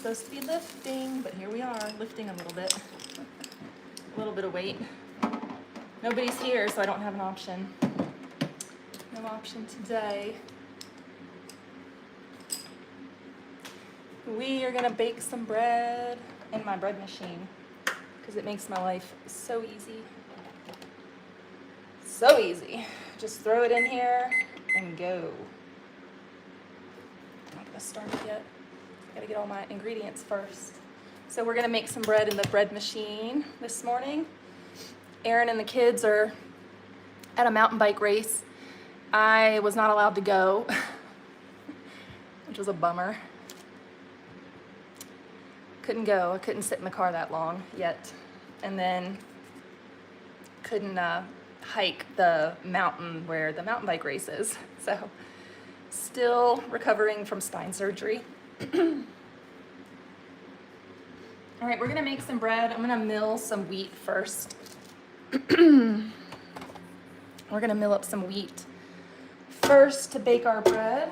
supposed to be lifting, but here we are, lifting a little bit. A little bit of weight. Nobody's here, so I don't have an option. No option today. We are gonna bake some bread in my bread machine because it makes my life so easy. So easy. Just throw it in here and go. I'm not gonna start it yet. Gotta get all my ingredients first. So we're gonna make some bread in the bread machine this morning. Aaron and the kids are at a mountain bike race. I was not allowed to go, which was a bummer. Couldn't go. I couldn't sit in the car that long yet. And then couldn't hike the mountain where the mountain bike race is. So still recovering from spine surgery. All right, we're gonna make some bread. I'm gonna mill some wheat first. We're gonna mill up some wheat first to bake our bread.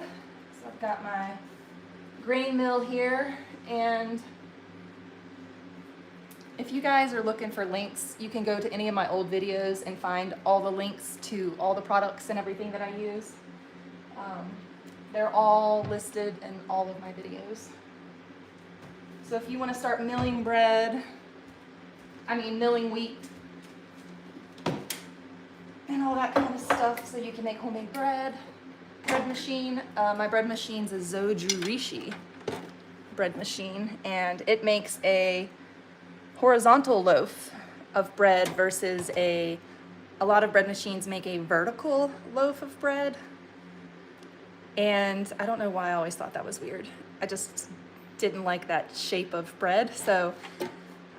So I've got my grain mill here, and if you guys are looking for links, you can go to any of my old videos and find all the links to all the products and everything that I use. They're all listed in all of my videos. So if you want to start milling milling wheat and all that kind of stuff so you can make homemade bread machine. My bread machine's a Zojurishi bread machine, and it makes a horizontal loaf of bread versus a lot of bread machines make a vertical loaf of bread. And I don't know why I always thought that was weird. I just didn't like that shape of bread. So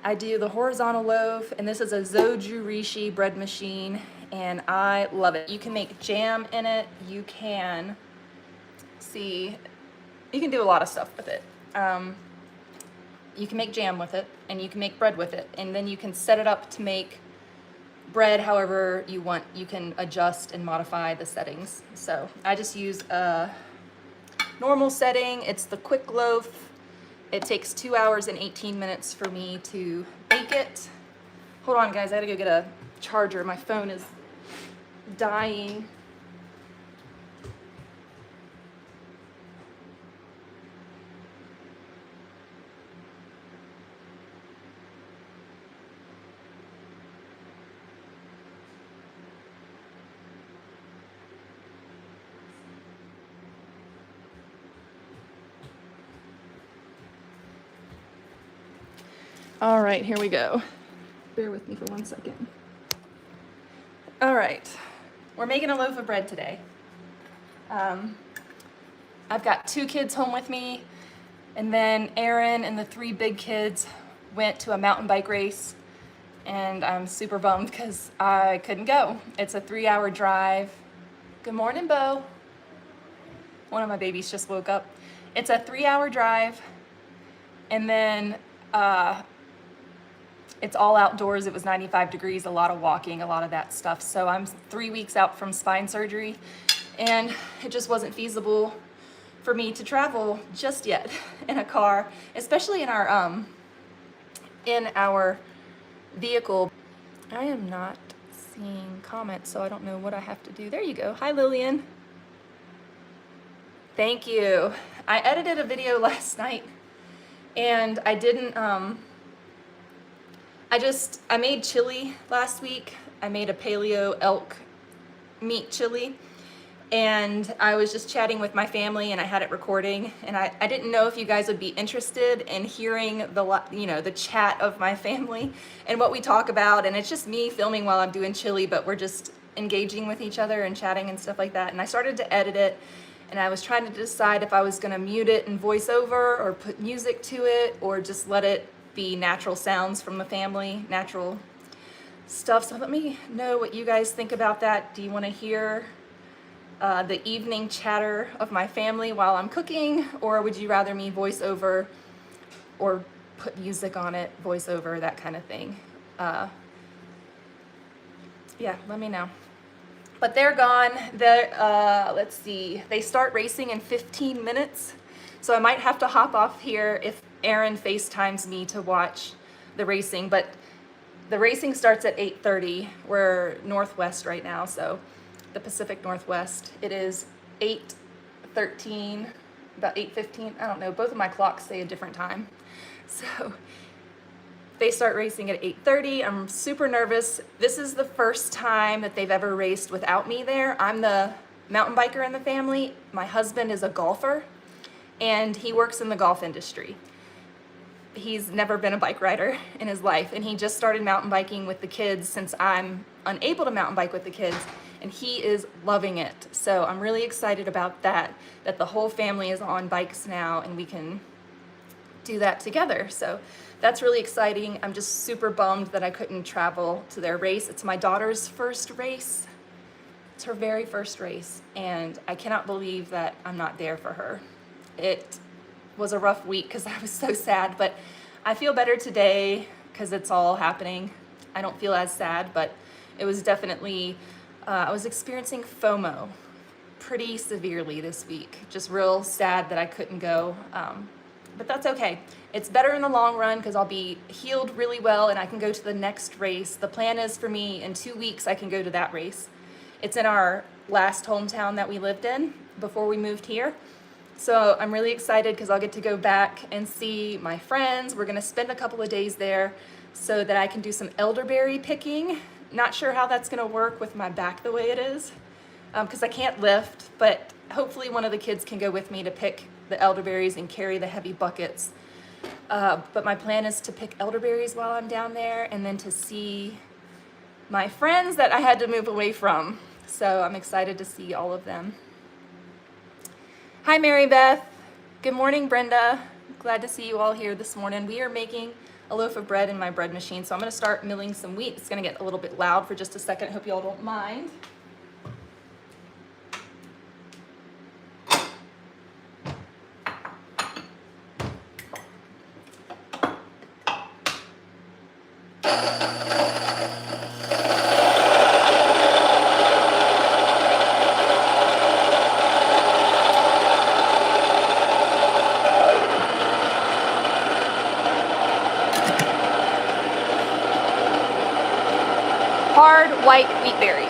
I do the horizontal loaf, and this is a Zojurishi bread machine, and I love it. You can make jam in it. You can do a lot of stuff with it. You can make jam with it, and you can make bread with it, and then you can set it up to make bread however you want. You can adjust and modify the settings. So I just use a normal setting. It's the quick loaf. It takes 2 hours and 18 minutes for me to bake it. Hold on, guys, I gotta go get a charger. My phone is dying. All right, here we go. Bear with me for 1 second. All right, we're making a loaf of bread today. I've got 2 kids home with me, and then Aaron and the 3 big kids went to a mountain bike race, and I'm super bummed because I couldn't go. It's a 3-hour drive. Good morning, Bo. One of my babies just woke up. It's a 3-hour drive, and then it's all outdoors. It was 95 degrees, a lot of walking, a lot of that stuff. So I'm 3 weeks out from spine surgery, and it just wasn't feasible for me to travel just yet in a car, especially in our vehicle. I am not seeing comments, so I don't know what I have to do. There you go. Hi, Lillian. Thank you. I edited a video last night, and I didn't, I made chili last week. I made a paleo elk meat chili, and I was just chatting with my family, and I had it recording, and I didn't know if you guys would be interested in hearing the chat of my family and what we talk about. And it's just me filming while I'm doing chili, but we're just engaging with each other and chatting and stuff like that. And I started to edit it, and I was trying to decide if I was gonna mute it and voice over, or put music to it, or just let it be natural sounds from the family, natural stuff. So let me know what you guys think about that. Do you want to hear the evening chatter of my family while I'm cooking, or would you rather me voice over or put music on it, voice over, that kind of thing? Yeah, let me know. But they're gone. Let's see, they start racing in 15 minutes, so I might have to hop off here if Aaron FaceTimes me to watch the racing, but the racing starts at 8:30. We're Northwest right now, so the Pacific Northwest. It is 8:13, about 8:15. I don't know. Both of my clocks say a different time. So they start racing at 8:30. I'm super nervous. This is the first time that they've ever raced without me there. I'm the mountain biker in the family. My husband is a golfer, and he works in the golf industry. He's never been a bike rider in his life, and he just started mountain biking with the kids since I'm unable to mountain bike with the kids, and he is loving it. So I'm really excited about that the whole family is on bikes now and we can do that together. So that's really exciting. I'm just super bummed that I couldn't travel to their race. It's my daughter's first race. It's her very first race, and I cannot believe that I'm not there for her. It was a rough week because I was so sad, but I feel better today because it's all happening. I don't feel as sad, but it was definitely, I was experiencing FOMO pretty severely this week. Just real sad that I couldn't go, but that's okay. It's better in the long run because I'll be healed really well and I can go to the next race. The plan is for me in 2 weeks I can go to that race. It's in our last hometown that we lived in before we moved here. So I'm really excited because I'll get to go back and see my friends. We're gonna spend a couple of days there so that I can do some elderberry picking. Not sure how that's gonna work with my back the way it is because I can't lift, but hopefully one of the kids can go with me to pick the elderberries and carry the heavy buckets. But my plan is to pick elderberries while I'm down there and then to see my friends that I had to move away from. So I'm excited to see all of them. Hi, Mary Beth. Good morning, Brenda. Glad to see you all here this morning. We are making a loaf of bread in my bread machine, so I'm gonna start milling some wheat. It's gonna get a little bit loud for just a second. Hope you all don't mind. Hard white wheat berries.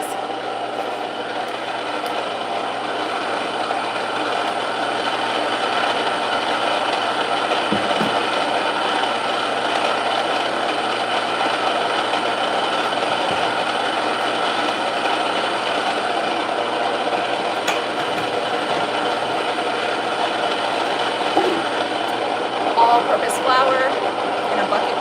All-purpose flour in a bucket.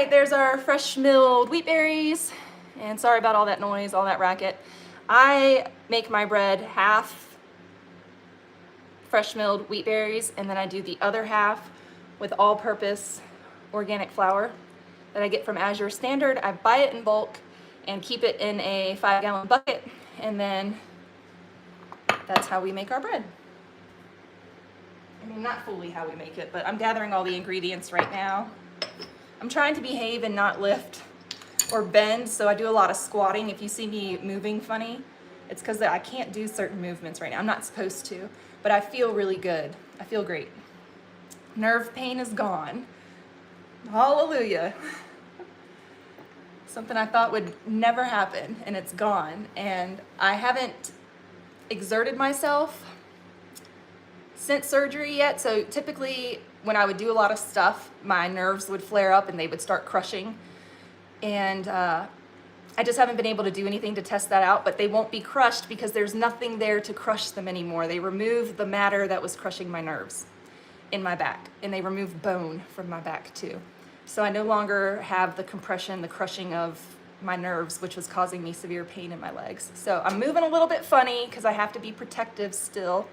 There's our fresh milled wheat berries, and sorry about all that noise, all that racket. I make my bread half fresh milled wheat berries, and then I do the other half with all-purpose organic flour that I get from Azure Standard. I buy it in bulk and keep it in a 5-gallon bucket, and then that's how we make our bread. I mean, not fully how we make it, but I'm gathering all the ingredients right now. I'm trying to behave and not lift or bend, so I do a lot of squatting. If you see me moving funny, it's because I can't do certain movements right now. I'm not supposed to, but I feel really good. I feel great. Nerve pain is gone. Hallelujah. Something I thought would never happen, and it's gone. And I haven't exerted myself since surgery yet, so typically when I would do a lot of stuff, my nerves would flare up and they would start crushing. And I just haven't been able to do anything to test that out, but they won't be crushed because there's nothing there to crush them anymore. They removed the matter that was crushing my nerves in my back, and they removed bone from my back too. So I no longer have the compression, the crushing of my nerves, which was causing me severe pain in my legs. So I'm moving a little bit funny because I have to be protective still.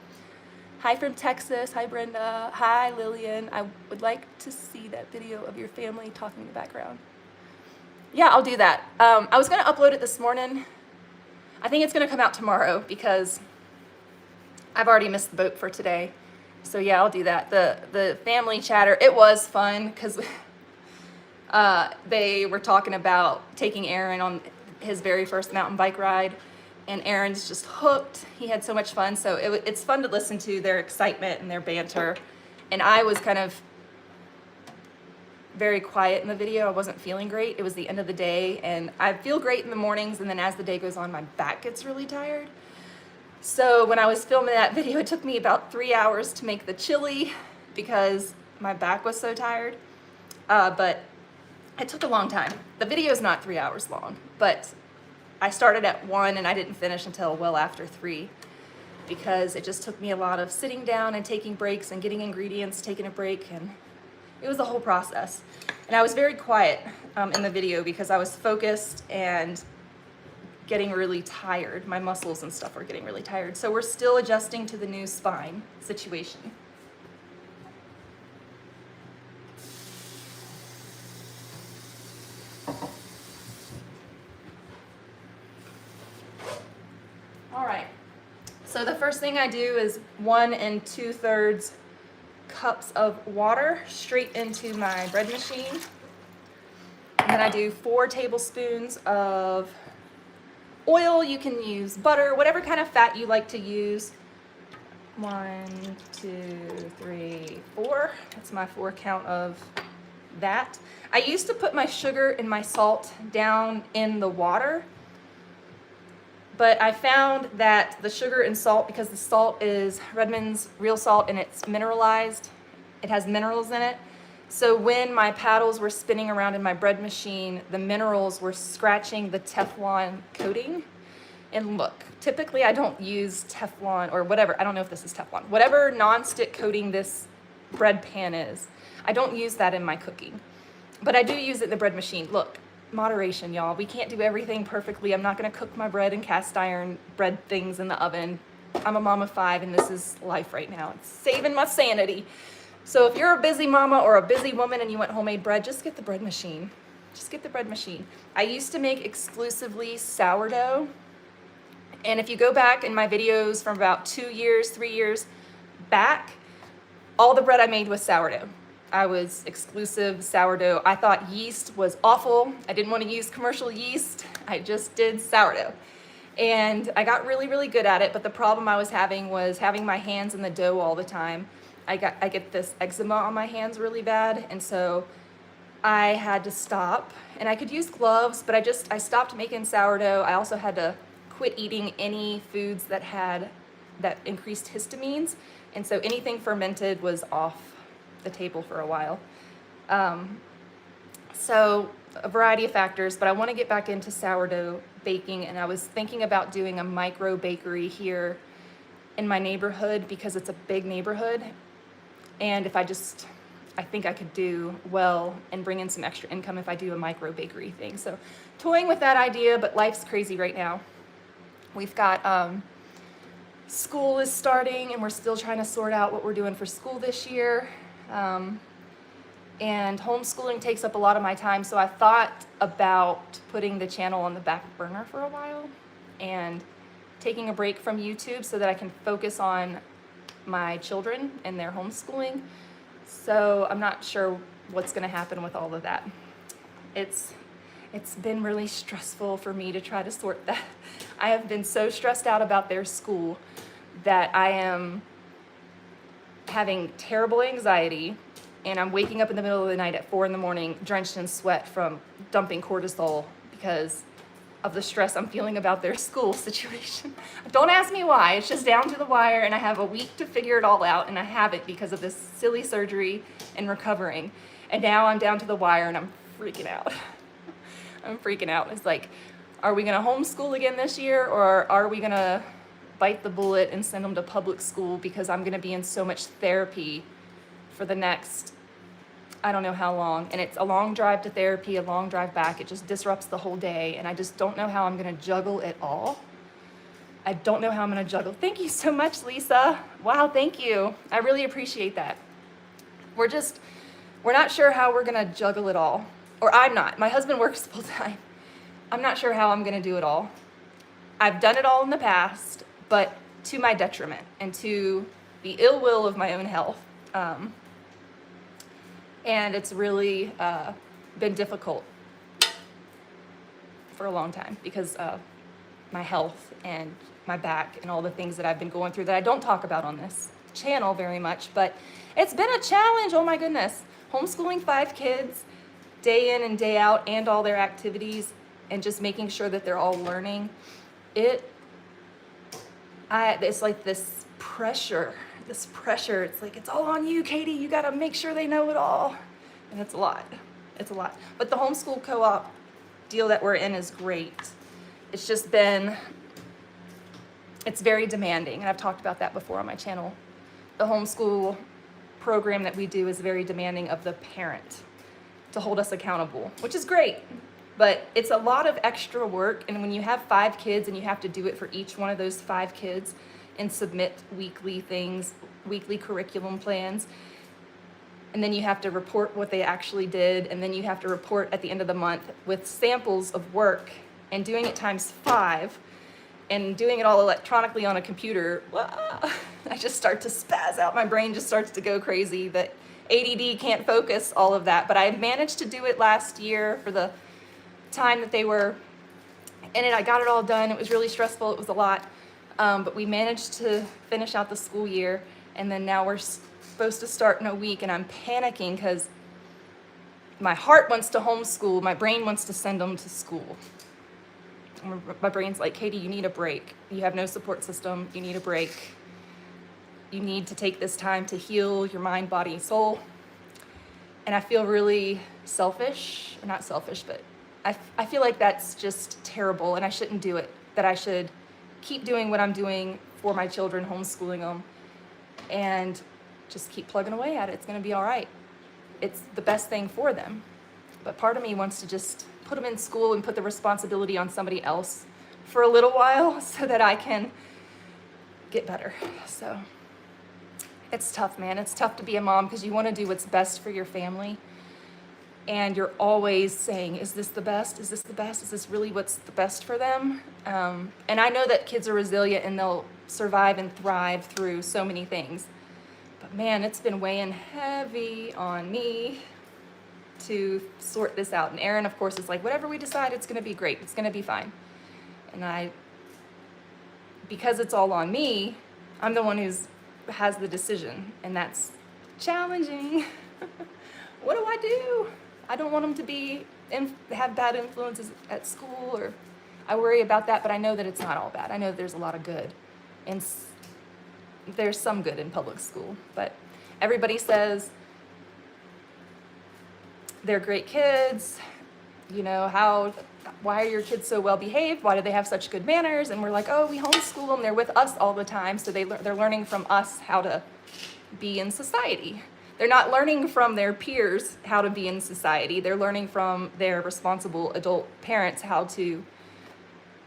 Hi from Texas. Hi, Brenda. Hi, Lillian. I would like to see that video of your family talking in the background. Yeah, I'll do that. I was gonna upload it this morning. I think it's gonna come out tomorrow because I've already missed the boat for today. So yeah, I'll do that. The family chatter, it was fun because they were talking about taking Aaron on his very first mountain bike ride, and Aaron's just hooked. He had so much fun. So it's fun to listen to their excitement and their banter. And I was kind of very quiet in the video. I wasn't feeling great. It was the end of the day, and I feel great in the mornings, and then as the day goes on, my back gets really tired. So when I was filming that video, it took me about 3 hours to make the chili because my back was so tired. But it took a long time. The video is not 3 hours long, but I started at 1 and I didn't finish until well after 3 because it just took me a lot of sitting down and taking breaks and getting ingredients, taking a break, and it was a whole process. And I was very quiet in the video because I was focused and getting really tired. My muscles and stuff are getting really tired. So we're still adjusting to the new spine situation. All right, so the first thing I do is 1 2/3 cups of water straight into my bread machine. And then I do 4 tablespoons of oil. You can use butter, whatever kind of fat you like to use. 1, 2, 3, 4. That's my 4 count of that. I used to put my sugar and my salt down in the water, but I found that the sugar and salt, because the salt is Redmond's real salt and it's mineralized, it has minerals in it. So when my paddles were spinning around in my bread machine, the minerals were scratching the Teflon coating. And look, typically I don't use Teflon or whatever, I don't know if this is Teflon, whatever nonstick coating this bread pan is, I don't use that in my cooking. But I do use it in the bread machine. Look, moderation, y'all. We can't do everything perfectly. I'm not gonna cook my bread in cast iron bread things in the oven. I'm a mom of 5 and this is life right now. It's saving my sanity. So if you're a busy mama or a busy woman and you want homemade bread, just get the bread machine. Just get the bread machine. I used to make exclusively sourdough. And if you go back in my videos from about 2 years, 3 years back, all the bread I made was sourdough. I was exclusive sourdough. I thought yeast was awful. I didn't want to use commercial yeast. I just did sourdough. And I got really, really good at it, but the problem I was having my hands in the dough all the time. I get this eczema on my hands really bad, and so I had to stop. And I could use gloves, but I stopped making sourdough. I also had to quit eating any foods that increased histamines, and so anything fermented was off the table for a while. So a variety of factors, but I want to get back into sourdough baking, and I was thinking about doing a micro bakery here in my neighborhood because it's a big neighborhood, and I think I could do well and bring in some extra income if I do a micro bakery thing. So toying with that idea, but life's crazy right now. We've got school is starting and we're still trying to sort out what we're doing for school this year. And homeschooling takes up a lot of my time, so I thought about putting the channel on the back burner for a while and taking a break from YouTube so that I can focus on my children and their homeschooling. So I'm not sure what's going to happen with all of that. It's been really stressful for me to try to sort that. I have been so stressed out about their school that I am having terrible anxiety, and I'm waking up in the middle of the night at 4 in the morning drenched in sweat from dumping cortisol because of the stress I'm feeling about their school situation. Don't ask me why, it's just down to the wire, and I have a week to figure it all out, and I haven't because of this silly surgery and recovering. And now I'm down to the wire and I'm freaking out. I'm freaking out. It's like, are we gonna homeschool again this year, or are we gonna bite the bullet and send them to public school because I'm gonna be in so much therapy for the next, I don't know how long, and it's a long drive to therapy, a long drive back. It just disrupts the whole day, and I just don't know how I'm gonna juggle it all. I don't know how I'm gonna juggle. Thank you so much, Lisa. Wow, thank you. I really appreciate that. We're not sure how we're gonna juggle it all, or I'm not. My husband works full time. I'm not sure how I'm going to do it all. I've done it all in the past, but to my detriment and to the ill will of my own health. And it's really been difficult for a long time because of my health and my back and all the things that I've been going through that I don't talk about on this channel very much, but it's been a challenge. Oh my goodness. Homeschooling 5 kids day in and day out and all their activities and just making sure that they're all learning. It's like this pressure. It's like, it's all on you, Katie. You got to make sure they know it all. And it's a lot. It's a lot. But the homeschool co-op deal that we're in is great. It's just been, it's very demanding. And I've talked about that before on my channel. The homeschool program that we do is very demanding of the parent to hold us accountable, which is great. But it's a lot of extra work. And when you have 5 kids and you have to do it for each one of those 5 kids and submit weekly things, weekly curriculum plans, and then you have to report what they actually did, and then you have to report at the end of the month with samples of work, and doing it times 5, and doing it all electronically on a computer, I just start to spaz out. My brain just starts to go crazy. That ADD can't focus all of that. But I managed to do it last year for the time that they were in it. I got it all done. It was really stressful. It was a lot. But we managed to finish out the school year, and then now we're supposed to start in a week, and I'm panicking because my heart wants to homeschool. My brain wants to send them to school. My brain's like, Katie, you need a break. You have no support system. You need a break. You need to take this time to heal your mind, body, soul. And I feel really selfish, or not selfish, but I feel like that's just terrible, and I shouldn't do it. That I should keep doing what I'm doing for my children, homeschooling them, and just keep plugging away at it. It's going to be all right. It's the best thing for them. But part of me wants to just put them in school and put the responsibility on somebody else for a little while so that I can get better. So it's tough, man. It's tough to be a mom because you want to do what's best for your family. And you're always saying, is this the best? Is this the best? Is this really what's the best for them? And I know that kids are resilient and they'll survive and thrive through so many things. But man, it's been weighing heavy on me to sort this out. And Aaron, of course, is like, whatever we decide, it's going to be great. It's going to be fine. And because it's all on me, I'm the one has the decision. And that's challenging. What do I do? I don't want them to have bad influences at school, or I worry about that, but I know that it's not all bad. I know that there's a lot of good, and there's some good in public school, but everybody says they're great kids. You know, why are your kids so well behaved? Why do they have such good manners? And we're like, oh, we homeschool them. They're with us all the time, so they're learning from us how to be in society. They're not learning from their peers how to be in society. They're learning from their responsible adult parents how to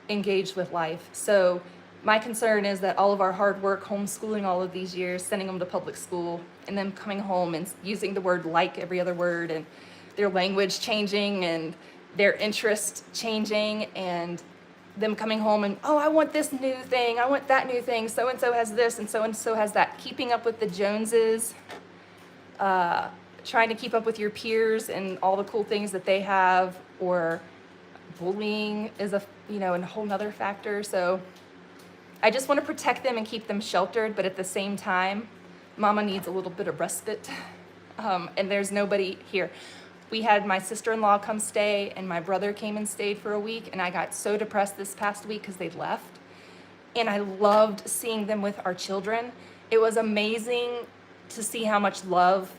engage with life. So my concern is that all of our hard work, homeschooling all of these years, sending them to public school, and then coming home and using the word like every other word, and their language changing and their interest changing, and them coming home and, oh, I want this new thing, I want that new thing, so-and-so has this and so has that. Keeping up with the Joneses, trying to keep up with your peers and all the cool things that they have, or bullying is a whole nother factor. So I just want to protect them and keep them sheltered, but at the same time, mama needs a little bit of respite, and there's nobody here. We had my sister-in-law come stay, and my brother came and stayed for a week, and I got so depressed this past week because they left, and I loved seeing them with our children. It was amazing to see how much love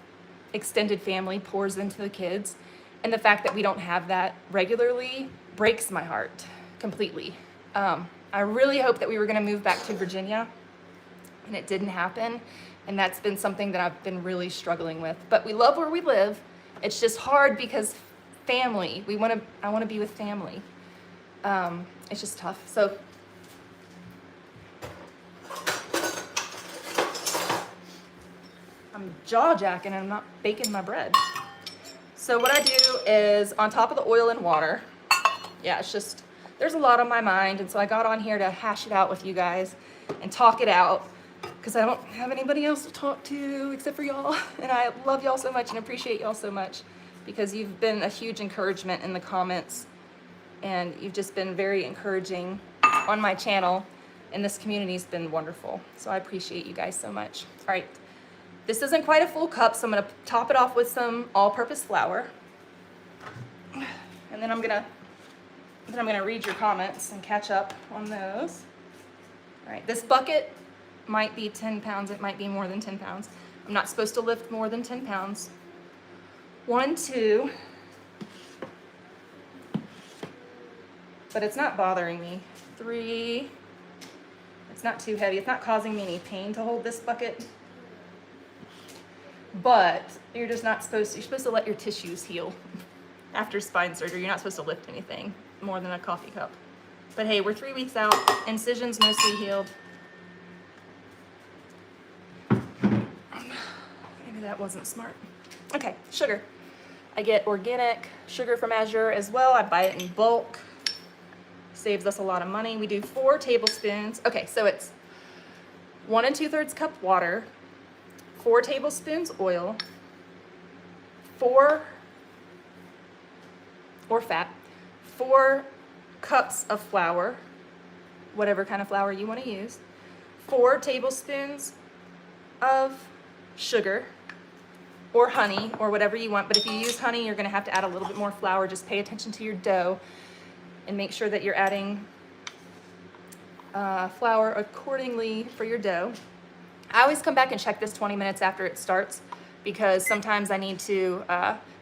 extended family pours into the kids, and the fact that we don't have that regularly breaks my heart completely. I really hoped that we were going to move back to Virginia, and it didn't happen, and that's been something that I've been really struggling with. But we love where we live. It's just hard because family. I want to be with family. It's just tough. So I'm jaw jacking and I'm not baking my bread. So what I do is on top of the oil and water, yeah, it's just, there's a lot on my mind. And so I got on here to hash it out with you guys and talk it out because I don't have anybody else to talk to except for y'all. And I love y'all so much and appreciate y'all so much because you've been a huge encouragement in the comments and you've just been very encouraging on my channel. And this community's been wonderful. So I appreciate you guys so much. All right, this isn't quite a full cup, so I'm gonna top it off with some all-purpose flour. And then I'm gonna read your comments and catch up on those. All right, this bucket might be 10 pounds, it might be more than 10 pounds. I'm not supposed to lift more than 10 pounds. 1, 2, but it's not bothering me. 3, it's not too heavy. It's not causing me any pain to hold this bucket. But you're just not supposed to, you're supposed to let your tissues heal. After spine surgery, you're not supposed to lift anything more than a coffee cup. But hey, we're 3 weeks out, incisions mostly healed. Maybe that wasn't smart. Okay, sugar. I get organic sugar from Azure as well. I buy it in bulk. Saves us a lot of money. We do 4 tablespoons. Okay, so it's 1 2/3 cup water, 4 tablespoons oil, 4 cups of flour, whatever kind of flour you want to use, 4 tablespoons of sugar or honey or whatever you want. But if you use honey, you're going to have to add a little bit more flour. Just pay attention to your dough and make sure that you're adding flour accordingly for your dough. I always come back and check this 20 minutes after it starts because sometimes I need to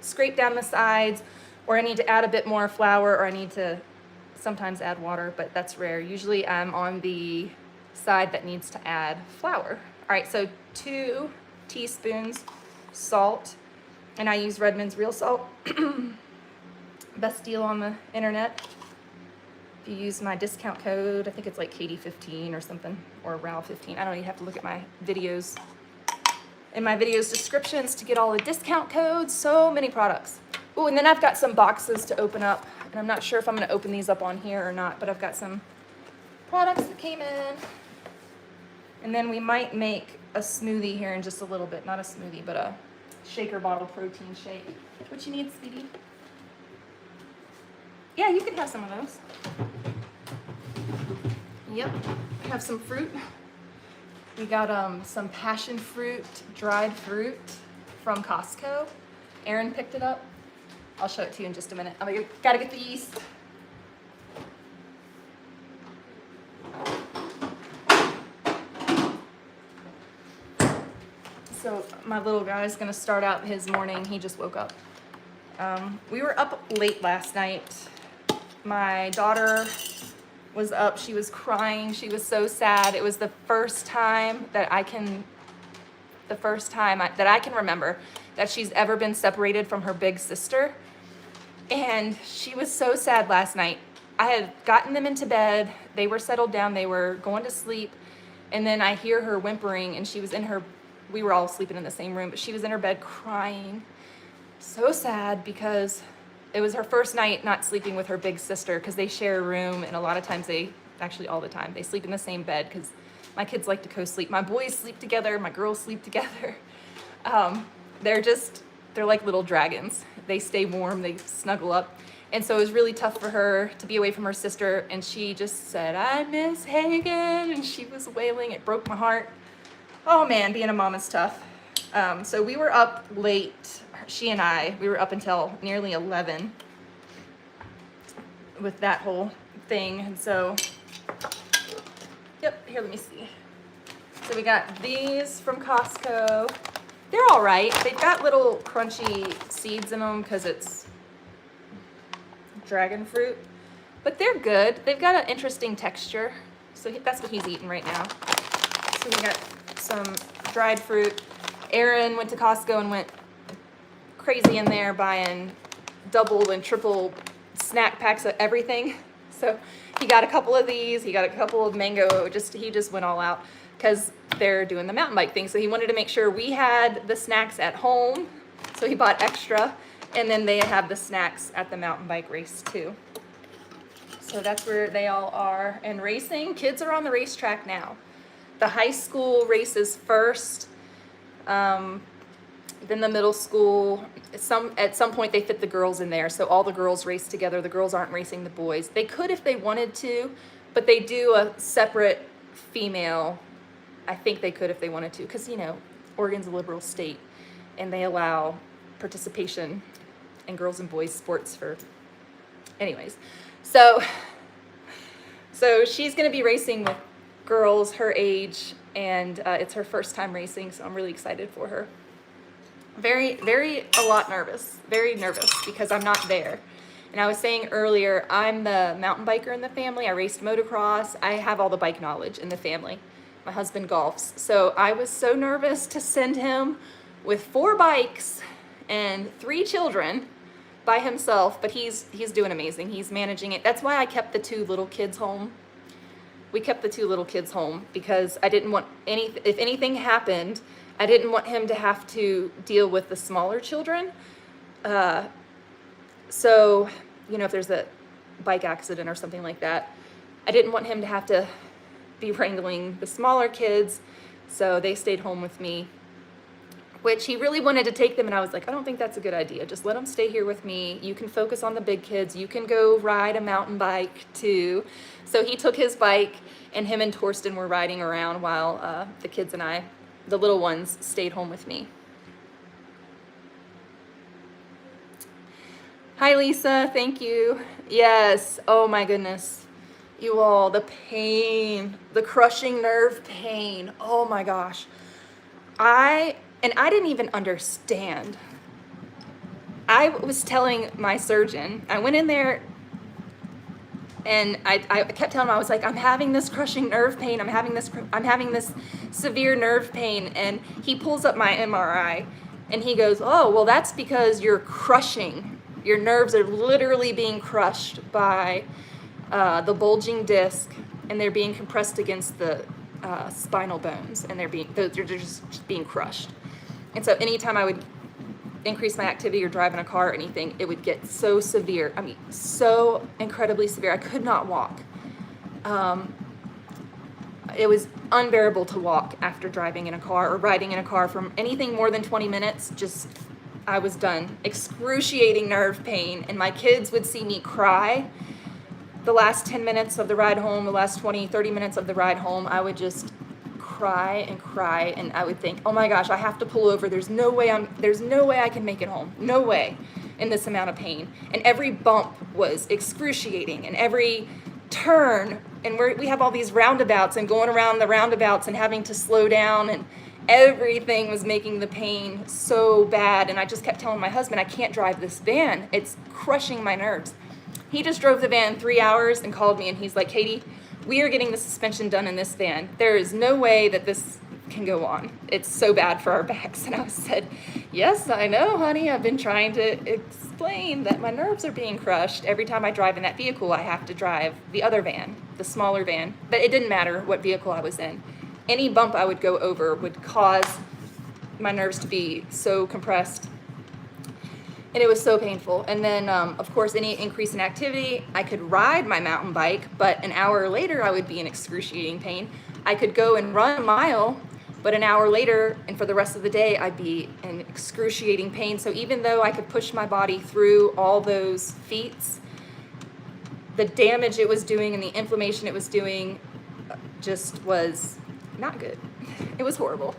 scrape down the sides, or I need to add a bit more flour, or I need to sometimes add water, but that's rare. Usually I'm on the side that needs to add flour. All right, so 2 teaspoons salt, and I use Redmond's real salt. Best deal on the internet. If you use my discount code, I think it's like Katie15 or something, or ROW15. I don't even have to look at my videos, in my videos descriptions to get all the discount codes. So many products. Oh, and then I've got some boxes to open up, and I'm not sure if I'm gonna open these up on here or not, but I've got some products that came in. And then we might make a smoothie here in just a little bit. Not a smoothie, but a shaker bottle protein shake. What you need, sweetie? Yeah, you can have some of those. Yep, I have some fruit. We got some passion fruit, dried fruit from Costco. Erin picked it up. I'll show it to you in just a minute. Gotta get the yeast. So my little guy's gonna start out his morning. He just woke up. We were up late last night. My daughter was up. She was crying. She was so sad. It was the first time that I can remember that she's ever been separated from her big sister. And she was so sad last night. I had gotten them into bed. They were settled down. They were going to sleep. And then I hear her whimpering, and she was in her, we were all sleeping in the same room, but she was in her bed crying. So sad because it was her first night not sleeping with her big sister because they share a room, and a lot of times actually all the time, they sleep in the same bed because my kids like to co-sleep. My boys sleep together, my girls sleep together. They're like little dragons. They stay warm, they snuggle up. And so it was really tough for her to be away from her sister, and she just said, "I miss Hagen," and she was wailing. It broke my heart. Oh man, being a mom is tough. So we were up late, she and we were up until nearly 11 with that whole thing. And so, yep, here, let me see. So we got these from Costco. They're all right. They've got little crunchy seeds in them because it's dragon fruit, but they're good. They've got an interesting texture. So that's what he's eating right now. So we got some dried fruit. Aaron went to Costco and went crazy in there buying double and triple snack packs of everything. So he got a couple of these. He got a couple of mango. He just went all out because they're doing the mountain bike thing. So he wanted to make sure we had the snacks at home. So he bought extra. And then they have the snacks at the mountain bike race too. So that's where they all are. And racing, kids are on the racetrack now. The high school races first, then the middle school. At some point they fit the girls in there, so all the girls race together. The girls aren't racing the boys. They could if they wanted to, but they do a separate female. I think they could if they wanted to, because, you know, Oregon's a liberal state, and they allow participation in girls and boys sports for, anyways. So she's going to be racing with girls her age, and it's her first time racing, so I'm really excited for her. Very nervous because I'm not there. And I was saying earlier, I'm the mountain biker in the family. I raced motocross. I have all the bike knowledge in the family. My husband golfs. So I was so nervous to send him with 4 bikes and 3 children by himself, but he's doing amazing. He's managing it. That's why I kept the 2 little kids home. We kept the 2 little kids home because I didn't want if anything happened, I didn't want him to have to deal with the smaller children. So, you know, if there's a bike accident or something like that, I didn't want him to have to be wrangling the smaller kids. So they stayed home with me, which he really wanted to take them. And I was like, I don't think that's a good idea. Just let them stay here with me. You can focus on the big kids. You can go ride a mountain bike too. So he took his bike, and him and Torsten were riding around while the kids and I, the little ones, stayed home with me. Hi, Lisa. Thank you. Yes. Oh, my goodness. You all, the pain, the crushing nerve pain. Oh, my gosh. I didn't even understand. I was telling my surgeon, I went in there and I kept telling him, I was like, I'm having this crushing nerve pain. I'm having this severe nerve pain. And he pulls up my MRI and he goes, oh, well, that's because you're crushing. Your nerves are literally being crushed by the bulging disc, and they're being compressed against the spinal bones, and they're just being crushed. And so anytime I would increase my activity or drive in a car or anything, it would get so severe. I mean, so incredibly severe. I could not walk. It was unbearable to walk after driving in a car or riding in a car from anything more than 20 minutes. Just, I was done. Excruciating nerve pain. And my kids would see me cry. The last 10 minutes of the ride home, the last 20, 30 minutes of the ride home, I would just cry, and I would think, oh my gosh, I have to pull over. There's no way I can make it home. No way in this amount of pain. And every bump was excruciating, and every turn, and we have all these roundabouts, and going around the roundabouts and having to slow down, and everything was making the pain so bad. And I just kept telling my husband, I can't drive this van. It's crushing my nerves. He just drove the van 3 hours and called me, and he's like, Katie, we are getting the suspension done in this van. There is no way that this can go on. It's so bad for our backs. And I said, yes, I know, honey. I've been trying to explain that my nerves are being crushed. Every time I drive in that vehicle, I have to drive the other van, the smaller van. But it didn't matter what vehicle I was in. Any bump I would go over would cause my nerves to be so compressed. And it was so painful. And then, of course, any increase in activity, I could ride my mountain bike, but an hour later, I would be in excruciating pain. I could go and run a mile, but an hour later, and for the rest of the day, I'd be in excruciating pain. So even though I could push my body through all those feats, the damage it was doing and the inflammation it was doing just was not good. It was horrible.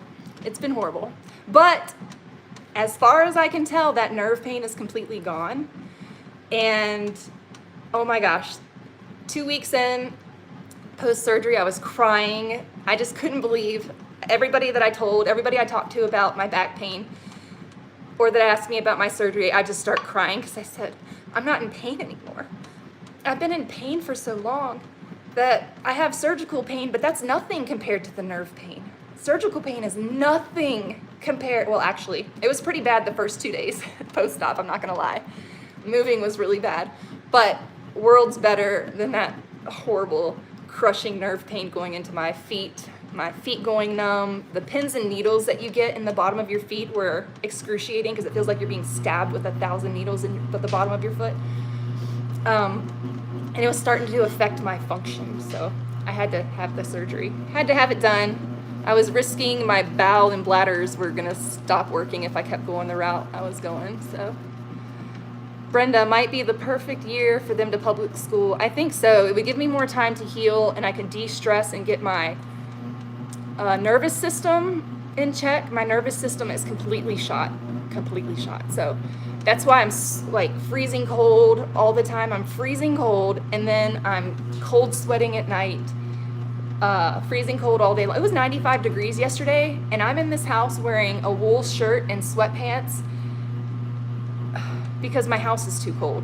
It's been horrible. But as far as I can tell, that nerve pain is completely gone. And oh my gosh, 2 weeks in, post-surgery, I was crying. I just couldn't believe everybody I talked to about my back pain, or that asked me about my surgery, I just start crying because I said, I'm not in pain anymore. I've been in pain for so long that I have surgical pain, but that's nothing compared to the nerve pain. Surgical pain is nothing compared, well, actually, it was pretty bad the first 2 days post-op, I'm not gonna lie. Moving was really bad, but worlds better than that horrible, crushing nerve pain going into my feet going numb. The pins and needles that you get in the bottom of your feet were excruciating because it feels like you're being stabbed with 1,000 needles in the bottom of your foot. And it was starting to affect my function, so I had to have the surgery. Had to have it done. I was risking my bowel and bladders were gonna stop working if I kept going the route I was going, so. Brenda, might be the perfect year for them to public school. I think so. It would give me more time to heal, and I could de-stress and get my nervous system in check. My nervous system is completely shot. So that's why I'm like freezing cold all the time. I'm freezing cold, and then I'm cold sweating at night. Freezing cold all day long. It was 95 degrees yesterday, and I'm in this house wearing a wool shirt and sweatpants because my house is too cold.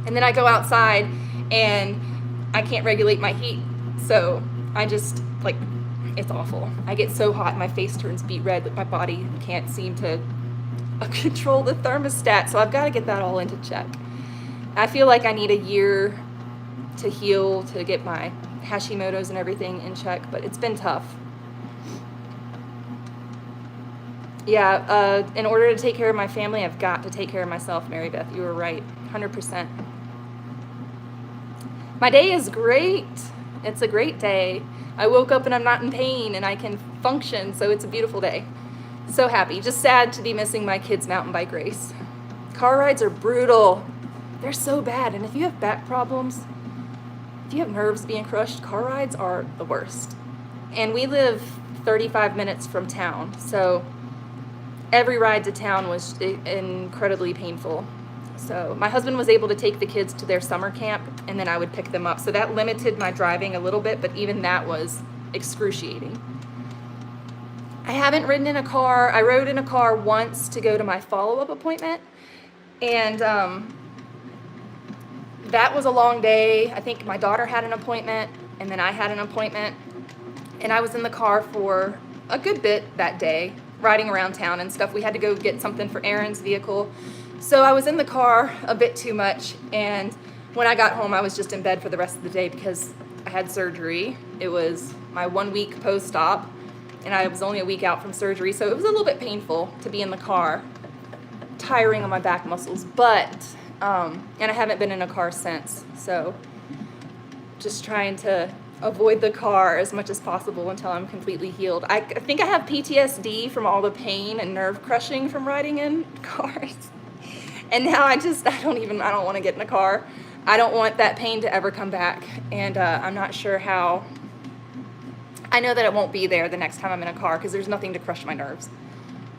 And then I go outside and I can't regulate my heat, so I just, like, it's awful. I get so hot, my face turns beet red that my body can't seem to control the thermostat, so I've got to get that all into check. I feel like I need a year to heal, to get my Hashimoto's and everything in check, but it's been tough. Yeah, in order to take care of my family, I've got to take care of myself, Mary Beth. You were right, 100%. My day is great. It's a great day. I woke up and I'm not in pain and I can function, so it's a beautiful day. So happy. Just sad to be missing my kids' mountain bike race. Car rides are brutal. They're so bad, and if you have back problems, if you have nerves being crushed, car rides are the worst. And we live 35 minutes from town, so every ride to town was incredibly painful. So my husband was able to take the kids to their summer camp, and then I would pick them up. So that limited my driving a little bit, but even that was excruciating. I haven't ridden in a car. I rode in a car once to go to my follow-up appointment, and that was a long day. I think my daughter had an appointment, and then I had an appointment, and I was in the car for a good bit that day, riding around town and stuff. We had to go get something for Aaron's vehicle. So I was in the car a bit too much, and when I got home, I was just in bed for the rest of the day because I had surgery. It was my 1 week post-op, and I was only a week out from surgery, so it was a little bit painful to be in the car, tiring on my back muscles, but, and I haven't been in a car since, so just trying to avoid the car as much as possible until I'm completely healed. I think I have PTSD from all the pain and nerve crushing from riding in cars. And now I don't want to get in a car. I don't want that pain to ever come back. And I'm not sure how. I know that it won't be there the next time I'm in a car because there's nothing to crush my nerves.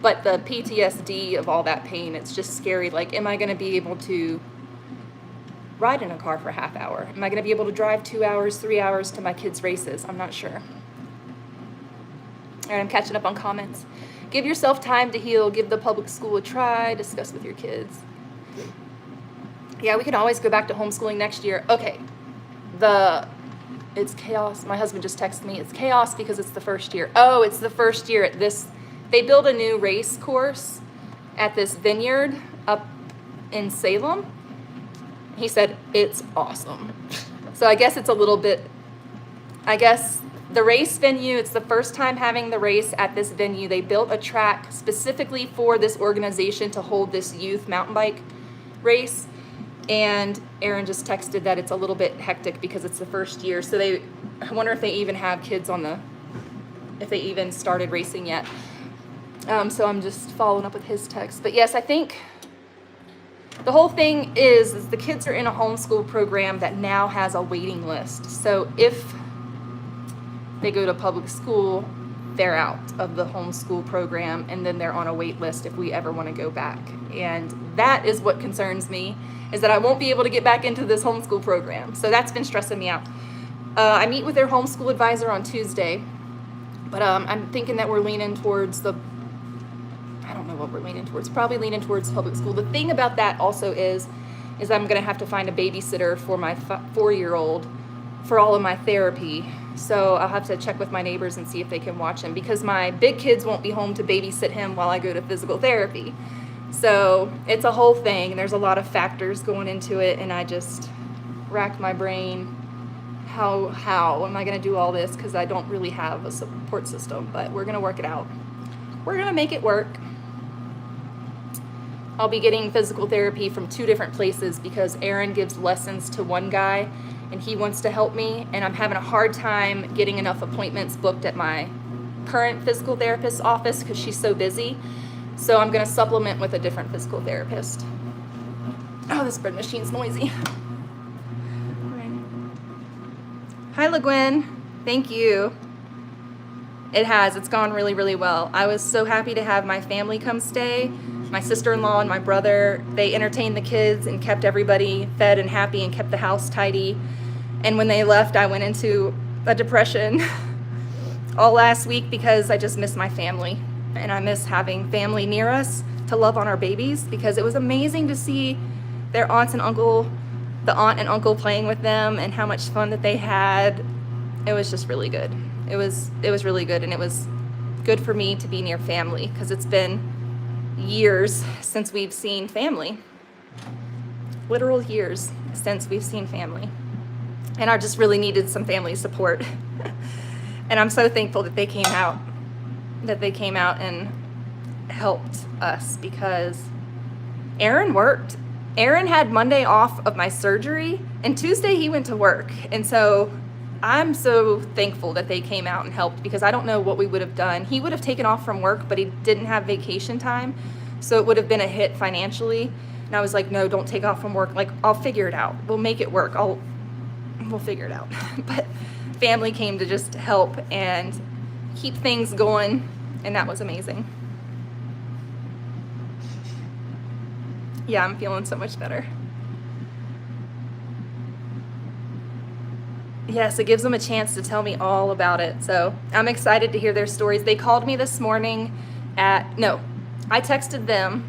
But the PTSD of all that pain, it's just scary. Like, am I going to be able to ride in a car for a half hour? Am I going to be able to drive 2 hours, 3 hours to my kids' races? I'm not sure. All right, I'm catching up on comments. Give yourself time to heal. Give the public school a try. Discuss with your kids. Yeah, we can always go back to homeschooling next year. Okay, it's chaos. My husband just texted me. It's chaos because it's the first year. Oh, it's the first year at this. They built a new race course at this vineyard up in Salem. He said, it's awesome. So I guess it's a little bit, the race venue, it's the first time having the race at this venue. They built a track specifically for this organization to hold this youth mountain bike race. And Aaron just texted that it's a little bit hectic because it's the first year. So I wonder if they even have kids if they even started racing yet. So I'm just following up with his text. But yes, I think the whole thing is the kids are in a homeschool program that now has a waiting list. So if they go to public school, they're out of the homeschool program, and then they're on a wait list if we ever want to go back. And that is what concerns me, is that I won't be able to get back into this homeschool program. So that's been stressing me out. I meet with their homeschool advisor on Tuesday, but I'm thinking that we're leaning towards I don't know what we're leaning towards, probably leaning towards public school. The thing about that also is I'm going to have to find a babysitter for my 4-year-old for all of my therapy. So I'll have to check with my neighbors and see if they can watch him, because my big kids won't be home to babysit him while I go to physical therapy. So it's a whole thing. There's a lot of factors going into it, and I just racked my brain how am I gonna do all this, because I don't really have a support system, but we're gonna work it out. We're gonna make it work. I'll be getting physical therapy from 2 different places because Aaron gives lessons to one guy and he wants to help me, and I'm having a hard time getting enough appointments booked at my current physical therapist's office because she's so busy. So I'm gonna supplement with a different physical therapist. Oh, this bread machine's noisy. Hi, LaGwen. Thank you. It's gone really, really well. I was so happy to have my family come stay. My sister-in-law and my brother, they entertained the kids and kept everybody fed and happy and kept the house tidy. And when they left, I went into a depression all last week because I just miss my family. And I miss having family near us to love on our babies, because it was amazing to see their aunts and uncle, the aunt and uncle playing with them and how much fun that they had. It was just really good. It was really good, and it was good for me to be near family because it's been years since we've seen family. Literal years since we've seen family. And I just really needed some family support. And I'm so thankful that they came out and helped us, because Aaron worked. Aaron had Monday off of my surgery, and Tuesday he went to work. And so I'm so thankful that they came out and helped, because I don't know what we would have done. He would have taken off from work, but he didn't have vacation time. So it would have been a hit financially. And I was like, no, don't take off from work. Like, I'll figure it out. We'll make it work. We'll figure it out. But family came to just help and keep things going. And that was amazing. Yeah, I'm feeling so much better. Yes, it gives them a chance to tell me all about it. So I'm excited to hear their stories. They called me this morning I texted them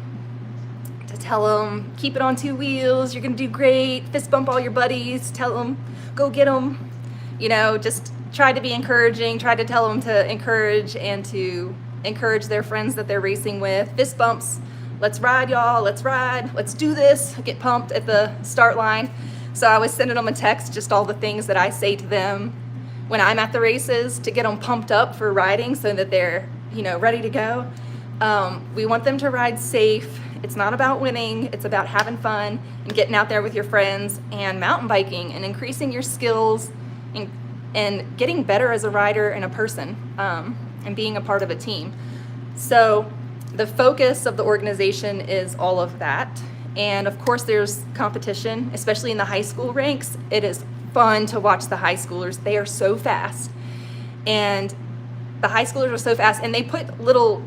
to tell them, keep it on 2 wheels, you're gonna do great, fist bump all your buddies, tell them, go get them. Just tried to be encouraging, tried to tell them to encourage and to encourage their friends that they're racing with. Fist bumps, let's ride y'all, let's ride, let's do this, get pumped at the start line. So I was sending them a text, just all the things that I say to them when I'm at the races to get them pumped up for riding so that they're, ready to go. We want them to ride safe. It's not about winning. It's about having fun and getting out there with your friends and mountain biking and increasing your skills and getting better as a rider and a person, and being a part of a team. So the focus of the organization is all of that. And of course there's competition, especially in the high school ranks. It is fun to watch the high schoolers. They are so fast. And the high schoolers are so fast, and they put little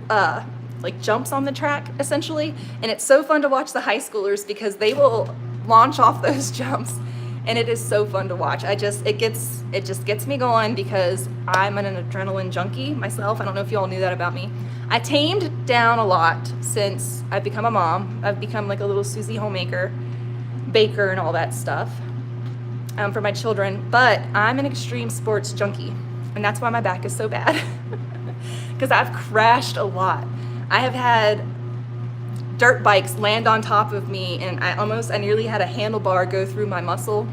jumps on the track essentially. And it's so fun to watch the high schoolers because they will launch off those jumps. And it is so fun to watch. It just gets me going because I'm an adrenaline junkie myself. I don't know if you all knew that about me. I tamed down a lot since I've become a mom. I've become like a little Susie homemaker, baker and all that stuff for my children. But I'm an extreme sports junkie, and that's why my back is so bad because I've crashed a lot. I have had dirt bikes land on top of me, and I nearly had a handlebar go through my muscle.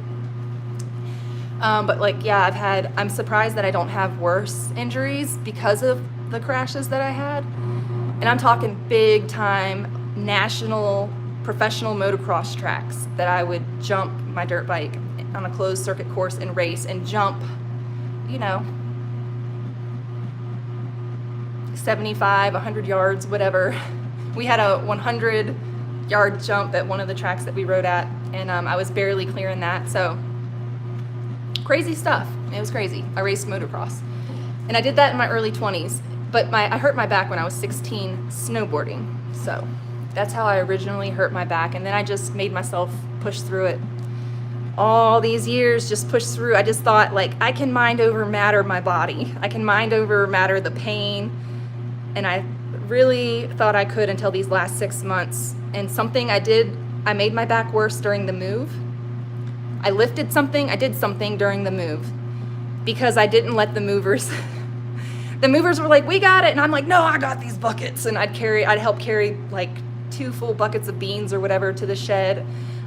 I'm surprised that I don't have worse injuries because of the crashes that I had. And I'm talking big time national professional motocross tracks that I would jump my dirt bike on a closed circuit course and race and jump, 75, 100 yards, whatever. We had a 100-yard jump at one of the tracks that we rode at, and I was barely clearing that. So crazy stuff. It was crazy. I raced motocross, and I did that in my early 20s. But I hurt my back when I was 16 snowboarding. So that's how I originally hurt my back, and then I just made myself push through it. All these years, just push through. I just thought, I can mind over matter my body. I can mind over matter the pain, and I really thought I could until these last 6 months. And something I did, I made my back worse during the move. I did something during the move because I didn't let the movers, the movers were like, we got it. And I'm like, no, I got these buckets. And I'd help carry 2 full buckets of beans or whatever to the shed.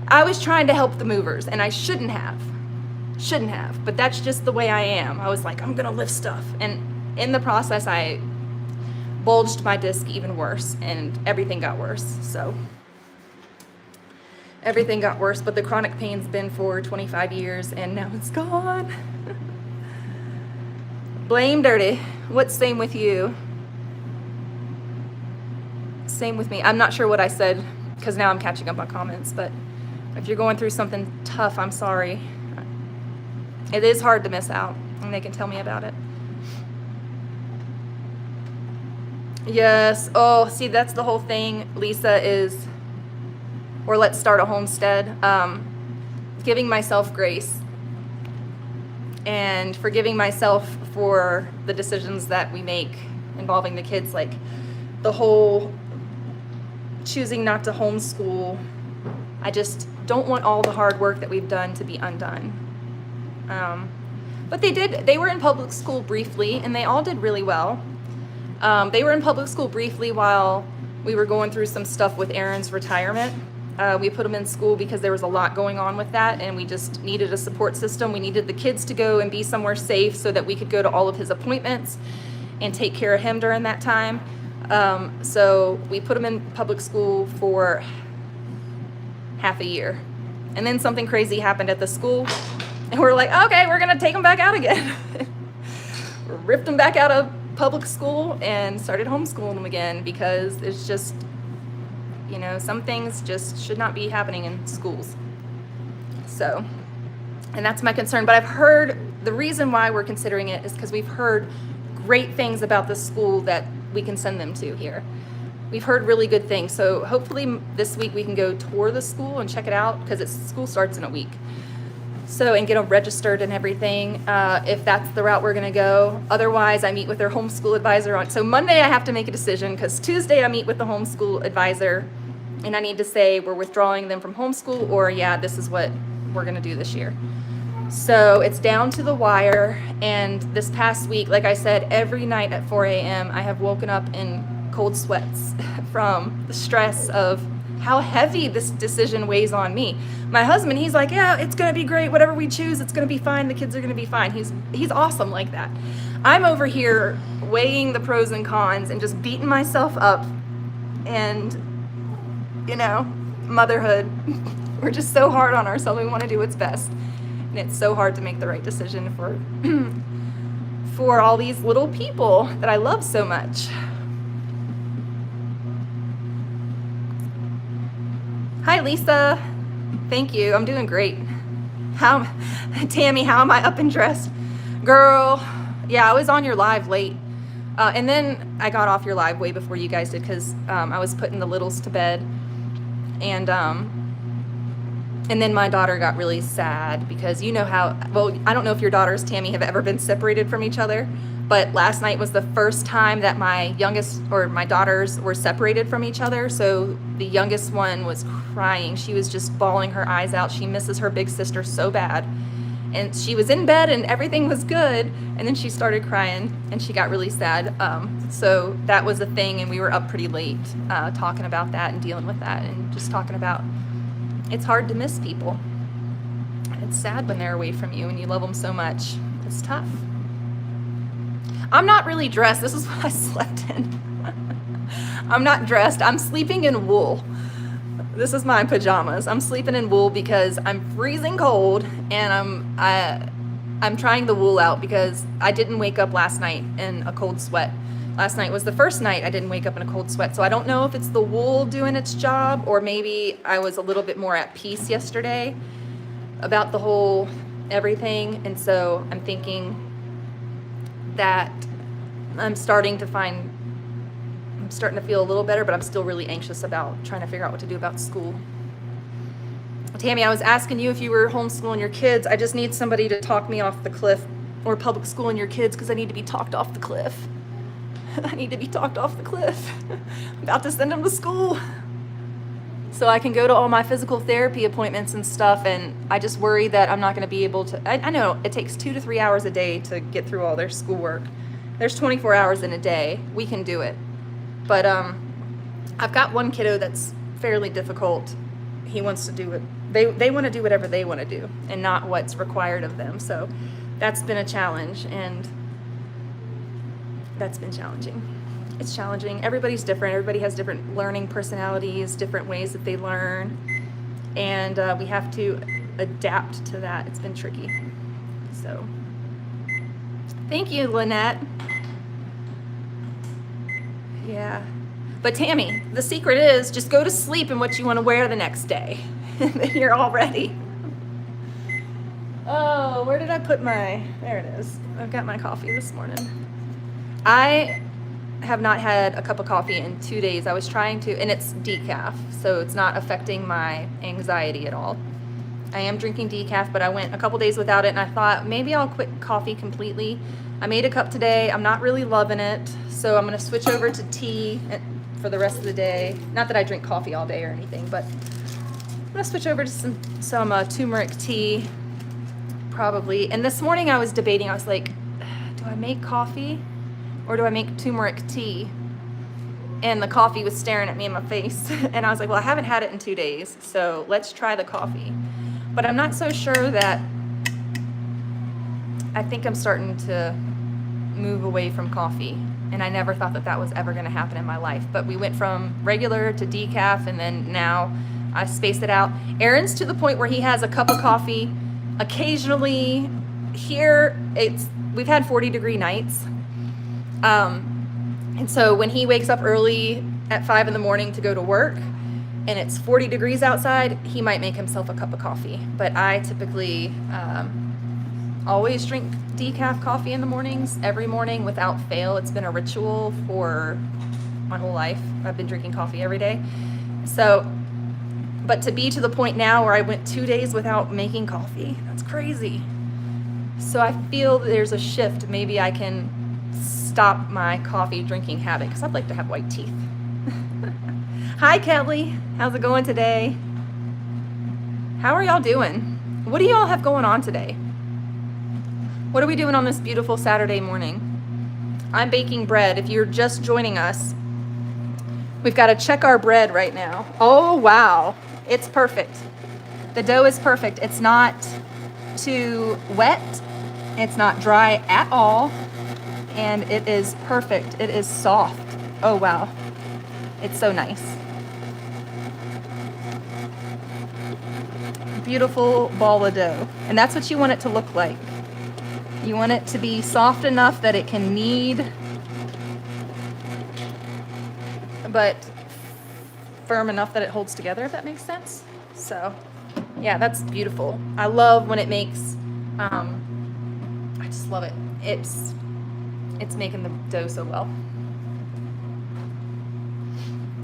I was trying to help the movers, and I shouldn't have. Shouldn't have, but that's just the way I am. I was like, I'm gonna lift stuff, and in the process I bulged my disc even worse, and everything got worse. So everything got worse, but the chronic pain's been for 25 years and now it's gone. Blame dirty. What's same with you? Same with me. I'm not sure what I said because now I'm catching up on comments, but if you're going through something tough, I'm sorry. It is hard to miss out, and they can tell me about it. Yes. Oh, see, that's the whole thing, Lisa, is, or let's start a homestead, giving myself grace and forgiving myself for the decisions that we make involving the kids, like the whole choosing not to homeschool. I just don't want all the hard work that we've done to be undone. But they were in public school briefly, and they all did really well. They were in public school briefly while we were going through some stuff with Aaron's retirement. We put them in school because there was a lot going on with that, and we just needed a support system. We needed the kids to go and be somewhere safe so that we could go to all of his appointments and take care of him during that time. So we put them in public school for half a year. And then something crazy happened at the school, and we're like, okay, we're gonna take them back out again. Ripped them back out of public school and started homeschooling them again, because it's just, you know, some things just should not be happening in schools. So, and that's my concern. But I've heard, the reason why we're considering it is because we've heard great things about the school that we can send them to here. We've heard really good things. So hopefully this week we can go tour the school and check it out, because school starts in a week. So, and get them registered and everything, if that's the route we're gonna go. Otherwise, I meet with their homeschool advisor on, so Monday I have to make a decision, because Tuesday I meet with the homeschool advisor, and I need to say we're withdrawing them from homeschool, or yeah, this is what we're gonna do this year. So it's down to the wire, and this past week, like I said, every night at 4 a.m. I have woken up in cold sweats from the stress of how heavy this decision weighs on me. My husband, he's like, yeah, it's gonna be great, whatever we choose, it's gonna be fine, the kids are gonna be fine. He's awesome like that. I'm over here weighing the pros and cons and just beating myself up, and you know, motherhood, we're just so hard on ourselves. We want to do what's best, and it's so hard to make the right decision for all these little people that I love so much. Hi, Lisa. Thank you. I'm doing great. Tammy, how am I up and dressed? Girl, yeah, I was on your live late. And then I got off your live way before you guys did, because I was putting the littles to bed. And then my daughter got really sad, because you know how, well, I don't know if your daughters, Tammy, have ever been separated from each other, but last night was the first time that my youngest, or my daughters, were separated from each other. So the youngest one was crying. She was just bawling her eyes out. She misses her big sister so bad. And she was in bed and everything was good, and then she started crying and she got really sad. So that was a thing, and we were up pretty late talking about that and dealing with that, and just talking about, it's hard to miss people. It's sad when they're away from you and you love them so much. It's tough. I'm not really dressed. This is what I slept in. I'm not dressed. I'm sleeping in wool. This is my pajamas. I'm sleeping in wool because I'm freezing cold, and I'm trying the wool out because I didn't wake up last night in a cold sweat. Last night was the first night I didn't wake up in a cold sweat, so I don't know if it's the wool doing its job, or maybe I was a little bit more at peace yesterday about the whole everything, and so I'm thinking that I'm starting to feel a little better, but I'm still really anxious about trying to figure out what to do about school. Tammy, I was asking you if you were homeschooling your kids. I just need somebody to talk me off the cliff, or public schooling your kids, because I need to be talked off the cliff. I need to be talked off the cliff. I'm about to send them to school so I can go to all my physical therapy appointments and stuff, and I just worry that I'm not going to be able to. I know it takes 2 to 3 hours a day to get through all their schoolwork. There's 24 hours in a day. We can do it. But I've got one kiddo that's fairly difficult. He wants to do it they want to do whatever they want to do and not what's required of them. So that's been a challenge, and that's been challenging. It's challenging. Everybody's different. Everybody has different learning personalities, different ways that they learn, and we have to adapt to that. It's been tricky. So thank you, Lynette. Yeah. But Tammy, the secret is just go to sleep in what you want to wear the next day. And then you're all ready. Oh, where did I put my, there it is. I've got my coffee this morning. I have not had a cup of coffee in 2 days. I was trying to, and it's decaf, so it's not affecting my anxiety at all. I am drinking decaf, but I went a couple days without it, and I thought maybe I'll quit coffee completely. I made a cup today. I'm not really loving it, so I'm going to switch over to tea for the rest of the day. Not that I drink coffee all day or anything, but I'm going to switch over to some turmeric tea, probably. And this morning I was debating. I was like, do I make coffee or do I make turmeric tea? And the coffee was staring at me in my face. And I was like, well, I haven't had it in 2 days, so let's try the coffee. But I'm not so sure that, I think I'm starting to move away from coffee. And I never thought that that was ever going to happen in my life. But we went from regular to decaf, and then now I spaced it out. Aaron's to the point where he has a cup of coffee occasionally. Here, we've had 40-degree nights. And so when he wakes up early at 5 in the morning to go to work and it's 40 degrees outside, he might make himself a cup of coffee. But I typically always drink decaf coffee in the mornings, every morning without fail. It's been a ritual for my whole life. I've been drinking coffee every day. So, but to be to the point now where I went 2 days without making coffee, that's crazy. So I feel there's a shift. Maybe I can stop my coffee drinking habit because I'd like to have white teeth. Hi, Kelly. How's it going today? How are y'all doing? What do y'all have going on today? What are we doing on this beautiful Saturday morning? I'm baking bread. If you're just joining us, we've got to check our bread right now. Oh, wow. It's perfect. The dough is perfect. It's not too wet. It's not dry at all. And it is perfect. It is soft. Oh, wow. It's so nice. Beautiful ball of dough. And that's what you want it to look like. You want it to be soft enough that it can knead, but firm enough that it holds together, if that makes sense. So, yeah, that's beautiful. I love when it makes, I just love it. It's making the dough so well.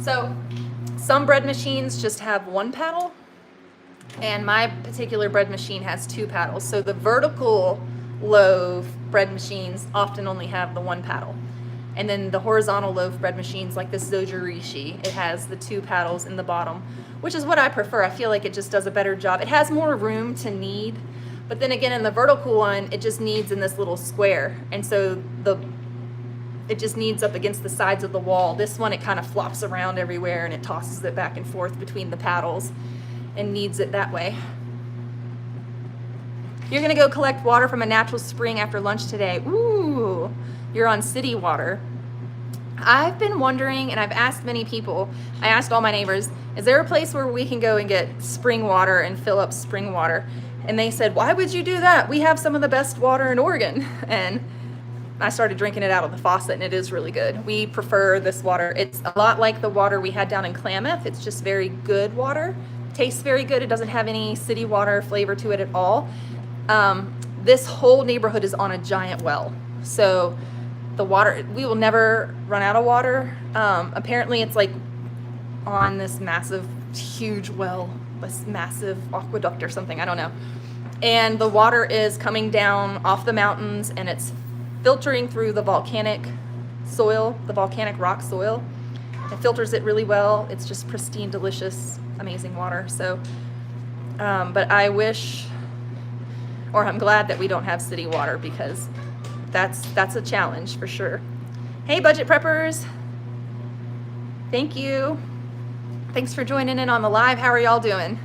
So some bread machines just have one paddle, and my particular bread machine has 2 paddles. So the vertical loaf bread machines often only have the 1 paddle. And then the horizontal loaf bread machines like this Zojirishi, it has the 2 paddles in the bottom, which is what I prefer. I feel like it just does a better job. It has more room to knead. But then again, in the vertical one, it just kneads in this little square. And so it just kneads up against the sides of the wall. This one, it kind of flops around everywhere and it tosses it back and forth between the paddles and kneads it that way. You're gonna go collect water from a natural spring after lunch today. Ooh, you're on city water. I've been wondering, and I've asked many people, I asked all my neighbors, is there a place where we can go and get spring water and fill up spring water? And they said, why would you do that? We have some of the best water in Oregon. And I started drinking it out of the faucet, and it is really good. We prefer this water. It's a lot like the water we had down in Klamath. It's just very good water. Tastes very good. It doesn't have any city water flavor to it at all. This whole neighborhood is on a giant well. So the water, we will never run out of water. Apparently it's like on this massive, huge well, this massive aqueduct or something, I don't know. And the water is coming down off the mountains and it's filtering through the volcanic soil, the volcanic rock soil. It filters it really well. It's just pristine, delicious, amazing water. So, but I wish, or I'm glad that we don't have city water because that's a challenge for sure. Hey, budget preppers. Thank you. Thanks for joining in on the live. How are y'all doing?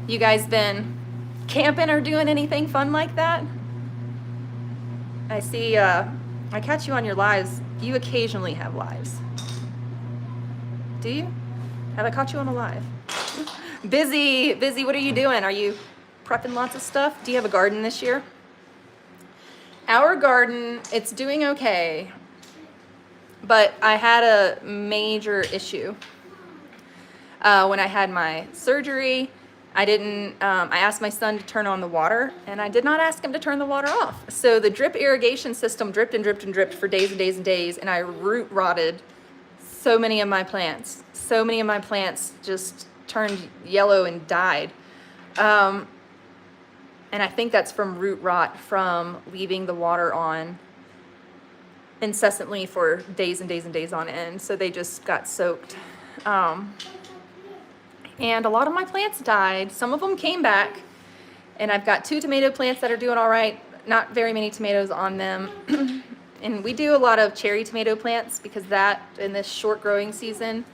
You guys been camping or doing anything fun like that? I see, I catch you on your lives. You occasionally have lives. Do you? Have I caught you on a live? Busy, what are you doing? Are you prepping lots of stuff? Do you have a garden this year? Our garden, it's doing okay, but I had a major issue. When I had my surgery, I asked my son to turn on the water, and I did not ask him to turn the water off. So the drip irrigation system dripped and dripped and dripped for days and days and days, and I root rotted so many of my plants. So many of my plants just turned yellow and died. And I think that's from root rot from leaving the water on incessantly for days and days and days on end. So they just got soaked. And a lot of my plants died. Some of them came back, and I've got 2 tomato plants that are doing all right. Not very many tomatoes on them. And we do a lot of cherry tomato plants because that, in this short growing season,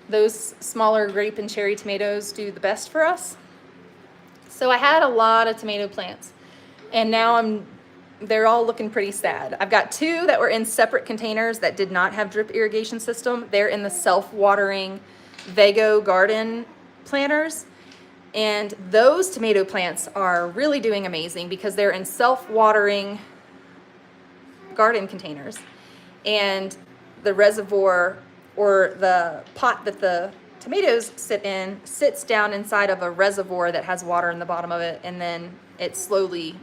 those smaller grape and cherry tomatoes do the best for us. So I had a lot of tomato plants, and now they're all looking pretty sad. I've got 2 that were in separate containers that did not have drip irrigation system. They're in the self-watering Vago garden planters, and those tomato plants are really doing amazing because they're in self-watering garden containers, and the reservoir or the pot that the tomatoes sit in sits down inside of a reservoir that has water in the bottom of it, and then it slowly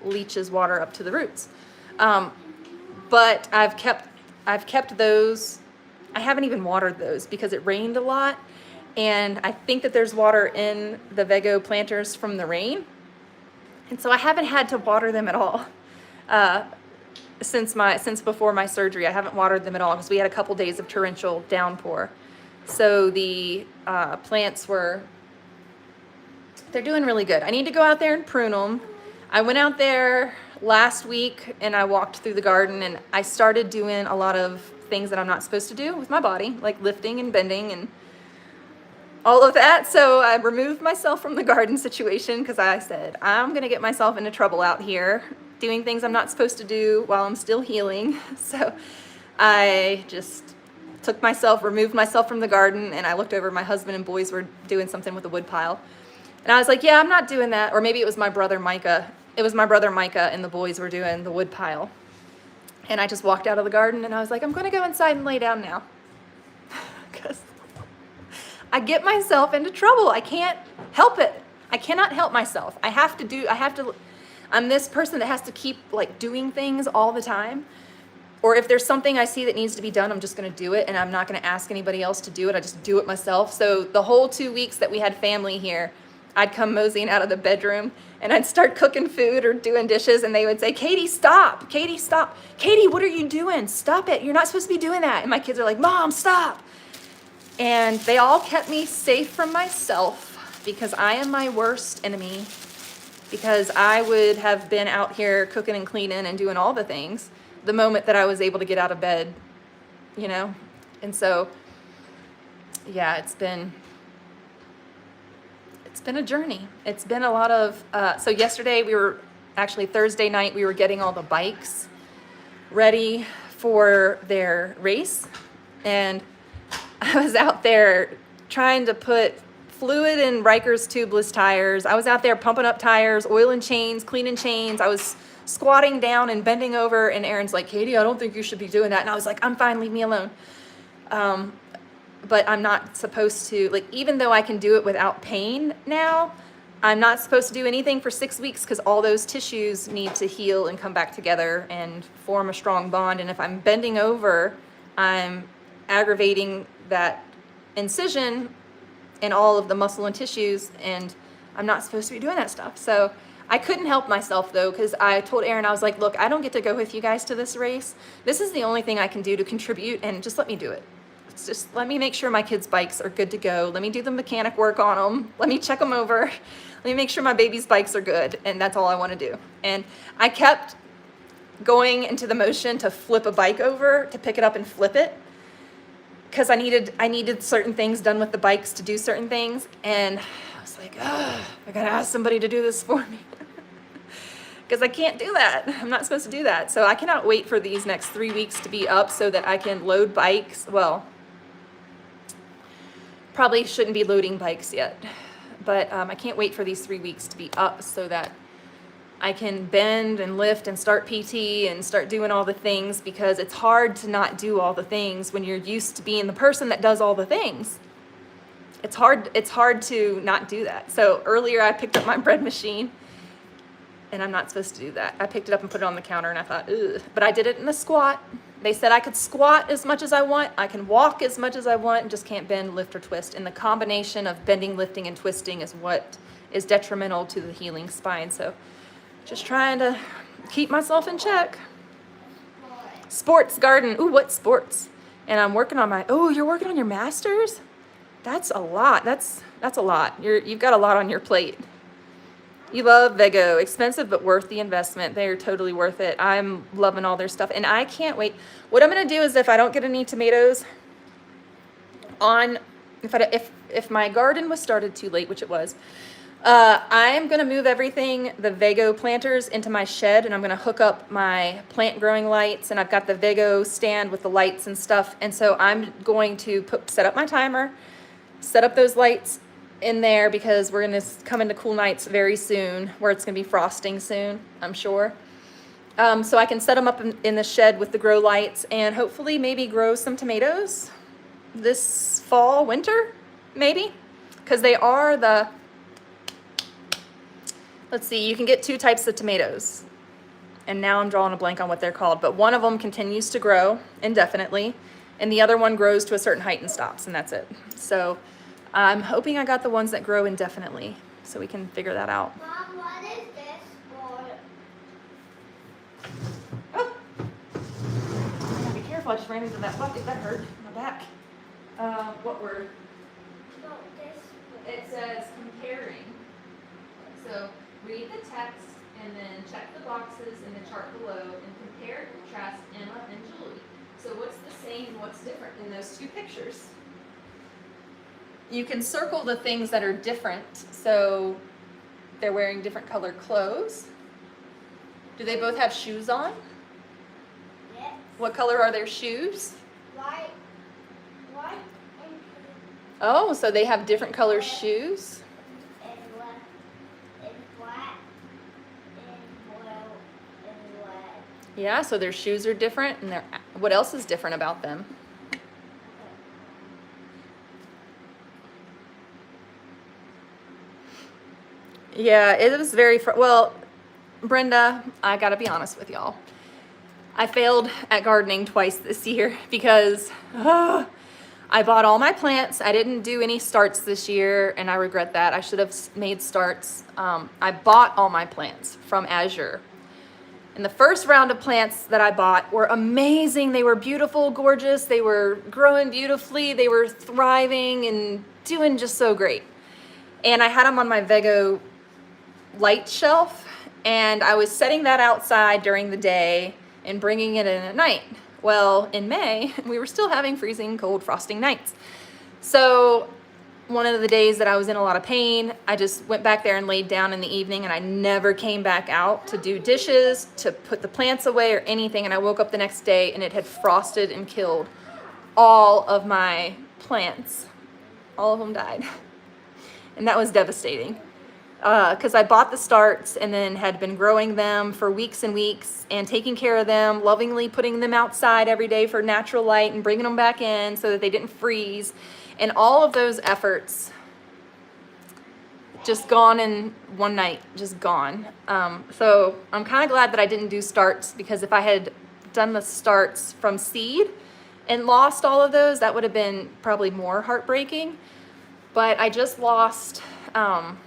leaches water up to the roots. But I've kept those. I haven't even watered those because it rained a lot, and I think that there's water in the Vago planters from the rain, and so I haven't had to water them at all since before my surgery. I haven't watered them at all because we had a couple days of torrential downpour. So the plants they're doing really good. I need to go out there and prune them. I went out there last week and I walked through the garden, and I started doing a lot of things that I'm not supposed to do with my body, like lifting and bending and all of that. So I removed myself from the garden situation because I said, I'm going to get myself into trouble out here doing things I'm not supposed to do while I'm still healing. So I just removed myself from the garden, and I looked over, my husband and boys were doing something with the wood pile. And I was like, yeah, I'm not doing that. Or maybe it was my brother Micah. It was my brother Micah and the boys were doing the wood pile. And I just walked out of the garden and I was like, I'm going to go inside and lay down now. Because I get myself into trouble. I can't help it. I cannot help myself. I'm this person that has to keep like doing things all the time. Or if there's something I see that needs to be done, I'm just going to do it, and I'm not going to ask anybody else to do it. I just do it myself. So the whole 2 weeks that we had family here, I'd come moseying out of the bedroom and I'd start cooking food or doing dishes, and they would say, Katie, stop. Katie, stop. Katie, what are you doing? Stop it. You're not supposed to be doing that. And my kids are like, Mom, stop. And they all kept me safe from myself because I am my worst enemy, because I would have been out here cooking and cleaning and doing all the things the moment that I was able to get out of bed, you know? And so, yeah, it's been a journey. It's been a lot of, so yesterday Thursday night, we were getting all the bikes ready for their race. And I was out there trying to put fluid in Riker's tubeless tires. I was out there pumping up tires, oiling chains, cleaning chains. I was squatting down and bending over, and Aaron's like, Katie, I don't think you should be doing that. And I was like, I'm fine, leave me alone. But I'm not supposed to, like, even though I can do it without pain now, I'm not supposed to do anything for 6 weeks because all those tissues need to heal and come back together and form a strong bond. And if I'm bending over, I'm aggravating that incision in all of the muscle and tissues, and I'm not supposed to be doing that stuff. So I couldn't help myself, though, because I told Aaron, I was like, look, I don't get to go with you guys to this race. This is the only thing I can do to contribute, and just let me do it. Just let me make sure my kids' bikes are good to go. Let me do the mechanic work on them. Let me check them over. Let me make sure my baby's bikes are good. And that's all I want to do. And I kept going into the motion to flip a bike over, to pick it up and flip it, because I needed certain things done with the bikes to do certain things, and I was like, I gotta ask somebody to do this for me. Because I can't do that. I'm not supposed to do that. So I cannot wait for these next 3 weeks to be up so that I can load bikes. Well, probably shouldn't be loading bikes yet, but I can't wait for these 3 weeks to be up so that I can bend and lift and start PT and start doing all the things, because it's hard to not do all the things when you're used to being the person that does all the things. It's hard to not do that. So earlier I picked up my bread machine, and I'm not supposed to do that. I picked it up and put it on the counter, and I thought, ugh. But I did it in a squat. They said I could squat as much as I want. I can walk as much as I want, and just can't bend, lift, or twist. And the combination of bending, lifting, and twisting is what is detrimental to the healing spine. So just trying to keep myself in check. Sports garden. Ooh, what sports? And I'm working on my, oh, you're working on your masters? That's a lot. That's a lot. You've got a lot on your plate. You love Vego. Expensive, but worth the investment. They're totally worth it. I'm loving all their stuff, and I can't wait. What I'm going to do is, if I don't get any tomatoes on, if my garden was started too late, which it was, I'm going to move everything, the Vego planters, into my shed, and I'm going to hook up my plant growing lights, and I've got the Vego stand with the lights and stuff, and so I'm going to set up my timer, set up those lights in there, because we're going to come into cool nights very soon where it's going to be frosting soon, I'm sure. So I can set them up in the shed with the grow lights, and hopefully maybe grow some tomatoes this fall, winter, maybe, because they are the, let's see, you can get 2 types of tomatoes, and now I'm drawing a blank on what they're called, but one of them continues to grow indefinitely, and the other one grows to a certain height and stops, and that's it. So I'm hoping I got the ones that grow indefinitely, so we can figure that out. Mom, what is this for? Oh. Be careful, I just ran into that bucket. That hurt my back. What word? No, this. It says comparing. So read the text and then check the boxes in the chart below and compare and contrast Emma and Julie. So what's the same and what's different in those 2 pictures? You can circle the things that are different. So they're wearing different colored clothes. Do they both have shoes on? Yes. What color are their shoes? White. White and Oh, so they have different color shoes? and black and black and blue and red. Yeah, so their shoes are different, and what else is different about them? Yeah, it was very, well, Brenda, I gotta be honest with y'all. I failed at gardening twice this year because I bought all my plants. I didn't do any starts this year, and I regret that. I should have made starts. I bought all my plants from Azure. And the first round of plants that I bought were amazing. They were beautiful, gorgeous. They were growing beautifully. They were thriving and doing just so great. And I had them on my Vego light shelf, and I was setting that outside during the day and bringing it in at night. Well, in May, we were still having freezing cold frosting nights. So one of the days that I was in a lot of pain, I just went back there and laid down in the evening, and I never came back out to do dishes, to put the plants away or anything. And I woke up the next day and it had frosted and killed all of my plants. All of them died. And that was devastating. Because I bought the starts and then had been growing them for weeks and weeks and taking care of them, lovingly putting them outside every day for natural light and bringing them back in so that they didn't freeze. And all of those efforts just gone in one night, just gone. So I'm kind of glad that I didn't do starts, because if I had done the starts from seed and lost all of those, that would have been probably more heartbreaking. But I just lost... and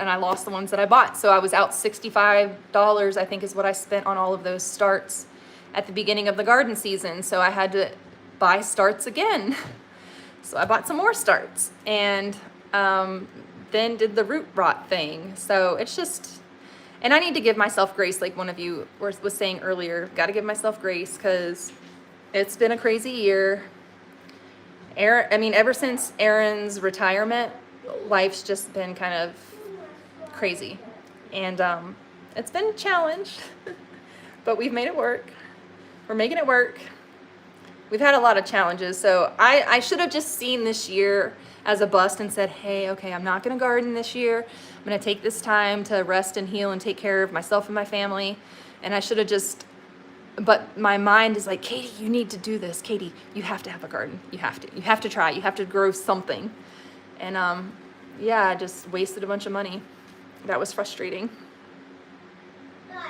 I lost the ones that I bought. So I was out $65, I think is what I spent on all of those starts at the beginning of the garden season. So I had to buy starts again. So I bought some more starts, and then did the root rot thing. So it's just, and I need to give myself grace, like one of you was saying earlier. Got to give myself grace, because It's been a crazy year. Ever since Aaron's retirement, life's just been kind of crazy. And it's been a challenge, but we've made it work. We're making it work. We've had a lot of challenges, so I should have just seen this year as a bust and said, hey, okay, I'm not gonna garden this year. I'm gonna take this time to rest and heal and take care of myself and my family. And I should have just, but my mind is like, Katie, you need to do this. Katie, you have to have a garden. You have to try, you have to grow something. And yeah, I just wasted a bunch of money. That was frustrating. Nice.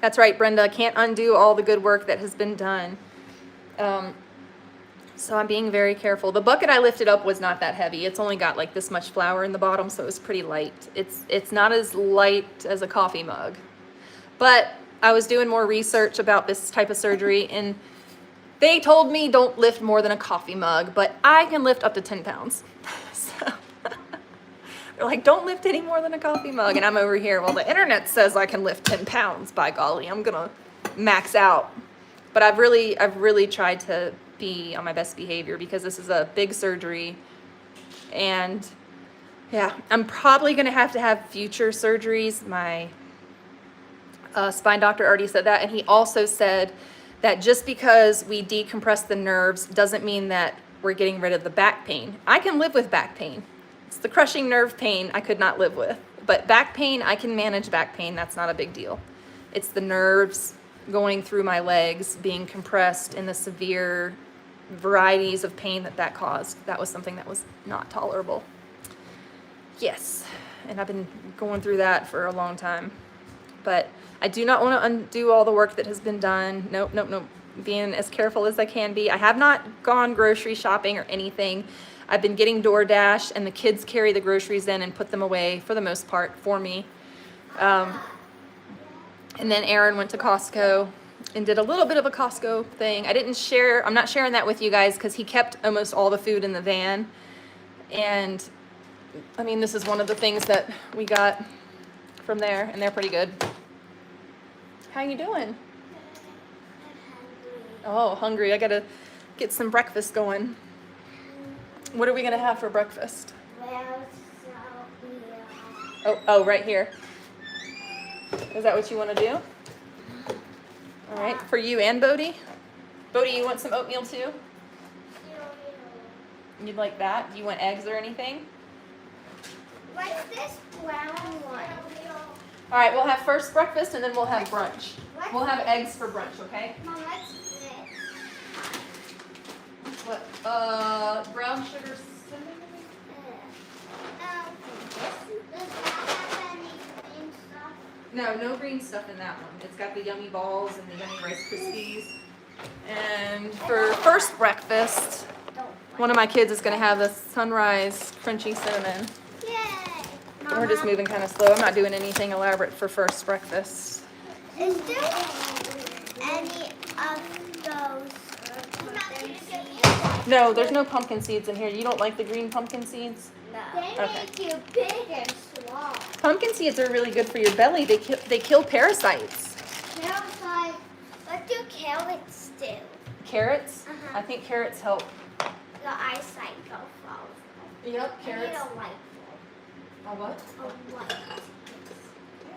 That's right, Brenda, can't undo all the good work that has been done. So I'm being very careful. The bucket I lifted up was not that heavy. It's only got like this much flour in the bottom, so it was pretty light. It's not as light as a coffee mug. But I was doing more research about this type of surgery, and they told me don't lift more than a coffee mug, but I can lift up to 10 pounds. So they're like, don't lift any more than a coffee mug. And I'm over here, well, the internet says I can lift 10 pounds. By golly, I'm gonna max out. But I've really tried to be on my best behavior because this is a big surgery. And yeah, I'm probably gonna have to have future surgeries. My spine doctor already said that, and he also said that just because we decompress the nerves doesn't mean that we're getting rid of the back pain. I can live with back pain. It's the crushing nerve pain I could not live with. But back pain, I can manage back pain. That's not a big deal. It's the nerves going through my legs being compressed and the severe varieties of pain that caused. That was something that was not tolerable. Yes, and I've been going through that for a long time. But I do not want to undo all the work that has been done. Nope. Being as careful as I can be. I have not gone grocery shopping or anything. I've been getting DoorDash, and the kids carry the groceries in and put them away for the most part for me. And then Aaron went to Costco and did a little bit of a Costco thing. I'm not sharing that with you guys because he kept almost all the food in the van. And I mean, this is one of the things that we got from there, and they're pretty good. How you doing? Oh, hungry. I gotta get some breakfast going. What are we gonna have for breakfast? Oh, right here. Is that what you want to do? All right, for you and Bodie? Bodie, you want some oatmeal too? You'd like that? Do you want eggs or anything? What's this brown one? All right, we'll have first breakfast and then we'll have brunch. We'll have eggs for brunch, okay? Mom, what's this? What? Brown sugar cinnamon? Does that have any green stuff? No green stuff in that one. It's got the yummy balls and the yummy Rice Krispies. And for first breakfast, one of my kids is going to have the sunrise crunchy cinnamon. Yay! And we're just moving kind of slow. I'm not doing anything elaborate for first breakfast. Is there any of those pumpkin seeds? No, there's no pumpkin seeds in here. You don't like the green pumpkin seeds? No. They Okay. make you big and small. Pumpkin seeds are really good for your belly. They kill parasites. Carrots like, what do carrots do? Carrots? Uh-huh. I think carrots help. The eyesight go fall. Yep, I carrots. need a light A what? bulb. A light.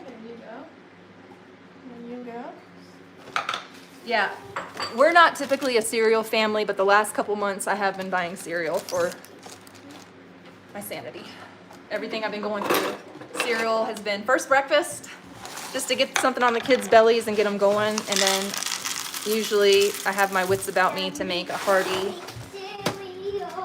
There you go. There you go. Yeah, we're not typically a cereal family, but the last couple months I have been buying cereal for my sanity. Everything I've been going through. Cereal has been first breakfast, just to get something on the kids' bellies and get them going, and then usually I have my wits about me to make a hearty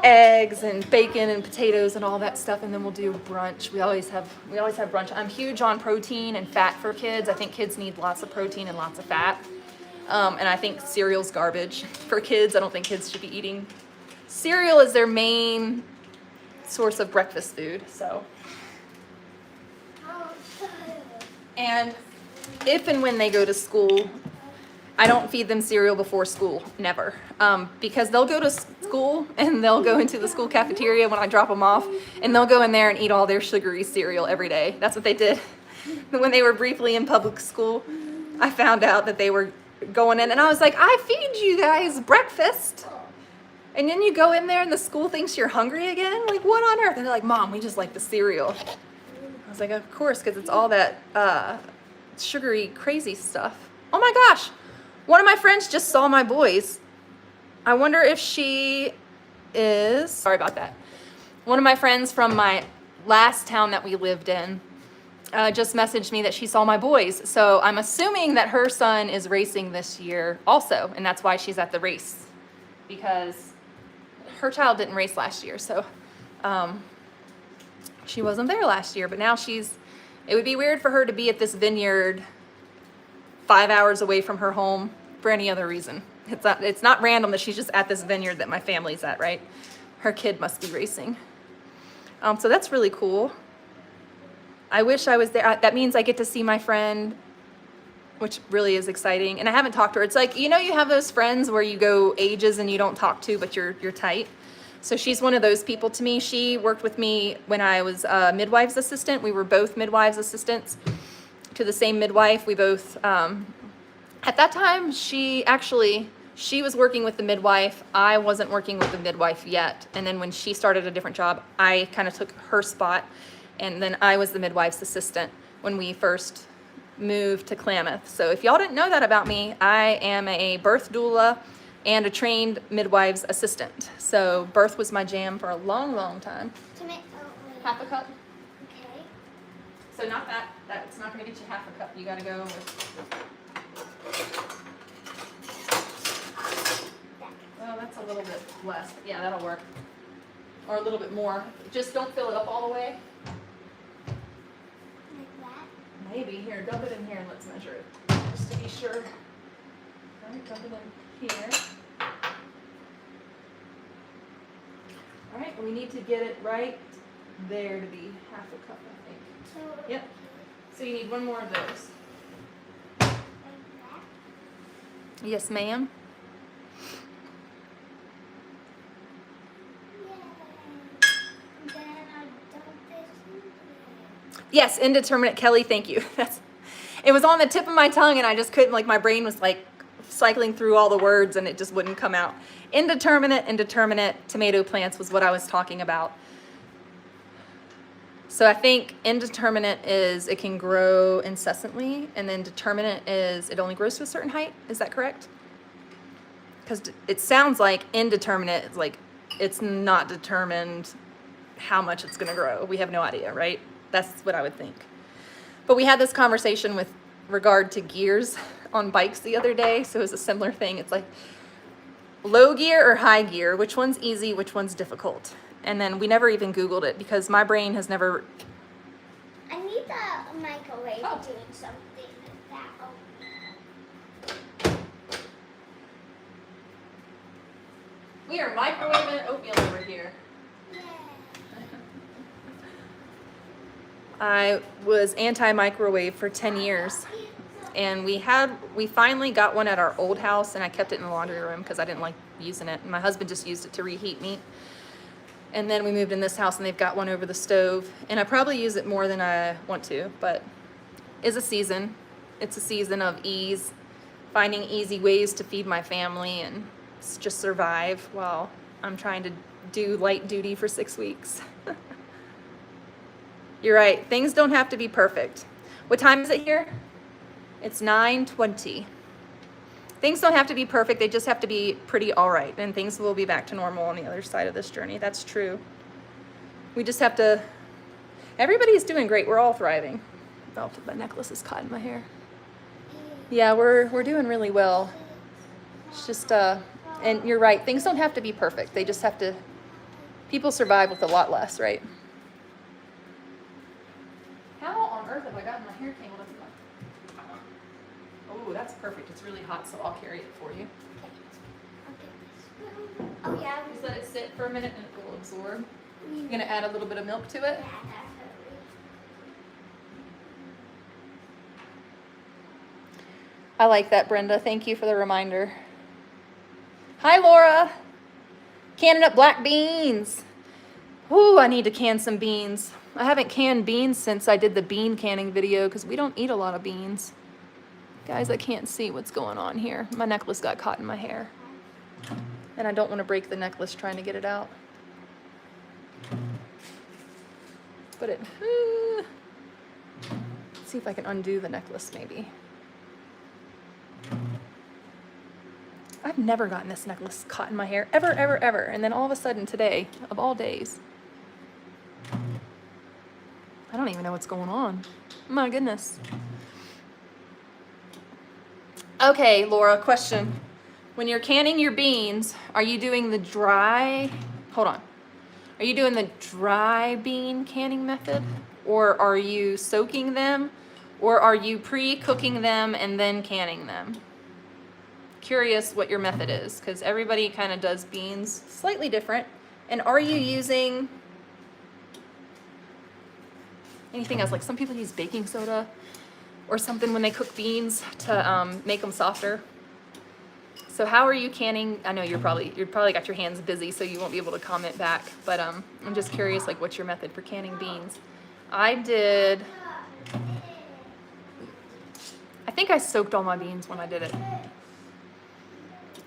eggs and bacon and potatoes and all that stuff, and then we'll do brunch. We always have brunch. I'm huge on protein and fat for kids. I think kids need lots of protein and lots of fat. And I think cereal's garbage for kids. I don't think kids should be eating cereal as their main source of breakfast food. So, and if and when they go to school, I don't feed them cereal before school, never. Because they'll go to school and they'll go into the school cafeteria when I drop them off, and they'll go in there and eat all their sugary cereal every day. That's what they did. When they were briefly in public school, I found out that they were going in, and I was like, I feed you guys breakfast. And then you go in there and the school thinks you're hungry again? Like, what on earth? And they're like, Mom, we just like the cereal. I was like, of course, because it's all that sugary, crazy stuff. Oh my gosh, one of my friends just saw my boys. I wonder if she is, sorry about that. One of my friends from my last town that we lived in just messaged me that she saw my boys. So I'm assuming that her son is racing this year also, and that's why she's at the race, because her child didn't race last year, so she wasn't there last year, but now she's, it would be weird for her to be at this vineyard 5 hours away from her home for any other reason. It's not random that she's just at this vineyard that my family's at, right? Her kid must be racing. So that's really cool. I wish I was there. That means I get to see my friend, which really is exciting. And I haven't talked to her. It's like, you know, you have those friends where you go ages and you don't talk to, but you're tight. So she's one of those people to me. She worked with me when I was a midwife's assistant. We were both midwives assistants to the same midwife. We both, at that time, she was working with the midwife. I wasn't working with the midwife yet. And then when she started a different job, I kind of took her spot. And then I was the midwife's assistant when we first moved to Klamath. So if y'all didn't know that about me, I am a birth doula and a trained midwife's assistant. So birth was my jam for a long, long time. Half a cup. Okay. So not that. That's not going to get you half a cup. You got to go with. Well, that's a little bit less. But yeah, that'll work. Or a little bit more. Just don't fill it up all the way. Maybe. Here, dump it in here and let's measure it. Just to be sure. All right, dump it in here. All right, we need to get it right there to be half a cup, I think. Yep. So you need one more of those. Yes, ma'am. Yes, indeterminate, Kelly, thank you. It was on the tip of my tongue and I just couldn't, like my brain was like cycling through all the words and it just wouldn't come out. Indeterminate tomato plants was what I was talking about. So I think indeterminate is it can grow incessantly, and then determinate is it only grows to a certain height. Is that correct? Because it sounds like indeterminate is like it's not determined how much it's going to grow. We have no idea, right? That's what I would think. But we had this conversation with regard to gears on bikes the other day. So it was a similar thing. It's like low gear or high gear, which one's easy, which one's difficult. And then we never even Googled it because my brain has never. I need the microwave doing something like that. We are microwaving oatmeal over here. I was anti-microwave for 10 years, and we finally got one at our old house, and I kept it in the laundry room because I didn't like using it. And my husband just used it to reheat meat. And then we moved in this house, and they've got one over the stove, and I probably use it more than I want to, but it's a season. It's a season of ease, finding easy ways to feed my family and just survive while I'm trying to do light duty for 6 weeks. You're right. Things don't have to be perfect. What time is it here? It's 9:20. Things don't have to be perfect. They just have to be pretty all right. And things will be back to normal on the other side of this journey. That's true. We just have to, everybody's doing great. We're all thriving. Oh, my necklace is caught in my hair. Yeah, we're doing really well. It's just, and you're right. Things don't have to be perfect. They just have to, people survive with a lot less, right? How on earth have I gotten my hair tangled up in my... Oh, that's perfect. It's really hot, so I'll carry it for you. Oh, yeah. Just let it sit for a minute and it will absorb. You're going to add a little bit of milk to it. I like that, Brenda. Thank you for the reminder. Hi, Laura. Canning up black beans. Ooh, I need to can some beans. I haven't canned beans since I did the bean canning video because we don't eat a lot of beans. Guys, I can't see what's going on here. My necklace got caught in my hair. And I don't want to break the necklace trying to get it out. But let's see if I can undo the necklace maybe. I've never gotten this necklace caught in my hair, ever, ever, ever. And then all of a sudden today, of all days, I don't even know what's going on. My goodness. Okay, Laura, question. When you're canning your beans, are you doing the dry, hold on. Are you doing the dry bean canning method? Or are you soaking them? Or are you pre-cooking them and then canning them? Curious what your method is, because everybody kind of does beans slightly different. And are you using anything else? Like some people use baking soda or something when they cook beans to make them softer. So how are you canning? I know you're probably got your hands busy, so you won't be able to comment back. But I'm just curious, like, what's your method for canning beans? I think I soaked all my beans when I did it.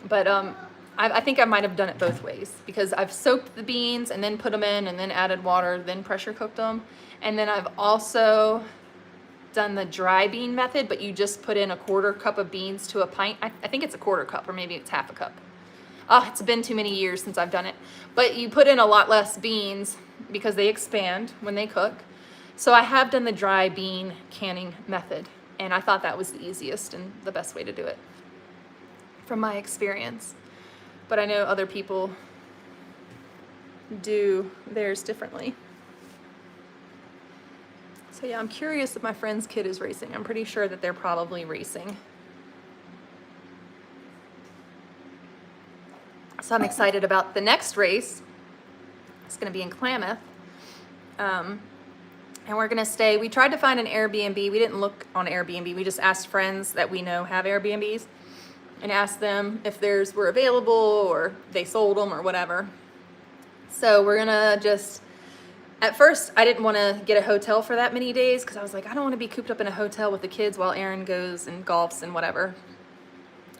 But I think I might have done it both ways, because I've soaked the beans and then put them in and then added water, then pressure cooked them. And then I've also done the dry bean method, but you just put in a 1/4 cup of beans to a pint. I think it's a 1/4 cup, or maybe it's 1/2 cup. It's been too many years since I've done it. But you put in a lot less beans because they expand when they cook. So I have done the dry bean canning method, and I thought that was the easiest and the best way to do it from my experience. But I know other people do theirs differently. So yeah, I'm curious if my friend's kid is racing. I'm pretty sure that they're probably racing. So I'm excited about the next race. It's gonna be in Klamath. And we're gonna stay, we tried to find an Airbnb. We didn't look on Airbnb. We just asked friends that we know have Airbnbs and asked them if theirs were available or they sold them or whatever. So we're gonna just, at first I didn't wanna get a hotel for that many days, because I was like, I don't wanna be cooped up in a hotel with the kids while Aaron goes and golfs and whatever.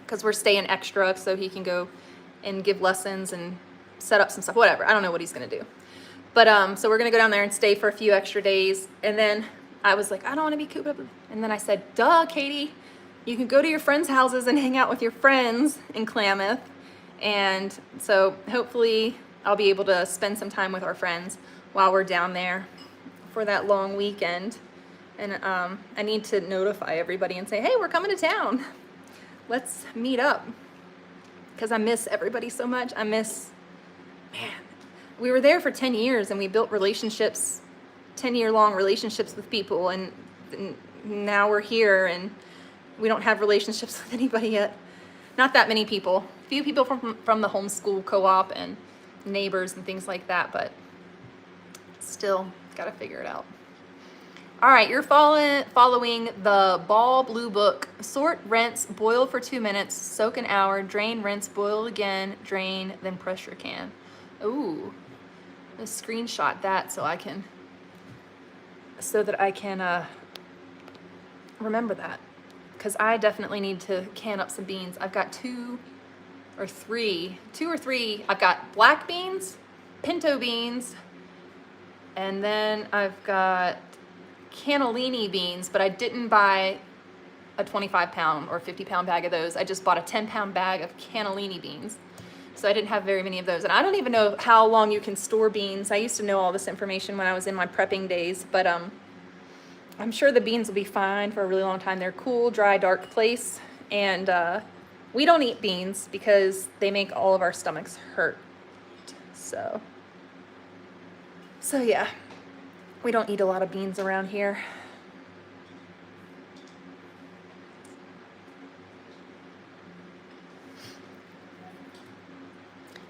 Because we're staying extra so he can go and give lessons and set up some stuff, whatever. I don't know what he's gonna do. But so we're gonna go down there and stay for a few extra days. And then I was like, I don't wanna be cooped up. And then I said, duh, Katie, you can go to your friends' houses and hang out with your friends in Klamath. And so hopefully I'll be able to spend some time with our friends while we're down there for that long weekend. And I need to notify everybody and say, hey, we're coming to town. Let's meet up. Because I miss everybody so much. Man, we were there for 10 years and we built relationships, 10-year-long relationships with people. And now we're here and we don't have relationships with anybody yet. Not that many people. A few people from the homeschool co-op and neighbors and things like that, but still gotta figure it out. All right, you're following the Ball Blue Book. Sort, rinse, boil for 2 minutes, soak an hour, drain, rinse, boil again, drain, then pressure can. Ooh, let's screenshot that so that I can remember that. Because I definitely need to can up some beans. I've got two or three. I've got black beans, pinto beans, and then I've got cannellini beans, but I didn't buy a 25-pound or 50-pound bag of those. I just bought a 10-pound bag of cannellini beans. So I didn't have very many of those. And I don't even know how long you can store beans. I used to know all this information when I was in my prepping days, but I'm sure the beans will be fine for a really long time. They're cool, dry, dark place. And we don't eat beans because they make all of our stomachs hurt. So yeah, we don't eat a lot of beans around here.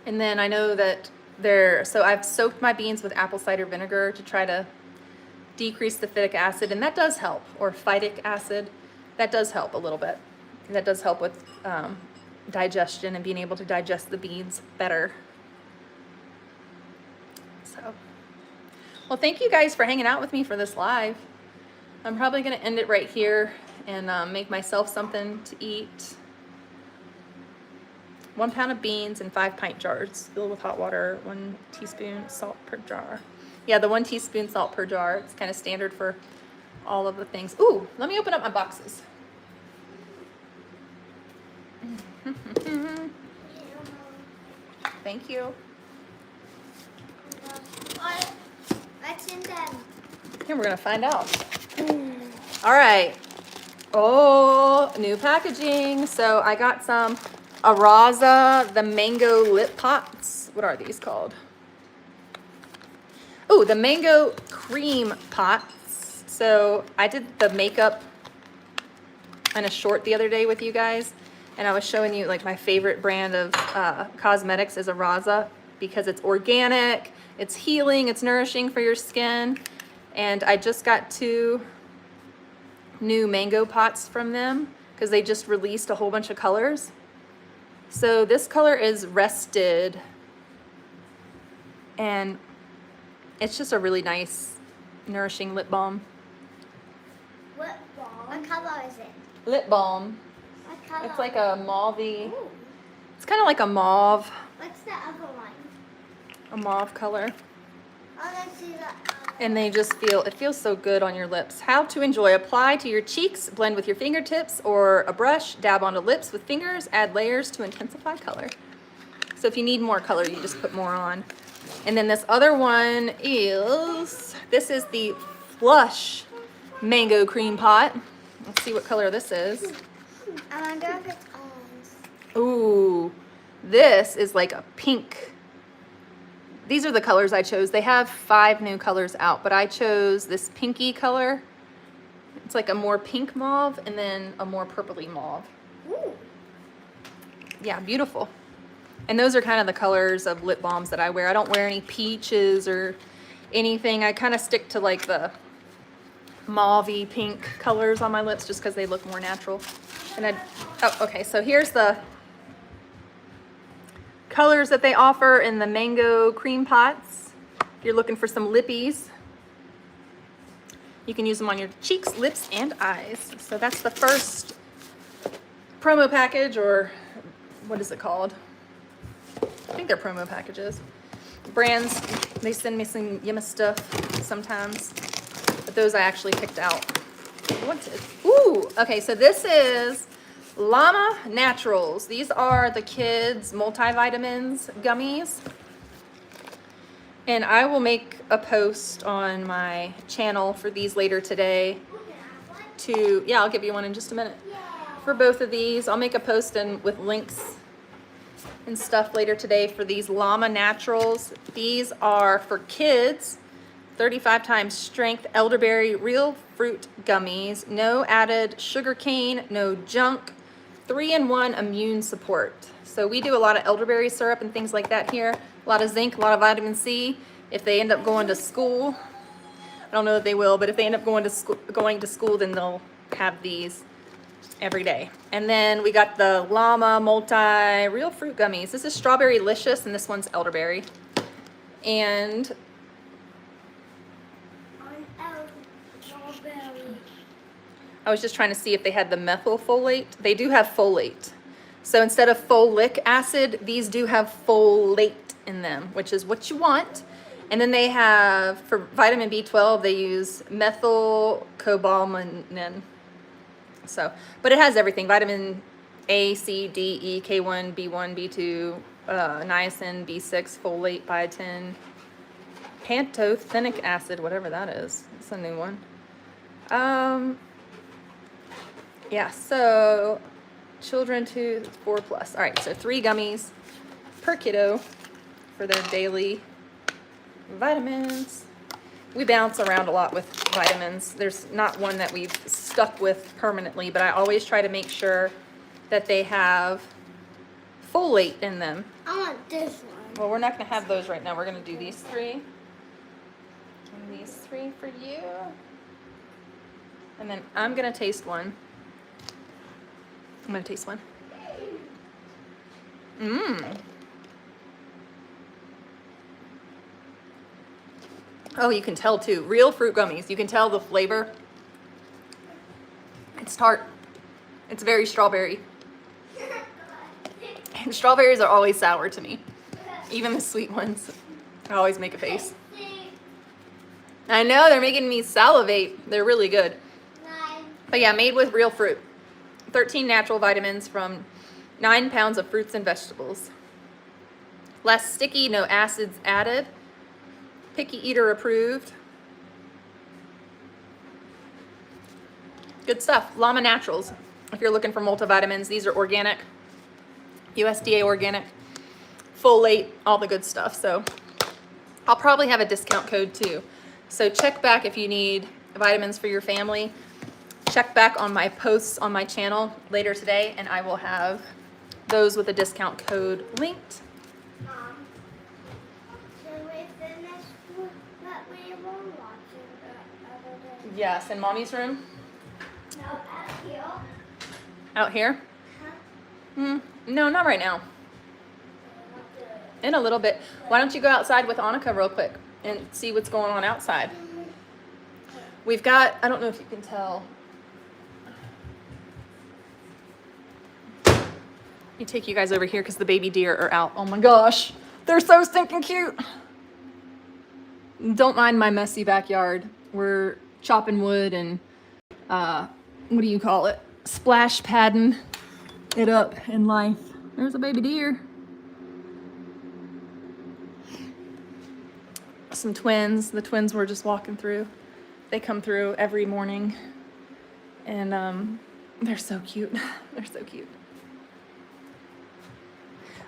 And then I know that so I've soaked my beans with apple cider vinegar to try to decrease the phytic acid, and that does help, or phytic acid. That does help a little bit. That does help with digestion and being able to digest the beans better. So, well, thank you guys for hanging out with me for this live. I'm probably gonna end it right here. and make myself something to eat. 1 pound of beans in 5 pint jars, filled with hot water, 1 teaspoon salt per jar. Yeah, the 1 teaspoon salt per jar. It's kind of standard for all of the things. Ooh, let me open up my boxes. Thank you. What's in them? Here, we're gonna find out. All right. Oh, new packaging. So I got some Araza, the mango lip pots. What are these called? Oh, the mango cream pots. So I did the makeup in a short the other day with you guys, and I was showing you like my favorite brand of cosmetics is Araza because it's organic, it's healing, it's nourishing for your skin. And I just got 2 new mango pots from them because they just released a whole bunch of colors. So this color is Rested, and it's just a really nice, nourishing lip balm. What balm? What color is it? Lip balm. What color? It's like a mauvey. Ooh. It's kind of like a mauve, What's the other one? a mauve color. Oh, let's see that. And they just feel, it feels so good on your lips. How to enjoy: apply to your cheeks, blend with your fingertips or a brush, dab onto lips with fingers, add layers to intensify color. So if you need more color, you just put more on. And then this other one is, this is the Flush Mango Cream Pot. Let's see what color this is. I wonder if it's orange. Ooh, this is like a pink. These are the colors I chose. They have 5 new colors out, but I chose this pinky color. It's like a more pink mauve and then a more purpley mauve. Ooh. Yeah, beautiful. And those are kind of the colors of lip balms that I wear. I don't wear any peaches or anything. I kind of stick to like the mauvey pink colors on my lips just because they look more natural. And oh, okay, so here's the colors that they offer in the mango cream pots. If you're looking for some lippies, you can use them on your cheeks, lips, and eyes. So that's the first promo package, or what is it called? I think they're promo packages. Brands, they send me some yummy stuff sometimes, but those I actually picked out. What's it? Ooh, okay, so this is Llama Naturals. These are the kids' multivitamins gummies. And I will make a post on my channel for these later today yeah, I'll give you one in just a minute. For both of these, I'll make a post with links and stuff later today for these Llama Naturals. These are for kids, 35 times strength elderberry real fruit gummies, no added sugar cane, no junk, 3-in-1 immune support. So we do a lot of elderberry syrup and things like that here, a lot of zinc, a lot of vitamin C. If they end up going to school, I don't know that they will, but if they end up going to school, then they'll have these every day. And then we got the Llama Multi Real Fruit Gummies. This is Strawberry Licious, and this one's elderberry. And I was just trying to see if they had the methylfolate. They do have folate. So instead of folic acid, these do have folate in them, which is what you want. And then they have, for vitamin B12, they use methylcobalamin. So, but it has everything: vitamin A, C, D, E, K1, B1, B2, niacin, B6, folate, biotin, pantothenic acid, whatever that is. It's a new one. Yeah, so children 2 to 4 plus. All right, so 3 gummies per kiddo for their daily vitamins. We bounce around a lot with vitamins. There's not one that we've stuck with permanently, but I always try to make sure that they have folate in them. I want this one. Well, we're not going to have those right now. We're going to do these 3. And these 3 for you. And then I'm going to taste one. I'm going to taste one. Oh, you can tell too. Real fruit gummies. You can tell the flavor. It's tart. It's very strawberry. And strawberries are always sour to me. Even the sweet ones. I always make a face. I know, they're making me salivate. They're really good. But yeah, made with real fruit. 13 natural vitamins from 9 pounds of fruits and vegetables. Less sticky, no acids added. Picky eater approved. Good stuff. Llama Naturals. If you're looking for multivitamins, these are organic. USDA organic. Folate, all the good stuff. So I'll probably have a discount code too. So check back if you need vitamins for your family. Check back on my posts on my channel later today, and I will have those with a discount code linked. Should we finish what we were watching the other day? Yes, in Mommy's room. No, out here. Out here? Huh? No, not right now. In a little bit. Why don't you go outside with Annika real quick and see what's going on outside? We've got, I don't know if you can tell. Let me take you guys over here because the baby deer are out. Oh my gosh, they're so stinking cute. Don't mind my messy backyard. We're chopping wood and, what do you call it? Splash padding it up in life. There's a baby deer. Some twins. The twins were just walking through. They come through every morning. And they're so cute. They're so cute.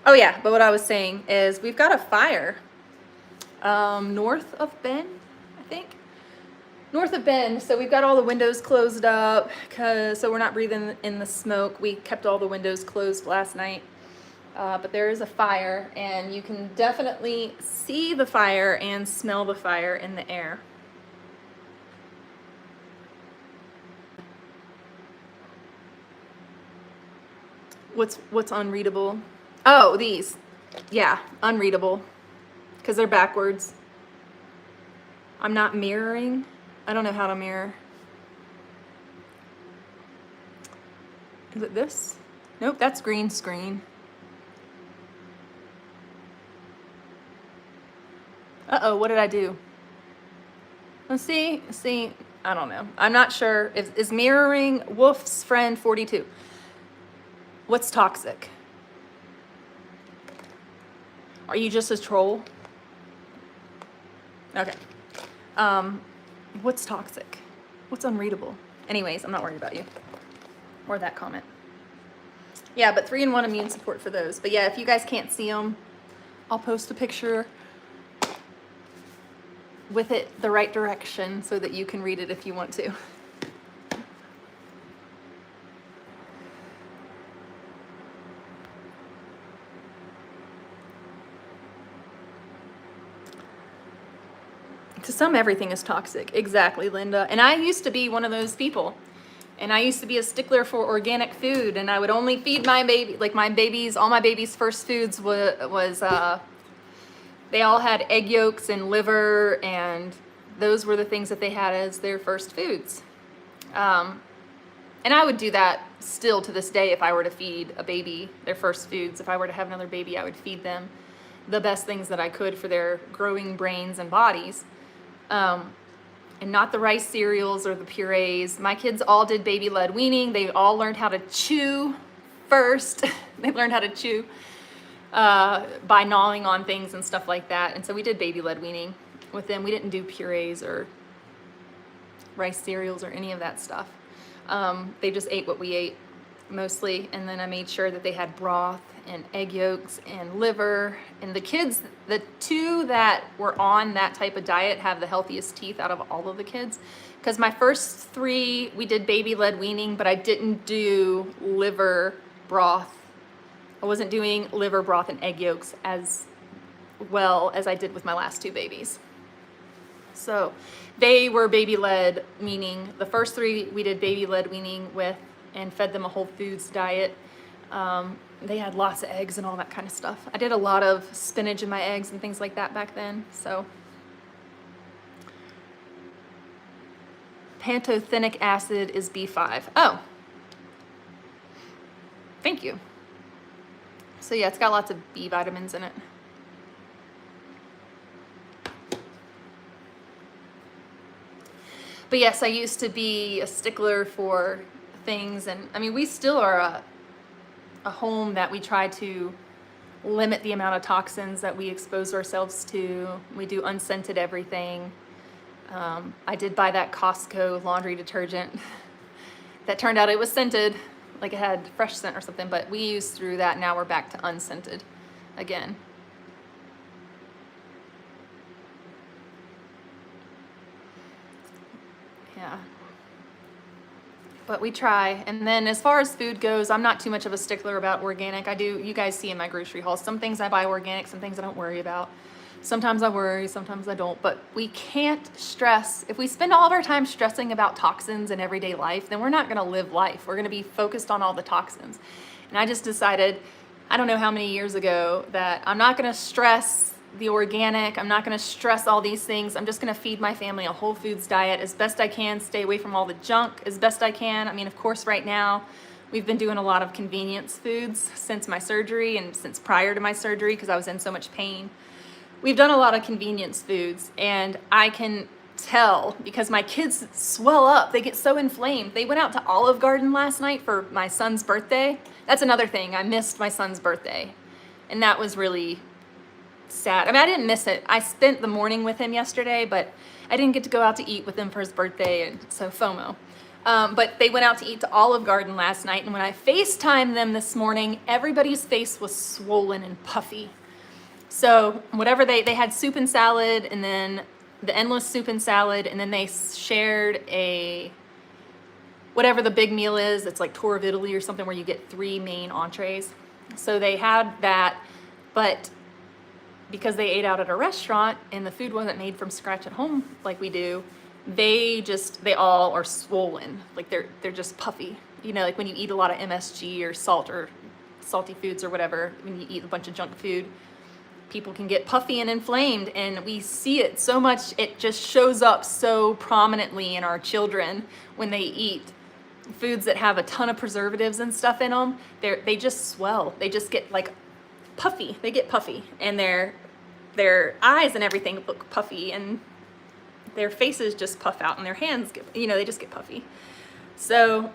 Oh yeah, but what I was saying is we've got a fire north of Bend, I think. North of Bend, so we've got all the windows closed up so we're not breathing in the smoke. We kept all the windows closed last night. But there is a fire, and you can definitely see the fire and smell the fire in the air. What's unreadable? Oh, these. Yeah, unreadable. Because they're backwards. I'm not mirroring. I don't know how to mirror. Is it this? Nope, that's green screen. Uh-oh, what did I do? Let's see, I don't know. I'm not sure. Is mirroring Wolf's Friend 42? What's toxic? Are you just a troll? Okay. What's toxic? What's unreadable? Anyways, I'm not worried about you or that comment. Yeah, but 3-in-1 immune support for those. But yeah, if you guys can't see them, I'll post a picture with it the right direction so that you can read it if you want to. To some, everything is toxic. Exactly, Linda. And I used to be one of those people. And I used to be a stickler for organic food, and I would only feed my baby, like my babies, all my babies' first foods was they all had egg yolks and liver, and those were the things that they had as their first foods. And I would do that still to this day if I were to feed a baby their first foods. If I were to have another baby, I would feed them the best things that I could for their growing brains and bodies. And not the rice cereals or the purees. My kids all did baby-led weaning. They all learned how to chew first. They learned how to chew by gnawing on things and stuff like that. And so we did baby-led weaning with them. We didn't do purees or rice cereals or any of that stuff. They just ate what we ate mostly. And then I made sure that they had broth and egg yolks and liver. And the kids, the two that were on that type of diet have the healthiest teeth out of all of the kids. Because my first 3, we did baby-led weaning, but I didn't do liver broth. I wasn't doing liver broth and egg yolks as well as I did with my last 2 babies. So they were baby-led weaning. The first 3 we did baby-led weaning with and fed them a whole foods diet. They had lots of eggs and all that kind of stuff. I did a lot of spinach in my eggs and things like that back then. So pantothenic acid is B5. Oh, thank you. So yeah, it's got lots of B vitamins in it. But yes, I used to be a stickler for things, and I mean, we still are a home that we try to limit the amount of toxins that we expose ourselves to. We do unscented everything. I did buy that Costco laundry detergent that turned out it was scented, like it had fresh scent or something, but we used through that. Now we're back to unscented again. Yeah. But we try. And then as far as food goes, I'm not too much of a stickler about organic. I do, you guys see in my grocery haul, some things I buy organic, some things I don't worry about. Sometimes I worry, sometimes I don't. But we can't stress. If we spend all of our time stressing about toxins in everyday life, then we're not going to live life. We're going to be focused on all the toxins. And I just decided, I don't know how many years ago, that I'm not going to stress the organic. I'm not going to stress all these things. I'm just going to feed my family a whole foods diet as best I can, stay away from all the junk as best I can. I mean, of course, right now, we've been doing a lot of convenience foods since my surgery and since prior to my surgery because I was in so much pain. We've done a lot of convenience foods, and I can tell because my kids swell up. They get so inflamed. They went out to Olive Garden last night for my son's birthday. That's another thing. I missed my son's birthday, and that was really sad. I mean, I didn't miss it. I spent the morning with him yesterday, but I didn't get to go out to eat with him for his birthday, and so FOMO. But they went out to eat to Olive Garden last night, and when I FaceTimed them this morning, everybody's face was swollen and puffy. So whatever they had soup and salad, and then the endless soup and salad, and then they shared a, whatever the big meal is, it's like Tour of Italy or something where you get 3 main entrees. So they had that, but because they ate out at a restaurant and the food wasn't made from scratch at home like we do, they all are swollen. Like they're just puffy. You know, like when you eat a lot of MSG or salt or salty foods or whatever, when you eat a bunch of junk food, people can get puffy and inflamed, and we see it so much. It just shows up so prominently in our children when they eat foods that have a ton of preservatives and stuff in them. They just swell. They just get like puffy. They get puffy, and their eyes and everything look puffy, and their faces just puff out, and their hands get, you know, they just get puffy. So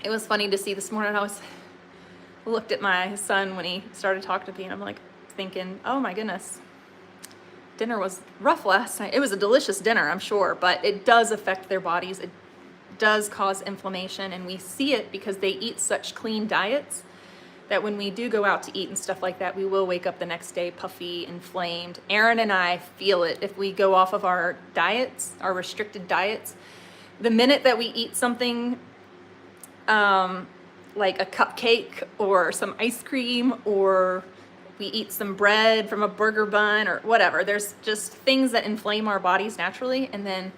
it was funny to see this morning. I looked at my son when he started talking to me, and I'm like thinking, oh my goodness, dinner was rough last night. It was a delicious dinner, I'm sure, but it does affect their bodies. It does cause inflammation, and we see it because they eat such clean diets that when we do go out to eat and stuff like that, we will wake up the next day puffy, inflamed. Aaron and I feel it if we go off of our diets, our restricted diets. The minute that we eat something like a cupcake or some ice cream, or we eat some bread from a burger bun or whatever, there's just things that inflame our bodies naturally, and then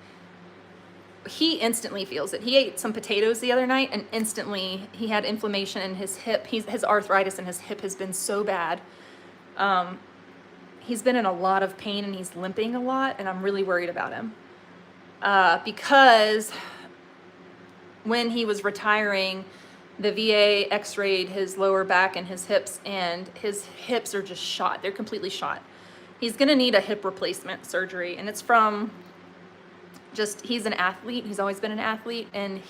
he instantly feels it. He ate some potatoes the other night, and instantly he had inflammation in his hip. His arthritis in his hip has been so bad. He's been in a lot of pain, and he's limping a lot, and I'm really worried about him. Because when he was retiring, the VA x-rayed his lower back and his hips are just shot. They're completely shot. He's gonna need a hip replacement surgery, and it's from he's an athlete. He's always been an athlete, and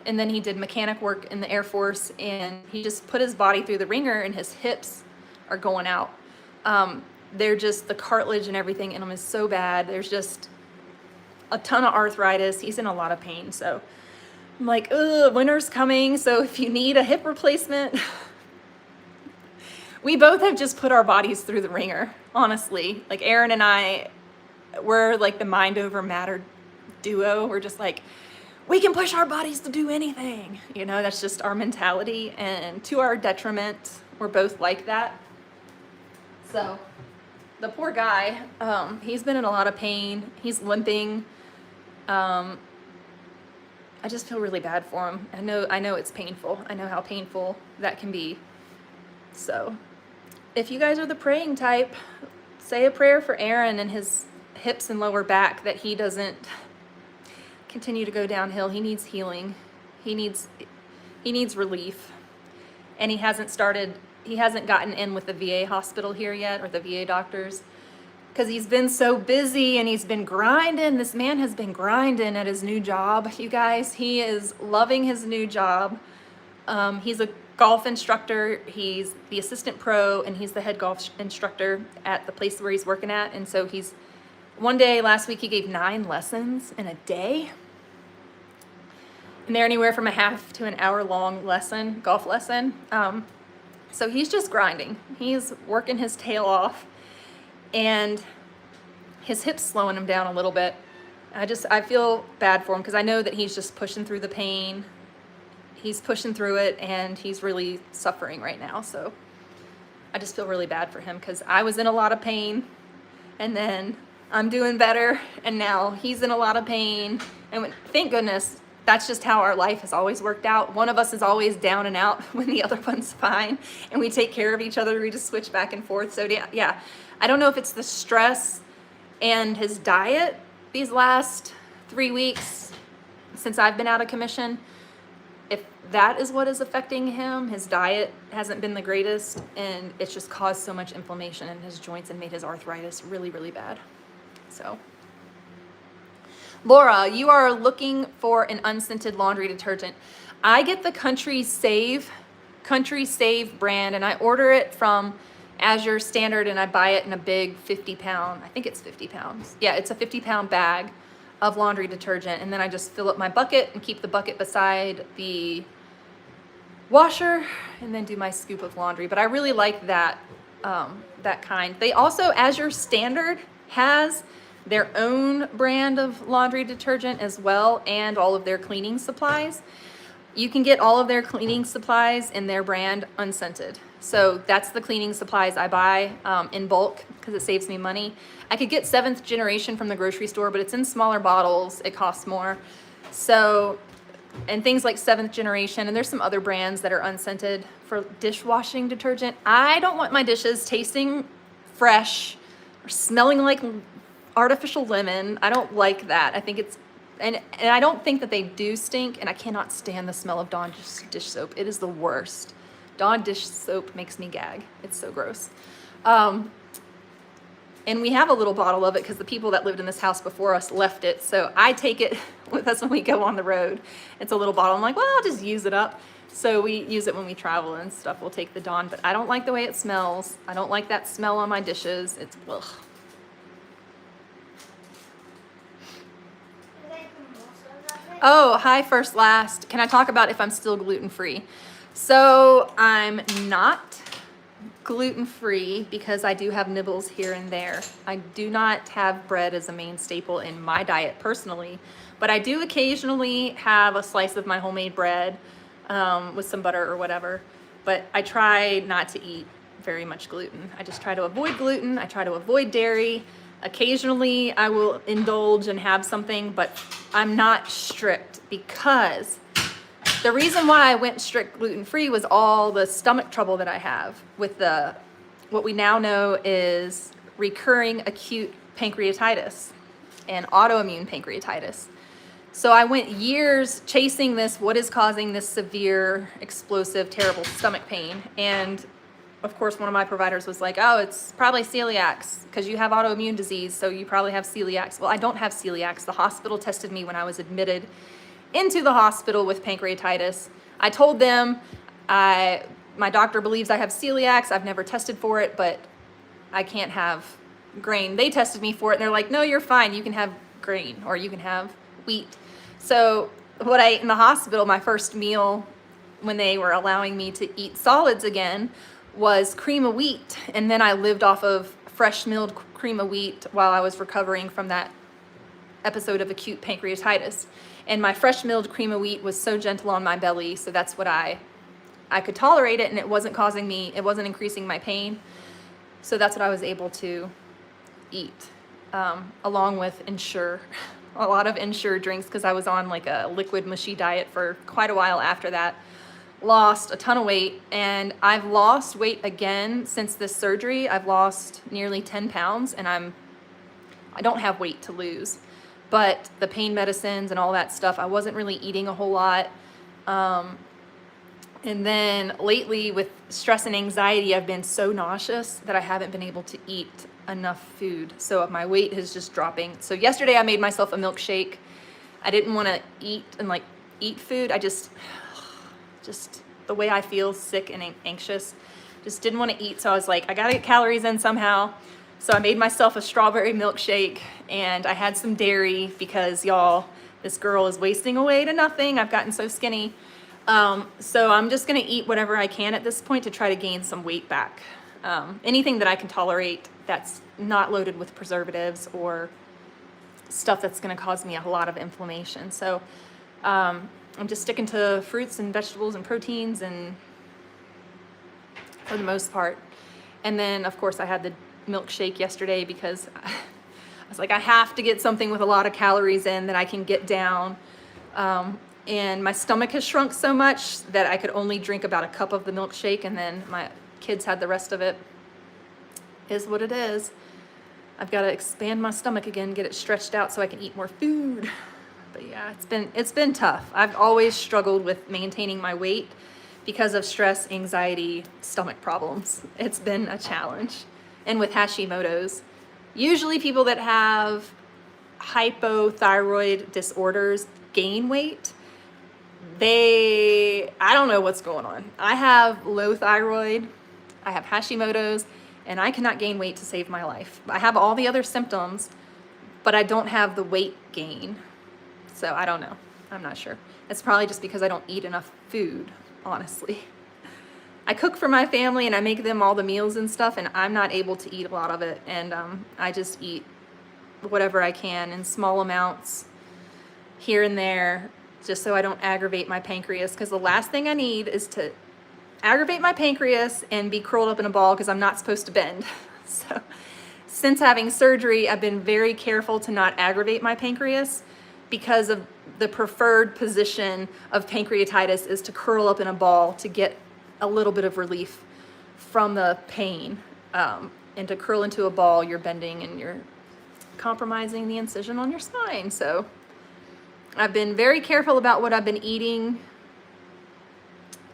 then he did mechanic work in the Air Force, and he just put his body through the ringer, and his hips are going out. They're just, the cartilage and everything in them is so bad. There's just a ton of arthritis. He's in a lot of pain. So I'm like, ugh, winter's coming. So if you need a hip replacement, we both have just put our bodies through the ringer, honestly. Like Aaron and I, we're like the mind over matter duo. We're just like, we can push our bodies to do anything. You know, that's just our mentality, and to our detriment, we're both like that. So the poor guy, he's been in a lot of pain. He's limping. I just feel really bad for him. I know it's painful. I know how painful that can be. So if you guys are the praying type, say a prayer for Aaron and his hips and lower back, that he doesn't continue to go downhill. He needs healing. He needs relief. And he hasn't gotten in with the VA hospital here yet, or the VA doctors, because he's been so busy and he's been grinding. This man has been grinding at his new job, you guys. He is loving his new job. He's a golf instructor. He's the assistant pro, and he's the head golf instructor at the place where he's working at. And so one day last week, he gave 9 lessons in a day. And they're anywhere from a half to an hour long golf lesson. So he's just grinding. He's working his tail off, and his hip's slowing him down a little bit. I feel bad for him because I know that he's just pushing through the pain. He's pushing through it, and he's really suffering right now. So I just feel really bad for him because I was in a lot of pain, and then I'm doing better, and now he's in a lot of pain. And thank goodness, that's just how our life has always worked out. One of us is always down and out when the other one's fine, and we take care of each other. We just switch back and forth. So yeah, I don't know if it's the stress and his diet these last 3 weeks since I've been out of commission. If that is what is affecting him, his diet hasn't been the greatest, and it's just caused so much inflammation in his joints and made his arthritis really, really bad. So, Laura, you are looking for an unscented laundry detergent. I get the Country Save brand, and I order it from Azure Standard, and I buy it in a big 50-pound, I think it's 50 pounds. Yeah, it's a 50-pound bag of laundry detergent, and then I just fill up my bucket and keep the bucket beside the washer, and then do my scoop of laundry. But I really like that kind. They also, Azure Standard has their own brand of laundry detergent as well, and all of their cleaning supplies. You can get all of their cleaning supplies in their brand unscented. So that's the cleaning supplies I buy in bulk because it saves me money. I could get 7th generation from the grocery store, but it's in smaller bottles. It costs more. So, and things like 7th generation, and there's some other brands that are unscented for dishwashing detergent. I don't want my dishes tasting fresh or smelling like artificial lemon. I don't like that. I think it's, and I don't think that they do stink, and I cannot stand the smell of Dawn dish soap. It is the worst. Dawn dish soap makes me gag. It's so gross. And we have a little bottle of it because the people that lived in this house before us left it. So I take it with us when we go on the road. It's a little bottle. I'm like, well, I'll just use it up. So we use it when we travel and stuff. We'll take the Dawn, but I don't like the way it smells. I don't like that smell on my dishes. It's ugh. Oh, hi, first, last. Can I talk about if I'm still gluten-free? So I'm not gluten-free because I do have nibbles here and there. I do not have bread as a main staple in my diet personally, but I do occasionally have a slice of my homemade bread with some butter or whatever. But I try not to eat very much gluten. I just try to avoid gluten. I try to avoid dairy. Occasionally I will indulge and have something, but I'm not strict because the reason why I went strict gluten-free was all the stomach trouble that I have with what we now know is recurring acute pancreatitis and autoimmune pancreatitis. So I went years chasing what is causing this severe, explosive, terrible stomach pain. And of course, one of my providers was like, oh, it's probably celiacs because you have autoimmune disease, so you probably have celiacs. Well, I don't have celiacs. The hospital tested me when I was admitted into the hospital with pancreatitis. I told them my doctor believes I have celiacs. I've never tested for it, but I can't have grain. They tested me for it, and they're like, no, you're fine. You can have grain or you can have wheat. So what I ate in the hospital, my first meal when they were allowing me to eat solids again, was cream of wheat. And then I lived off of fresh milled cream of wheat while I was recovering from that episode of acute pancreatitis. And my fresh milled cream of wheat was so gentle on my belly, so that's what I could tolerate it, and it wasn't increasing my pain. So that's what I was able to eat, along with Ensure, a lot of Ensure drinks, because I was on like a liquid mushy diet for quite a while after that. Lost a ton of weight, and I've lost weight again since this surgery. I've lost nearly 10 pounds, and I don't have weight to lose. but the pain medicines and all that stuff, I wasn't really eating a whole lot. And then lately with stress and anxiety, I've been so nauseous that I haven't been able to eat enough food. So my weight is just dropping. So yesterday I made myself a milkshake. I didn't want to eat and like eat food. I just the way I feel sick and anxious, just didn't want to eat. So I was like, I gotta get calories in somehow. So I made myself a strawberry milkshake, and I had some dairy because y'all, this girl is wasting away to nothing. I've gotten so skinny. So I'm just gonna eat whatever I can at this point to try to gain some weight back. Anything that I can tolerate that's not loaded with preservatives or stuff that's gonna cause me a lot of inflammation. So I'm just sticking to fruits and vegetables and proteins, and for the most part. And then of course I had the milkshake yesterday because I was like, I have to get something with a lot of calories in that I can get down. And my stomach has shrunk so much that I could only drink about a cup of the milkshake, and then my kids had the rest of it. Is what it is. I've got to expand my stomach again, get it stretched out so I can eat more food. But yeah, it's been tough. I've always struggled with maintaining my weight because of stress, anxiety, stomach problems. It's been a challenge. And with Hashimoto's, usually people that have hypothyroid disorders gain weight. I don't know what's going on. I have low thyroid, I have Hashimoto's, and I cannot gain weight to save my life. I have all the other symptoms, but I don't have the weight gain. So I don't know. I'm not sure. It's probably just because I don't eat enough food, honestly. I cook for my family and I make them all the meals and stuff, and I'm not able to eat a lot of it. And I just eat whatever I can in small amounts here and there, just so I don't aggravate my pancreas, because the last thing I need is to aggravate my pancreas and be curled up in a ball because I'm not supposed to bend. So since having surgery, I've been very careful to not aggravate my pancreas, because of the preferred position of pancreatitis is to curl up in a ball to get a little bit of relief from the pain. And to curl into a ball, you're bending and you're compromising the incision on your spine. So I've been very careful about what I've been eating.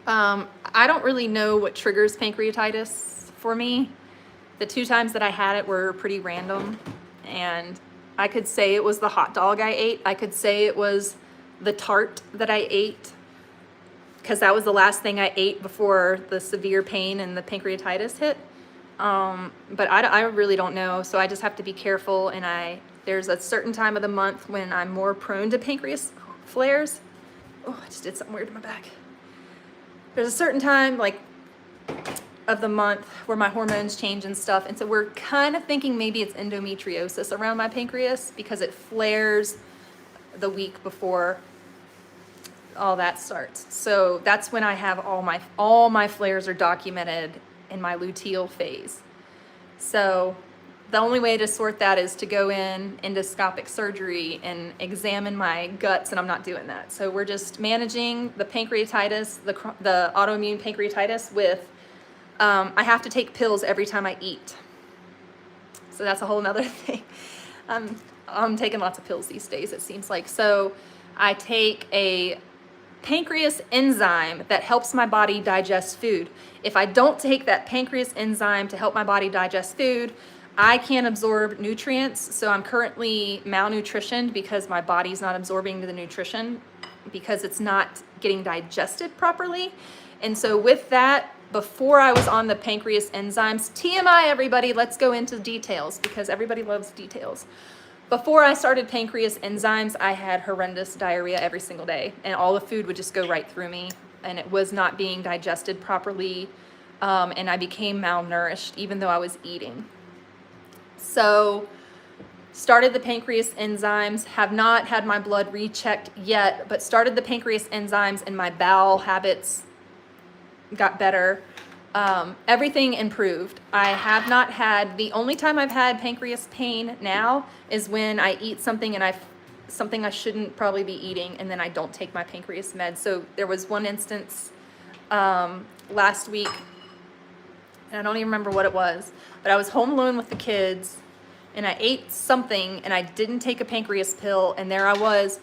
I don't really know what triggers pancreatitis for me. The 2 times that I had it were pretty random, and I could say it was the hot dog I ate. I could say it was the tart that I ate, because that was the last thing I ate before the severe pain and the pancreatitis hit. But I really don't know, so I just have to be careful. And there's a certain time of the month when I'm more prone to pancreas flares. Oh, I just did something weird to my back. There's a certain time, like, of the month where my hormones change and stuff, and so we're kind of thinking maybe it's endometriosis around my pancreas, because it flares the week before all that starts. So that's when I have all my flares are documented in my luteal phase. So the only way to sort that is to go in endoscopic surgery and examine my guts, and I'm not doing that. So we're just managing the pancreatitis, the autoimmune pancreatitis with I have to take pills every time I eat. So that's a whole nother thing. I'm taking lots of pills these days, it seems like. So I take a pancreas enzyme that helps my body digest food. If I don't take that pancreas enzyme to help my body digest food, I can't absorb nutrients. So I'm currently malnutritioned because my body's not absorbing the nutrition because it's not getting digested properly. And so with that, before I was on the pancreas enzymes, TMI everybody, let's go into details because everybody loves details. Before I started pancreas enzymes, I had horrendous diarrhea every single day, and all the food would just go right through me, and it was not being digested properly, and I became malnourished even though I was eating. So started the pancreas enzymes, have not had my blood rechecked yet, but started the pancreas enzymes, and my bowel habits got better. Everything improved. I have not had, the only time I've had pancreas pain now is when I eat something and something I shouldn't probably be eating, and then I don't take my pancreas meds. So there was one instance last week, and I don't even remember what it was, but I was home alone with the kids, and I ate something and I didn't take a pancreas pill, and there I was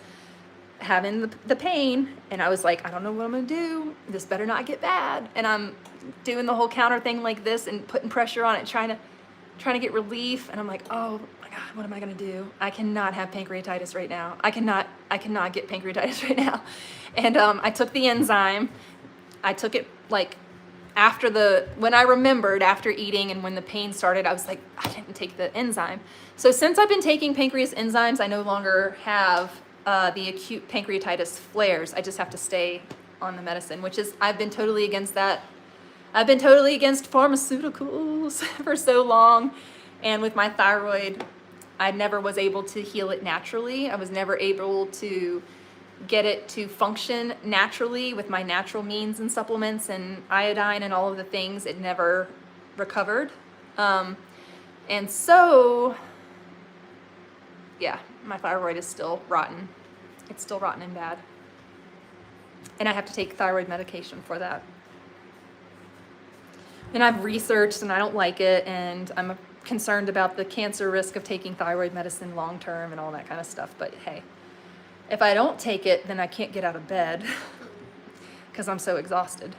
having the pain, and I was like, I don't know what I'm gonna do. This better not get bad. And I'm doing the whole counter thing like this and putting pressure on it, trying to get relief. And I'm like, oh my God, what am I gonna do? I cannot have pancreatitis right now. I cannot get pancreatitis right now. And I took the enzyme. I took it like when I remembered after eating, and when the pain started, I was like, I didn't take the enzyme. So since I've been taking pancreas enzymes, I no longer have the acute pancreatitis flares. I just have to stay on the medicine, which is, I've been totally against that. I've been totally against pharmaceuticals for so long. And with my thyroid, I never was able to heal it naturally. I was never able to get it to function naturally with my natural means and supplements and iodine and all of the things. It never recovered. And so, yeah, my thyroid is still rotten. It's still rotten and bad. And I have to take thyroid medication for that. And I've researched and I don't like it, and I'm concerned about the cancer risk of taking thyroid medicine long term and all that kind of stuff. But hey, if I don't take it, then I can't get out of bed because I'm so exhausted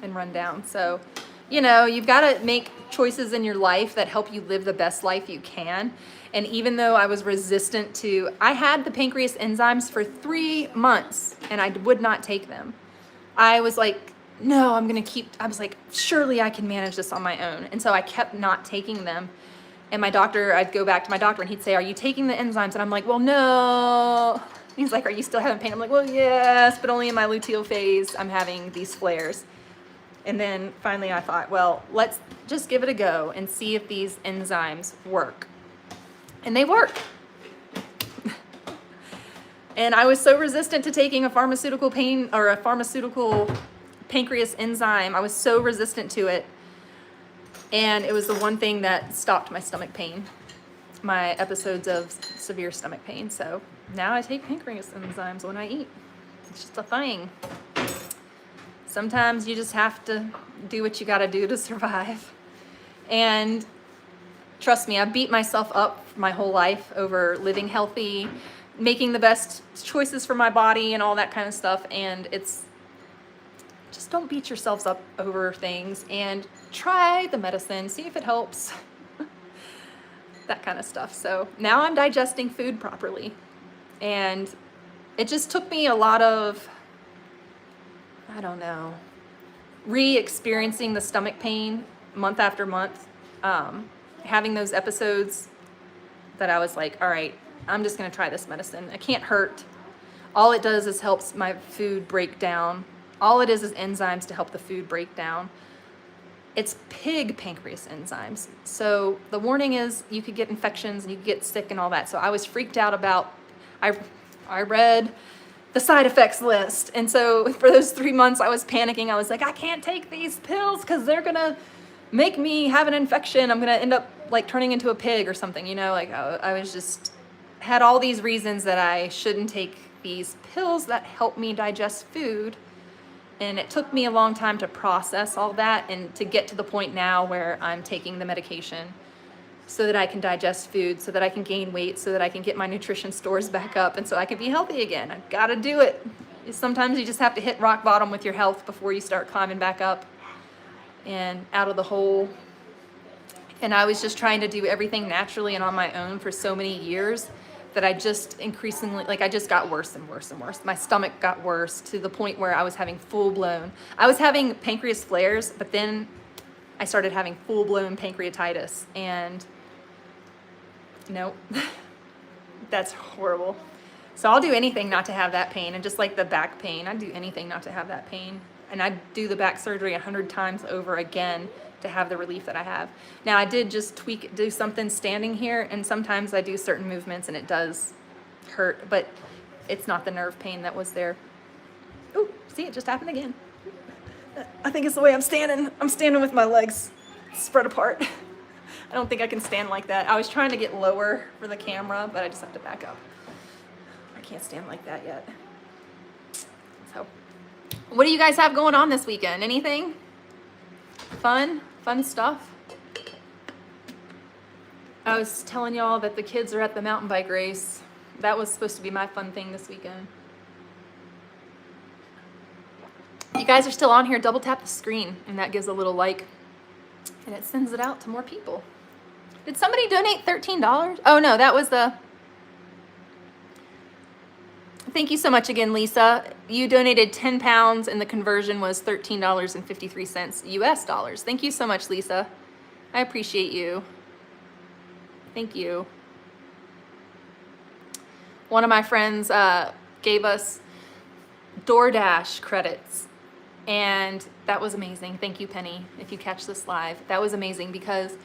and run down. So, you've got to make choices in your life that help you live the best life you can. And even though I was resistant I had the pancreas enzymes for 3 months and I would not take them. I was like, no, I was like, surely I can manage this on my own. And so I kept not taking them. And I'd go back to my doctor and he'd say, are you taking the enzymes? And I'm like, well, no. He's like, are you still having pain? I'm like, well, yes, but only in my luteal phase I'm having these flares. And then finally I thought, well, let's just give it a go and see if these enzymes work. And they work. And I was so resistant to taking a pharmaceutical pancreas enzyme. I was so resistant to it. And it was the one thing that stopped my stomach pain, my episodes of severe stomach pain. So now I take pancreas enzymes when I eat. It's just a thing. Sometimes you just have to do what you got to do to survive. And trust me, I beat myself up my whole life over living healthy, making the best choices for my body and all that kind of stuff. And just don't beat yourselves up over things, and try the medicine, see if it helps. That kind of stuff. So now I'm digesting food properly. And it just took me a lot of, re-experiencing the stomach pain month after month. Having those episodes that I was like, all right, I'm just going to try this medicine. It can't hurt. All it does is helps my food break down. All it is enzymes to help the food break down. It's pig pancreas enzymes. So the warning is you could get infections and you could get sick and all that. So I was freaked out about, I read the side effects list. And so for those 3 months I was panicking. I was like, I can't take these pills because they're going to make me have an infection. I'm going to end up like turning into a pig or something, I was just, had all these reasons that I shouldn't take these pills that help me digest food. And it took me a long time to process all that and to get to the point now where I'm taking the medication so that I can digest food, so that I can gain weight, so that I can get my nutrition stores back up, and so I can be healthy again. I've got to do it. Sometimes you just have to hit rock bottom with your health before you start climbing back up and out of the hole. And I was just trying to do everything naturally and on my own for so many years that I just increasingly, I just got worse and worse and worse. My stomach got worse to the point where I was having I was having pancreas flares, but then I started having full-blown pancreatitis, and nope, that's horrible. So I'll do anything not to have that pain. And just like the back pain, I'd do anything not to have that pain. And I'd do the back surgery 100 times over again to have the relief that I have. Now I did just do something standing here, and sometimes I do certain movements and it does hurt, but it's not the nerve pain that was there. Oh, see, it just happened again. I think it's the way I'm standing. I'm standing with my legs spread apart. I don't think I can stand like that. I was trying to get lower for the camera, but I just have to back up. I can't stand like that yet. So, what do you guys have going on this weekend? Anything? Fun stuff? I was telling y'all that the kids are at the mountain bike race. That was supposed to be my fun thing this weekend. You guys are still on here, double tap the screen and that gives a little like and it sends it out to more people. Did somebody donate $13? Oh no, that was the... Thank you so much again, Lisa. You donated 10 pounds and the conversion was $13.53 US dollars. Thank you so much, Lisa. I appreciate you. Thank you. One of my friends gave us DoorDash credits and that was amazing. Thank you, Penny, if you catch this live. That was amazing because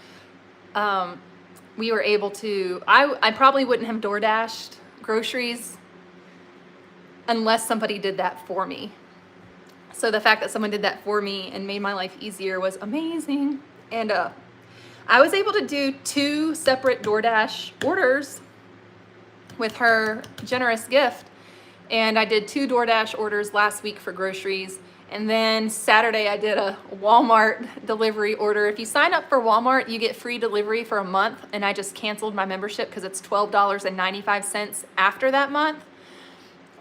we were able to, I probably wouldn't have DoorDashed groceries unless somebody did that for me. So the fact that someone did that for me and made my life easier was amazing. And I was able to do 2 separate DoorDash orders with her generous gift. And I did 2 DoorDash orders last week for groceries. And then Saturday I did a Walmart delivery order. If you sign up for Walmart, you get free delivery for a month. And I just canceled my membership because it's $12.95 after that month.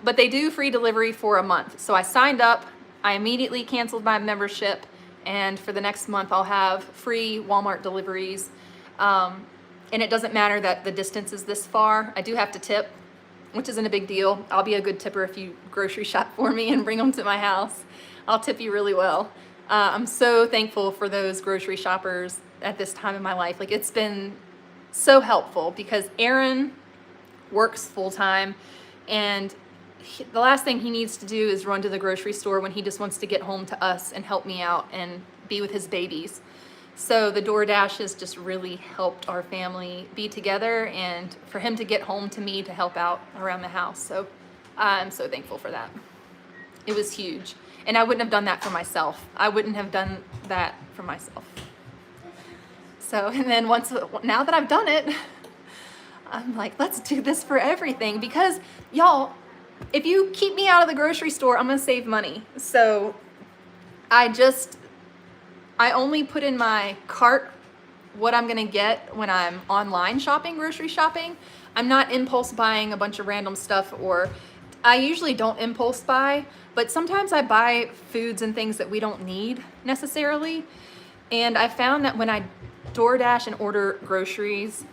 But they do free delivery for a month. So I signed up, I immediately canceled my membership, and for the next month I'll have free Walmart deliveries. And it doesn't matter that the distance is this far. I do have to tip, which isn't a big deal. I'll be a good tipper if you grocery shop for me and bring them to my house. I'll tip you really well. I'm so thankful for those grocery shoppers at this time in my life. Like, it's been so helpful because Aaron works full-time and the last thing he needs to do is run to the grocery store when he just wants to get home to us and help me out and be with his babies. So the DoorDash has just really helped our family be together and for him to get home to me to help out around the house. So I'm so thankful for that. It was huge. And I wouldn't have done that for myself. I wouldn't have done that for myself. So, and then now that I've done it, I'm like, let's do this for everything because y'all, if you keep me out of the grocery store, I'm gonna save money. So I only put in my cart what I'm gonna get when I'm online shopping, grocery shopping. I'm not impulse buying a bunch of random stuff, or I usually don't impulse buy, but sometimes I buy foods and things that we don't need necessarily. And I found that when I DoorDash and order groceries,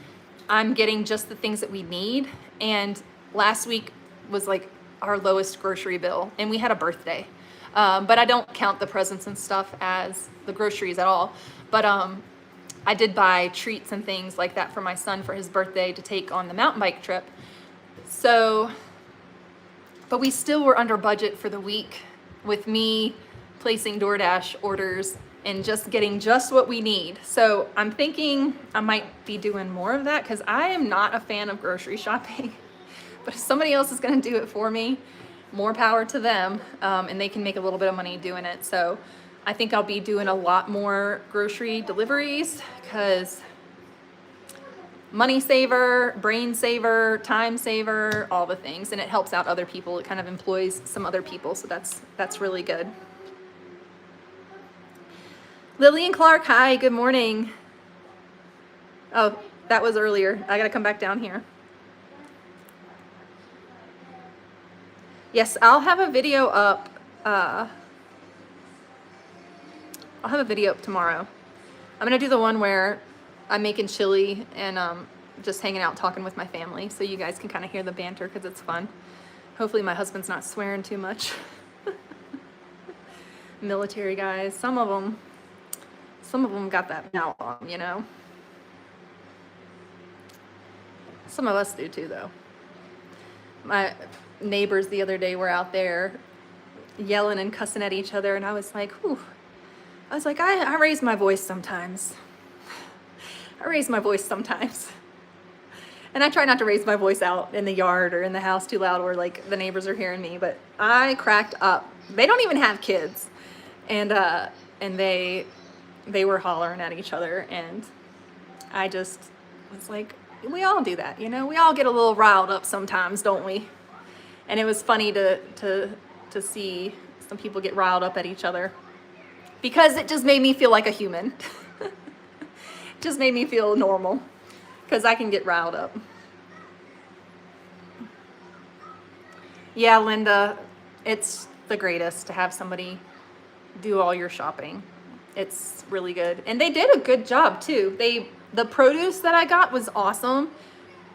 I'm getting just the things that we need. And last week was like our lowest grocery bill, and we had a birthday. But I don't count the presents and stuff as the groceries at all. But I did buy treats and things like that for my son for his birthday to take on the mountain bike trip. So, but we still were under budget for the week with me placing DoorDash orders and just getting just what we need. So I'm thinking I might be doing more of that because I am not a fan of grocery shopping. But if somebody else is going to do it for me, more power to them, and they can make a little bit of money doing it. So I think I'll be doing a lot more grocery deliveries because money saver, brain saver, time saver, all the things, and it helps out other people. It kind of employs some other people, so that's really good. Lillian Clark, hi, good morning. Oh, that was earlier. I got to come back down here. Yes, I'll have a video up. I'll have a video up tomorrow. I'm gonna do the one where I'm making chili and just hanging out talking with my family, so you guys can kind of hear the banter because it's fun. Hopefully my husband's not swearing too much. Military guys, some of them got that mouth on them, you know. Some of us do too, though. My neighbors the other day were out there yelling and cussing at each other, and I was like, whew. I was like, I raise my voice sometimes. I raise my voice sometimes. And I try not to raise my voice out in the yard or in the house too loud where like the neighbors are hearing me, but I cracked up. They don't even have kids. And they were hollering at each other, and I just was like, we all do that, you know? We all get a little riled up sometimes, don't we? And it was funny to see some people get riled up at each other because it just made me feel like a human. It just made me feel normal because I can get riled up. Yeah, Linda, it's the greatest to have somebody do all your shopping. It's really good. And they did a good job too. The produce that I got was awesome.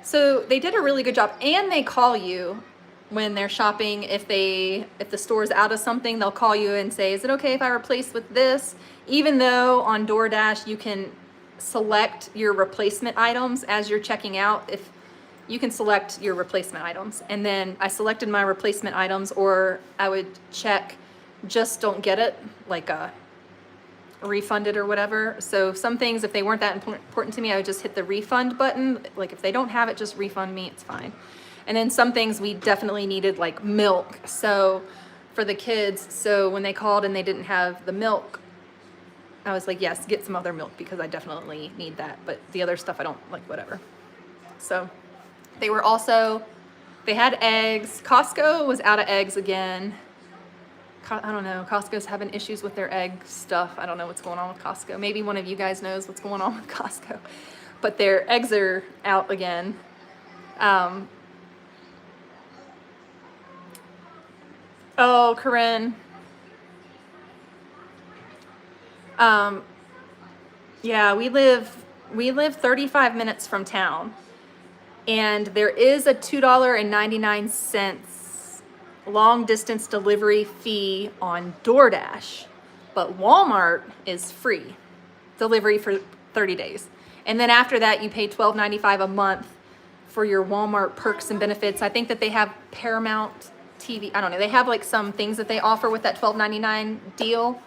So they did a really good job, and they call you when they're shopping. If the store's out of something, they'll call you and say, is it okay if I replace with this? Even though on DoorDash you can select your replacement items as you're checking out. If you can select your replacement items, and then I selected my replacement items, or I would check just don't get it, like refunded or whatever. So some things, if they weren't that important to me, I would just hit the refund button. Like if they don't have it, just refund me, it's fine. And then some things we definitely needed, like milk. So for the kids, so when they called and they didn't have the milk, I was like, yes, get some other milk because I definitely need that. But the other stuff I don't like, whatever. So they were also, they had eggs. Costco was out of eggs again. I don't know, Costco's having issues with their egg stuff. I don't know what's going on with Costco. Maybe one of you guys knows what's going on with Costco. But their eggs are out again. Oh, Corinne. Yeah, we live 35 minutes from town. And there is a $2.99 long distance delivery fee on DoorDash, but Walmart is free delivery for 30 days. And then after that, you pay $12.95 a month for your Walmart perks and benefits. I think that they have Paramount TV. I don't know. They have like some things that they offer with that $12.99 deal.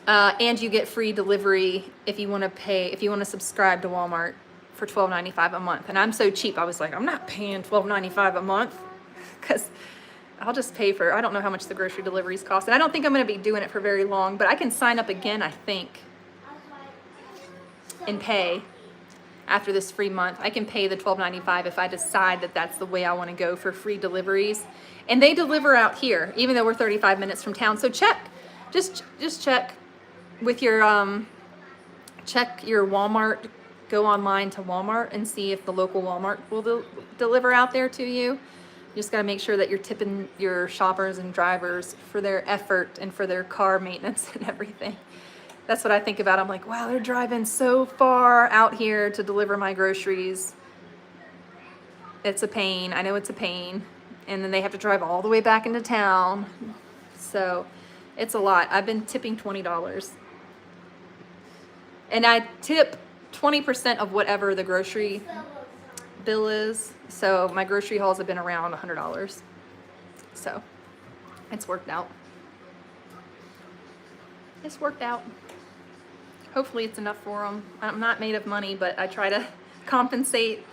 And you get free delivery if you want to subscribe to Walmart for $12.95 a month. And I'm so cheap. I was like, I'm not paying $12.95 a month because I'll just pay for, I don't know how much the grocery deliveries cost. And I don't think I'm going to be doing it for very long, but I can sign up again, I think, and pay after this free month. I can pay the $12.95 if I decide that that's the way I want to go for free deliveries. And they deliver out here, even though we're 35 minutes from town. So check, just check with your, check your Walmart, go online to Walmart and see if the local Walmart will deliver out there to you. You just got to make sure that you're tipping your shoppers and drivers for their effort and for their car maintenance and everything. That's what I think about. I'm like, wow, they're driving so far out here to deliver my groceries. It's a pain. I know it's a pain. And then they have to drive all the way back into town. So it's a lot. I've been tipping $20. And I tip 20% of whatever the grocery bill is. So my grocery hauls have been around $100. So it's worked out. It's worked out. Hopefully it's enough for them. I'm not made of money, but I try to compensate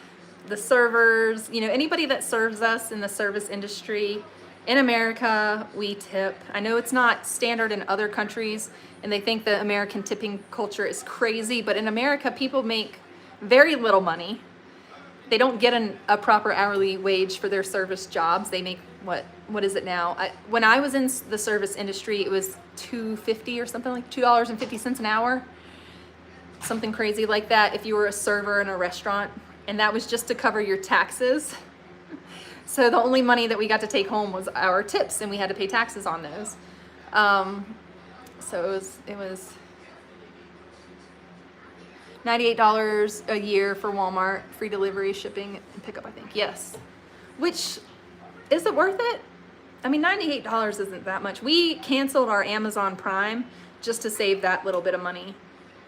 the servers. You know, anybody that serves us in the service industry. In America, we tip. I know it's not standard in other countries, and they think the American tipping culture is crazy, but in America, people make very little money. They don't get a proper hourly wage for their service jobs. They make, what is it now? When I was in the service industry, it was $2.50 or something, like $2.50 an hour. Something crazy like that if you were a server in a restaurant, and that was just to cover your taxes. So the only money that we got to take home was our tips, and we had to pay taxes on those. So it was $98 a year for Walmart, free delivery, shipping, and pickup, I think. Yes. Which, is it worth it? I mean, $98 isn't that much. We canceled our Amazon Prime just to save that little bit of money.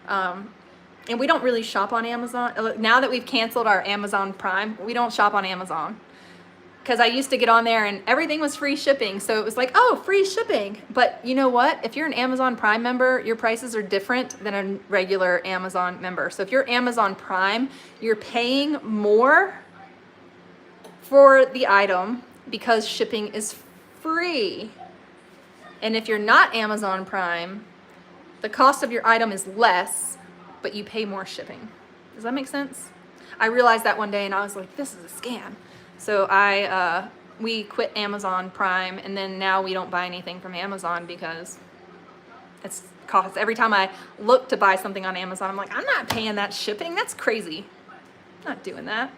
And we don't really shop on Amazon. Now that we've canceled our Amazon Prime, we don't shop on Amazon. Because I used to get on there and everything was free shipping. So it was like, oh, free shipping. But you know what? If you're an Amazon Prime member, your prices are different than a regular Amazon member. So if you're Amazon Prime, you're paying more for the item because shipping is free. And if you're not Amazon Prime, the cost of your item is less, but you pay more shipping. Does that make sense? I realized that one day and I was like, this is a scam. So we quit Amazon Prime, and then now we don't buy anything from Amazon because it's cost. Every time I look to buy something on Amazon, I'm like, I'm not paying that shipping. That's crazy. not doing that.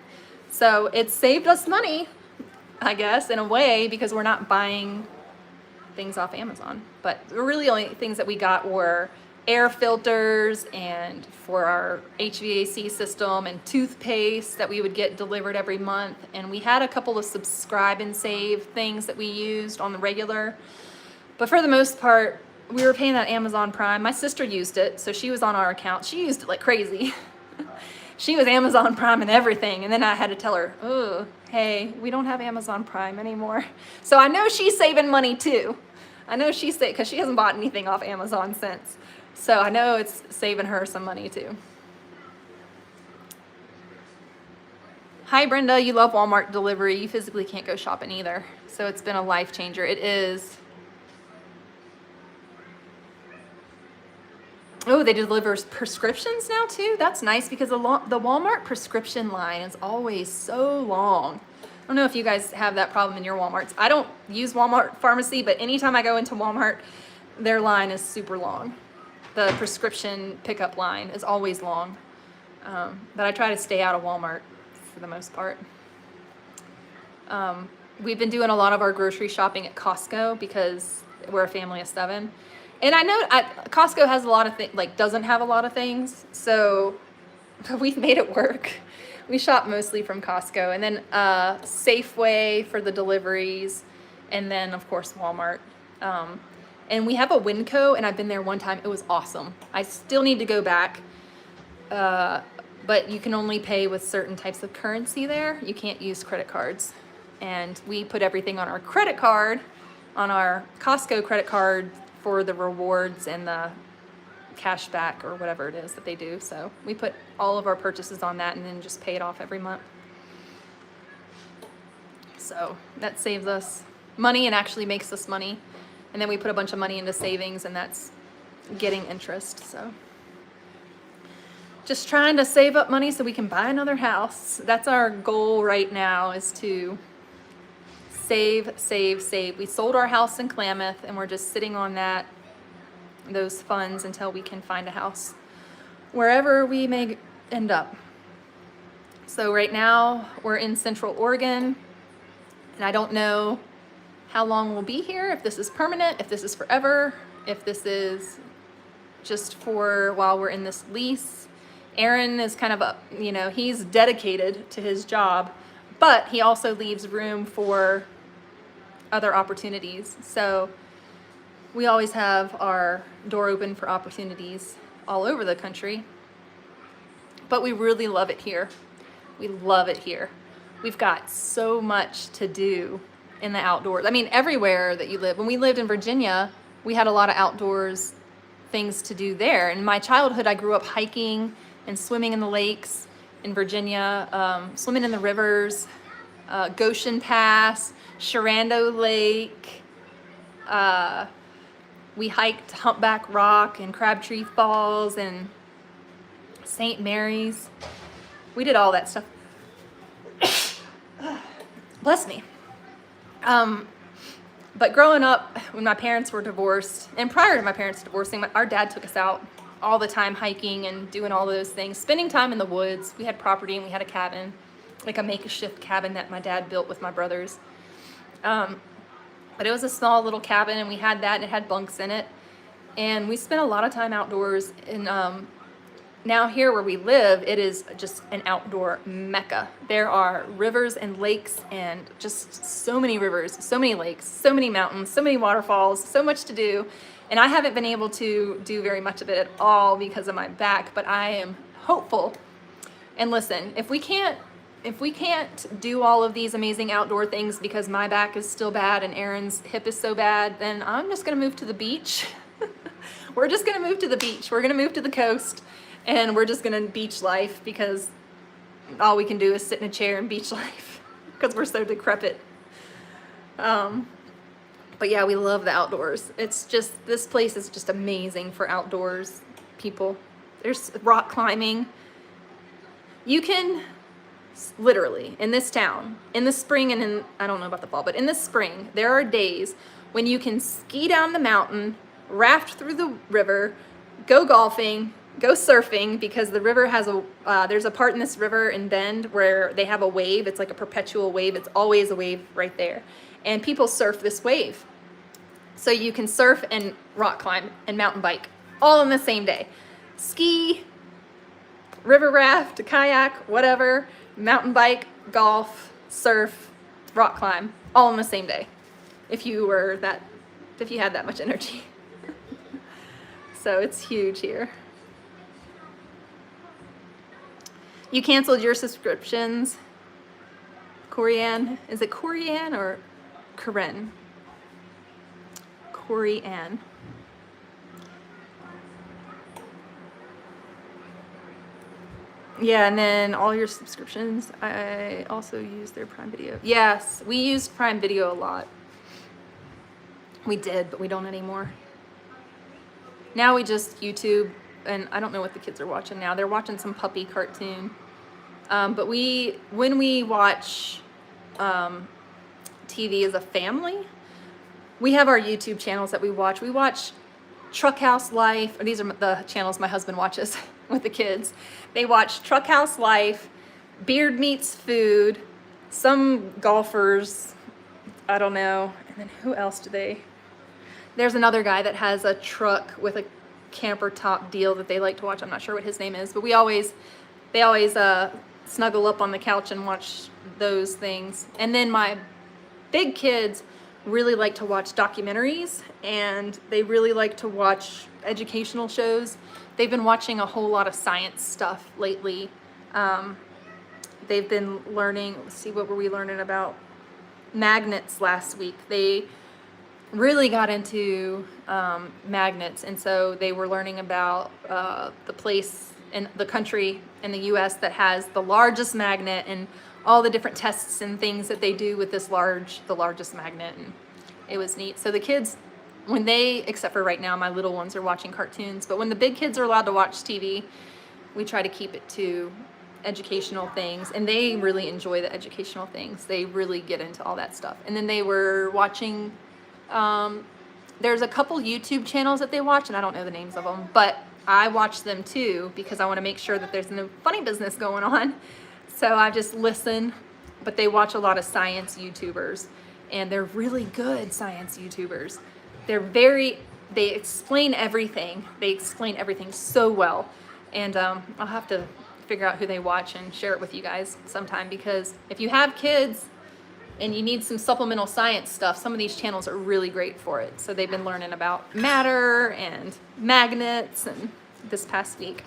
So it saved us money, I guess, in a way, because we're not buying things off Amazon. But the really only things that we got were air filters and for our HVAC system and toothpaste that we would get delivered every month. And we had a couple of subscribe and save things that we used on the regular. But for the most part, we were paying that Amazon Prime. My sister used it, so she was on our account. She used it like crazy. She was Amazon Prime and everything. And then I had to tell her, oh, hey, we don't have Amazon Prime anymore. So I know she's saving money too. I know she's saving, because she hasn't bought anything off Amazon since. So I know it's saving her some money too. Hi Brenda, you love Walmart delivery. You physically can't go shopping either. So it's been a life changer. It is. Oh, they deliver prescriptions now too? That's nice, because the Walmart prescription line is always so long. I don't know if you guys have that problem in your Walmarts. I don't use Walmart pharmacy, but anytime I go into Walmart, their line is super long. The prescription pickup line is always long. But I try to stay out of Walmart for the most part. We've been doing a lot of our grocery shopping at Costco because we're a family of 7. And I know Costco has a lot of things, like doesn't have a lot of things, so we've made it work. We shop mostly from Costco, and then Safeway for the deliveries, and then of course Walmart. And we have a Winco, and I've been there one time. It was awesome. I still need to go back, but you can only pay with certain types of currency there. You can't use credit cards. And we put everything on our credit card, on our Costco credit card, for the rewards and the cash back or whatever it is that they do. So we put all of our purchases on that and then just pay it off every month. So that saves us money and actually makes us money. And then we put a bunch of money into savings, and that's getting interest. So just trying to save up money so we can buy another house. That's our goal right now, is to save, save, save. We sold our house in Klamath, and we're just sitting on those funds until we can find a house wherever we may end up. So right now we're in Central Oregon, and I don't know how long we'll be here, if this is permanent, if this is forever, if this is just for while we're in this lease. Aaron is kind of he's dedicated to his job, but he also leaves room for other opportunities. So we always have our door open for opportunities all over the country, but we really love it here. We love it here. We've got so much to do in the outdoors. I mean, everywhere that you live. When we lived in Virginia, we had a lot of outdoors things to do there. In my childhood, I grew up hiking and swimming in the lakes in Virginia, swimming in the rivers, Goshen Pass, Sharando Lake. We hiked Humpback Rock and Crabtree Falls and St. Mary's. We did all that stuff. Bless me. But growing up, when my parents were divorced, and prior to my parents divorcing, our dad took us out all the time hiking and doing all those things, spending time in the woods. We had property and we had a cabin, like a makeshift cabin that my dad built with my brothers. But it was a small little cabin, and we had that, and it had bunks in it. And we spent a lot of time outdoors. And now here where we live, it is just an outdoor mecca. There are rivers and lakes, and just so many rivers, so many lakes, so many mountains, so many waterfalls, so much to do. And I haven't been able to do very much of it at all because of my back, but I am hopeful. And listen, if we can't do all of these amazing outdoor things because my back is still bad and Aaron's hip is so bad, then I'm just gonna move to the beach. We're just gonna move to the beach. We're gonna move to the coast, and we're just gonna beach life, because all we can do is sit in a chair and beach life because we're so decrepit. But yeah, we love the outdoors. It's just, this place is just amazing for outdoors people. There's rock climbing. You can literally, in this town, in the spring and in, I don't know about the fall, but in the spring, there are days when you can ski down the mountain, raft through the river, go golfing, go surfing, because the river has there's a part in this river in Bend where they have a wave. It's like a perpetual wave. It's always a wave right there. And people surf this wave. So you can surf and rock climb and mountain bike all in the same day. Ski, river raft, kayak, whatever, mountain bike, golf, surf, rock climb, all in the same day. If you had that much energy. So it's huge here. You canceled your subscriptions. Corianne, is it Corianne or Corinne? Corianne. Yeah, and then all your subscriptions, I also use their Prime Video. Yes, we used Prime Video a lot. We did, but we don't anymore. Now we just YouTube, and I don't know what the kids are watching now. They're watching some puppy cartoon. But when we watch TV as a family, we have our YouTube channels that we watch. We watch Truck House Life. These are the channels my husband watches with the kids. They watch Truck House Life, Beard Meets Food, some golfers, I don't know. And then who else do they? There's another guy that has a truck with a camper top deal that they like to watch. I'm not sure what his name is, but they always snuggle up on the couch and watch those things. And then my big kids really like to watch documentaries, and they really like to watch educational shows. They've been watching a whole lot of science stuff lately. They've been learning, let's see, what were we learning about? Magnets last week. They really got into magnets, and so they were learning about the place in the country in the US that has the largest magnet, and all the different tests and things that they do with the largest magnet, and it was neat. So the kids, when they, except for right now, my little ones are watching cartoons, but when the big kids are allowed to watch TV, we try to keep it to educational things, and they really enjoy the educational things. They really get into all that stuff. And then they were watching, there's a couple YouTube channels that they watch, and I don't know the names of them, but I watch them too because I want to make sure that there's no funny business going on. So I just listen, but they watch a lot of science YouTubers, and they're really good science YouTubers. They explain everything. They explain everything so well. And I'll have to figure out who they watch and share it with you guys sometime, because if you have kids and you need some supplemental science stuff, some of these channels are really great for it. So they've been learning about matter and magnets and this past week.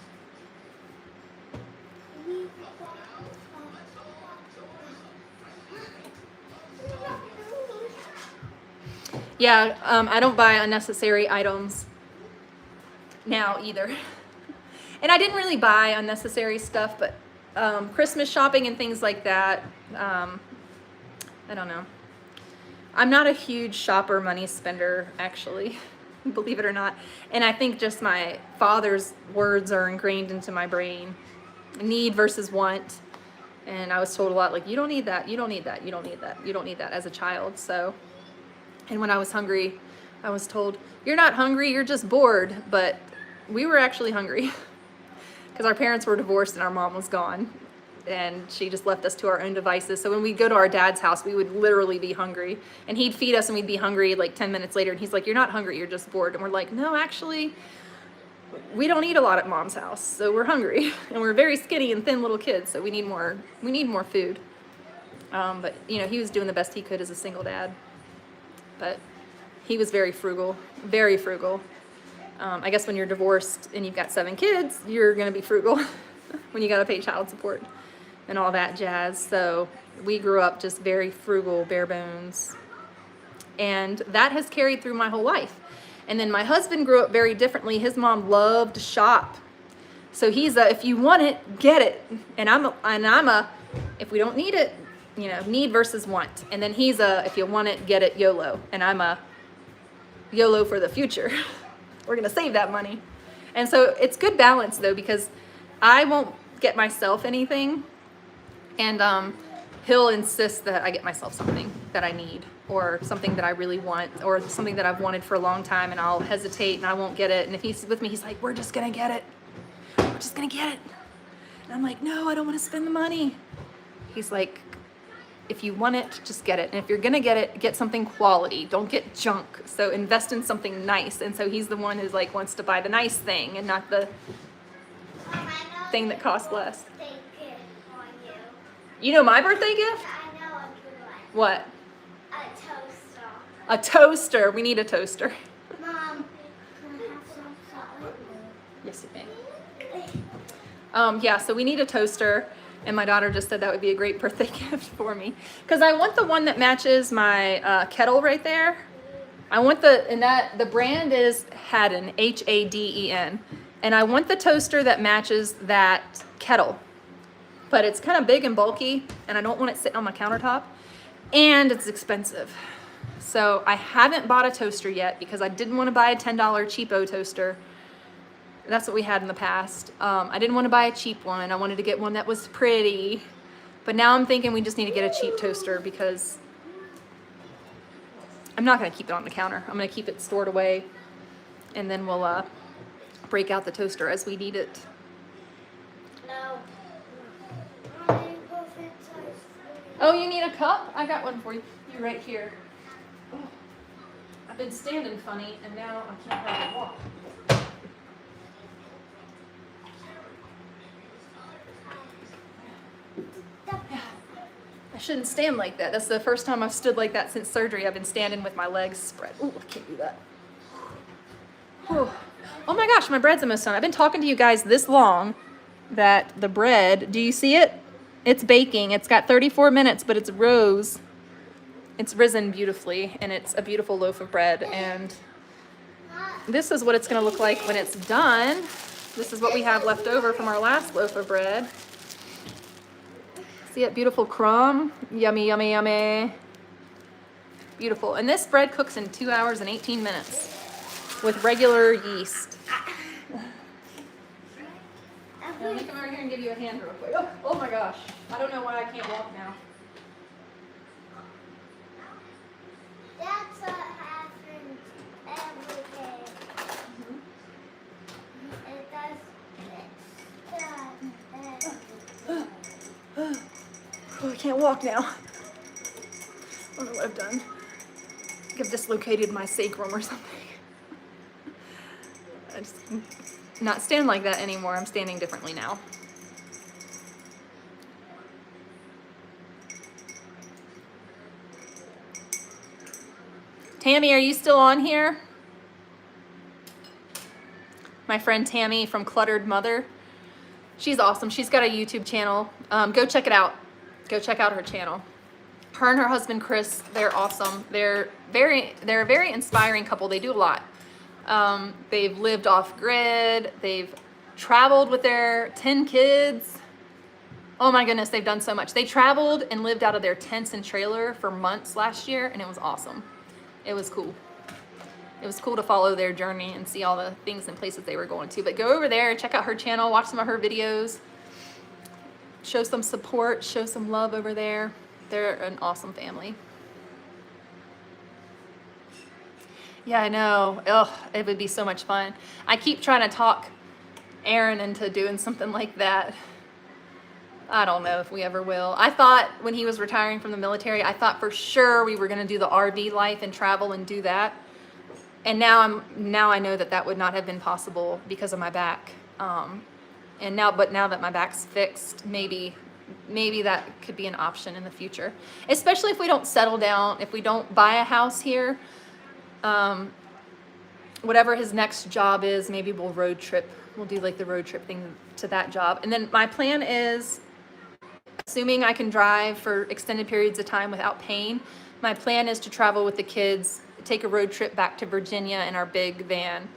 Yeah, I don't buy unnecessary items now either. And I didn't really buy unnecessary stuff, but Christmas shopping and things like that, I don't know. I'm not a huge shopper, money spender, actually, believe it or not. And I think just my father's words are ingrained into my brain. Need versus want. And I was told a lot, like, you don't need that, you don't need that, you don't need that, you don't need that as a child. So, and when I was hungry, I was told, you're not hungry, you're just bored. But we were actually hungry because our parents were divorced and our mom was gone. And she just left us to our own devices. So when we'd go to our dad's house, we would literally be hungry. And he'd feed us and we'd be hungry like 10 minutes later. And he's like, you're not hungry, you're just bored. And we're like, no, actually, we don't eat a lot at mom's house. So we're hungry. And we're very skinny and thin little kids. So we need more food. But, you know, he was doing the best he could as a single dad. But he was very frugal, very frugal. I guess when you're divorced and you've got 7 kids, you're going to be frugal when you got to pay child support and all that jazz. So we grew up just very frugal, bare bones. And that has carried through my whole life. And then my husband grew up very differently. His mom loved to shop. So he's a, if you want it, get it. And I'm a, if we don't need it, you know, need versus want. And then he's a, if you want it, get it, YOLO. And I'm a YOLO for the future. We're going to save that money. And so it's good balance though, because I won't get myself anything, and he'll insist that I get myself something that I need, or something that I really want, or something that I've wanted for a long time, and I'll hesitate and I won't get it. And if he's with me, he's like, we're just gonna get it. we're just gonna get it. And I'm like, no, I don't want to spend the money. He's like, if you want it, just get it. And if you're gonna get it, get something quality. Don't get junk. So invest in something nice. And so he's the one who's like wants to buy the nice thing and not the thing that costs less. You know my birthday gift? I know a good one. What? A toaster. A toaster. We need a toaster. Mom, can I have some salt? Yes, you may. Yeah, so we need a toaster. And my daughter just said that would be a great birthday gift for me. Because I want the one that matches my kettle right there. I want the brand is Haden, Haden. And I want the toaster that matches that kettle. But it's kind of big and bulky, and I don't want it sitting on my countertop. And it's expensive. So I haven't bought a toaster yet because I didn't want to buy a $10 cheapo toaster. That's what we had in the past. I didn't want to buy a cheap one. I wanted to get one that was pretty. But now I'm thinking we just need to get a cheap toaster because I'm not going to keep it on the counter. I'm going to keep it stored away, and then we'll break out the toaster as we need it. No. Oh, you need a cup? I got one for you. You're right here. Oh, I've been standing funny, and now I can't hardly walk. I shouldn't stand like that. That's the first time I've stood like that since surgery. I've been standing with my legs spread. Ooh, I can't do that. Whew. Oh my gosh, my bread's almost done. I've been talking to you guys this long that the bread, do you see it? It's baking. It's got 34 minutes, but it's rose. It's risen beautifully, and it's a beautiful loaf of bread. And this is what it's going to look like when it's done. This is what we have left over from our last loaf of bread. See it? Beautiful crumb. Yummy, yummy, yummy. Beautiful. And this bread cooks in 2 hours and 18 minutes with regular yeast. Let me come over here and give you a hand real quick. Oh my gosh. I don't know why I can't walk now. That's what happens every day. It does Oh, I can't walk now. I don't know what I've done. I think I've dislocated my sacrum or something. I just not stand like that anymore. I'm standing differently now. Tammy, are you still on here? My friend Tammy from Cluttered Mother. She's awesome. She's got a YouTube channel. Go check it out. Go check out her channel. Her and her husband Chris, they're awesome. They're a very inspiring couple. They do a lot. They've lived off grid. They've traveled with their 10 kids. Oh my goodness, they've done so much. They traveled and lived out of their tents and trailer for months last year, and it was awesome. It was cool. It was cool to follow their journey and see all the things and places they were going to. But go over there and check out her channel, watch some of her videos, show some support, show some love over there. They're an awesome family. Yeah, I know. Ugh, it would be so much fun. I keep trying to talk Aaron into doing something like that. I don't know if we ever will. I thought when he was retiring from the military, I thought for sure we were going to do the RV life and travel and do that. And now I know that that would not have been possible because of my back. And now that my back's fixed, maybe that could be an option in the future. Especially if we don't settle down, if we don't buy a house here. Whatever his next job is, maybe we'll road trip. We'll do like the road trip thing to that job. And then my plan is, assuming I can drive for extended periods of time without pain, my plan is to travel with the kids, take a road trip back to Virginia in our big van.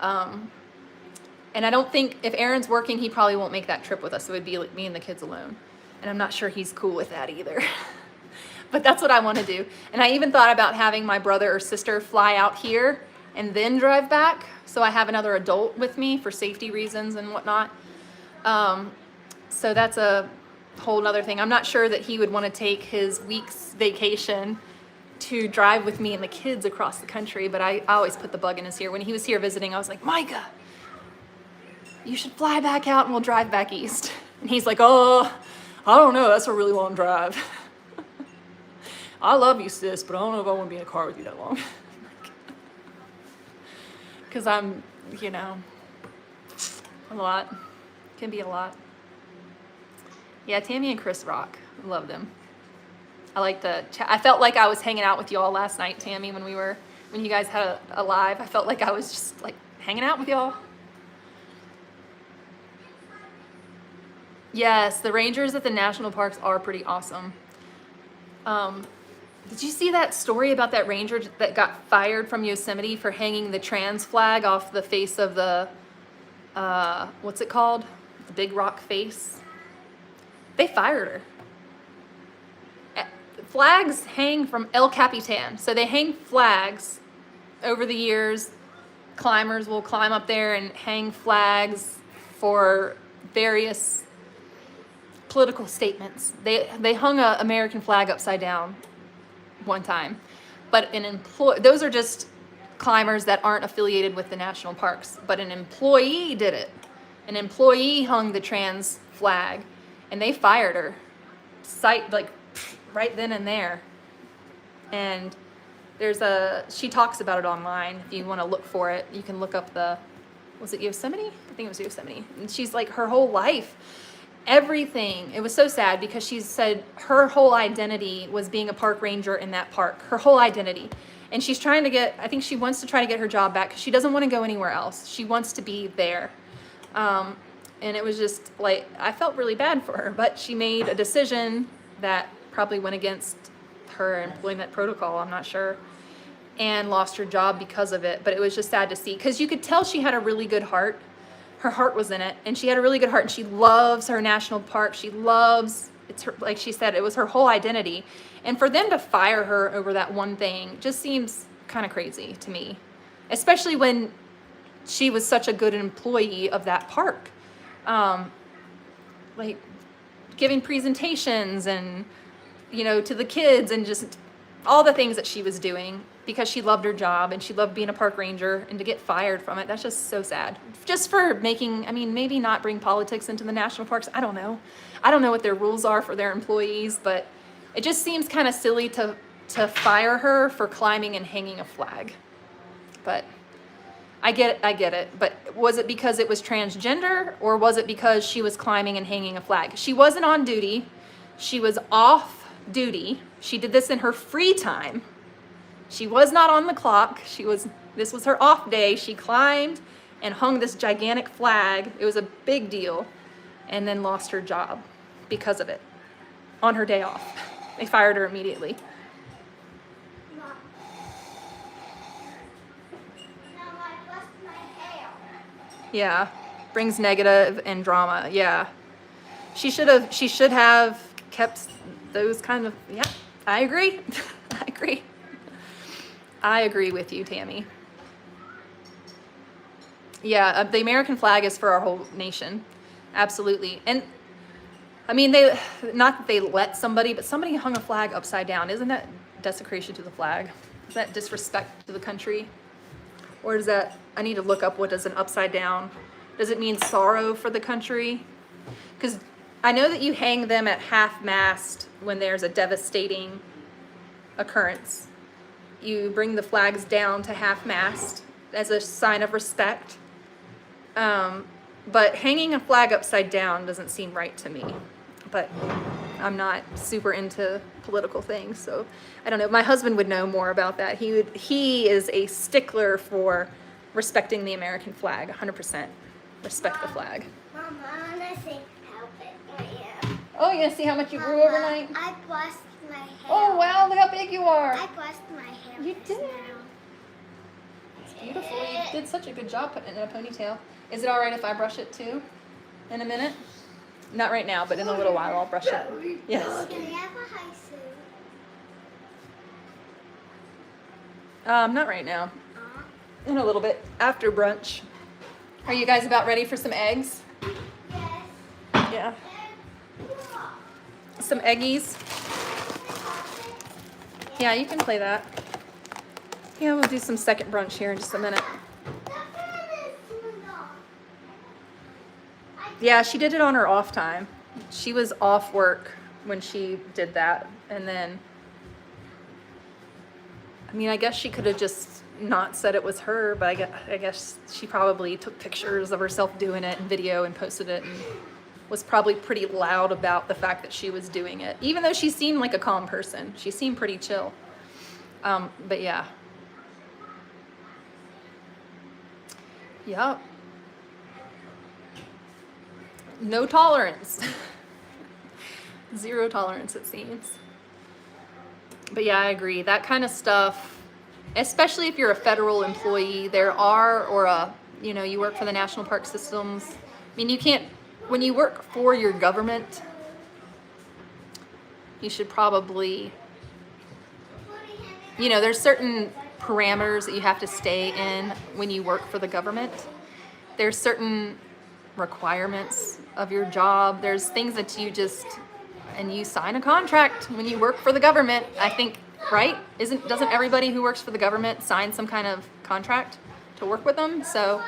And I don't think, if Aaron's working, he probably won't make that trip with us. So it would be like me and the kids alone. And I'm not sure he's cool with that either. But that's what I want to do. And I even thought about having my brother or sister fly out here and then drive back. So I have another adult with me for safety reasons and whatnot. So that's a whole nother thing. I'm not sure that he would want to take his week's vacation to drive with me and the kids across the country. But I always put the bug in his ear. When he was here visiting, I was like, Micah, you should fly back out and we'll drive back east. And he's like, oh, I don't know, that's a really long drive. I love you, sis, but I don't know if I want to be in a car with you that long. Because I'm, you know, a lot. Can be a lot. Yeah, Tammy and Chris rock. I love them. I like the chat. I felt like I was hanging out with y'all last night, Tammy, when you guys had a live. I felt like I was just like hanging out with y'all. Yes, the rangers at the national parks are pretty awesome. Did you see that story about that ranger that got fired from Yosemite for hanging the trans flag off the face of the, what's it called? The big rock face? They fired her. Flags hang from El Capitan. So they hang flags over the years. Climbers will climb up there and hang flags for various political statements. They hung an American flag upside down one time. But those are just climbers that aren't affiliated with the national parks. But an employee did it. An employee hung the trans flag and they fired her. Right then and there. And she talks about it online. If you want to look for it, you can look up was it Yosemite? I think it was Yosemite. And she's like, her whole life, everything, it was so sad because she said her whole identity was being a park ranger in that park. Her whole identity. And she's I think she wants to try to get her job back because she doesn't want to go anywhere else. She wants to be there. And it was just like, I felt really bad for her, but she made a decision that probably went against her employment protocol, I'm not sure, and lost her job because of it. But it was just sad to see because you could tell she had a really good heart. Her heart was in it, and she had a really good heart, and she loves her national park. It's her, like she said, it was her whole identity. And for them to fire her over that one thing just seems kind of crazy to me, especially when she was such a good employee of that park. Like giving presentations and, to the kids and just all the things that she was doing because she loved her job and she loved being a park ranger, and to get fired from it, that's just so sad. Just for maybe not bring politics into the national parks. I don't know. I don't know what their rules are for their employees, but it just seems kind of silly to fire her for climbing and hanging a flag. But I get it. But was it because it was transgender, or was it because she was climbing and hanging a flag? She wasn't on duty. She was off duty. She did this in her free time. She was not on the clock. This was her off day. She climbed and hung this gigantic flag. It was a big deal, and then lost her job because of it on her day off. They fired her immediately. Yeah, brings negative and drama. Yeah, she should have kept those kind of. Yeah, I agree. I agree with you, Tammy. Yeah, the American flag is for our whole nation, absolutely. And not that they let somebody, but somebody hung a flag upside down. Isn't that desecration to the flag? Is that disrespect to the country? Or is that, I need to look up what does an upside down, does it mean sorrow for the country? Because I know that you hang them at half-mast when there's a devastating occurrence. You bring the flags down to half-mast as a sign of respect. But hanging a flag upside down doesn't seem right to me. But I'm not super into political things, so I don't know. My husband would know more about that. He is a stickler for respecting the American flag, 100%. Respect the flag. Mom, I want to see how big I am. Oh, you gonna see how much you grew overnight? I brushed my hair. Oh wow, look how big you are. I brushed my hair. You did. Now. It's beautiful. You did such a good job putting it in a ponytail. Is it all right if I brush it too? In a minute? Not right now, but in a little while I'll brush it. Yes. Can I have a high suit? Not right now. In a little bit, after brunch. Are you guys about ready for some eggs? Yes. Yeah. Some eggies. Yeah, you can play that. Yeah, we'll do some second brunch here in just a minute. Yeah, she did it on her off time. She was off work when she did that. And then, I mean, I guess she could have just not said it was her, but I guess she probably took pictures of herself doing it and video and posted it and was probably pretty loud about the fact that she was doing it. Even though she seemed like a calm person. She seemed pretty chill. But yeah. Yep. No tolerance. Zero tolerance, it seems. But yeah, I agree. That kind of stuff, especially if you're a federal employee, you work for the national park systems. I mean, you can't, when you work for your government, you should probably, there's certain parameters that you have to stay in when you work for the government. There's certain requirements of your job. There's things that and you sign a contract when you work for the government, I think, right? Doesn't everybody who works for the government sign some kind of contract to work with them? So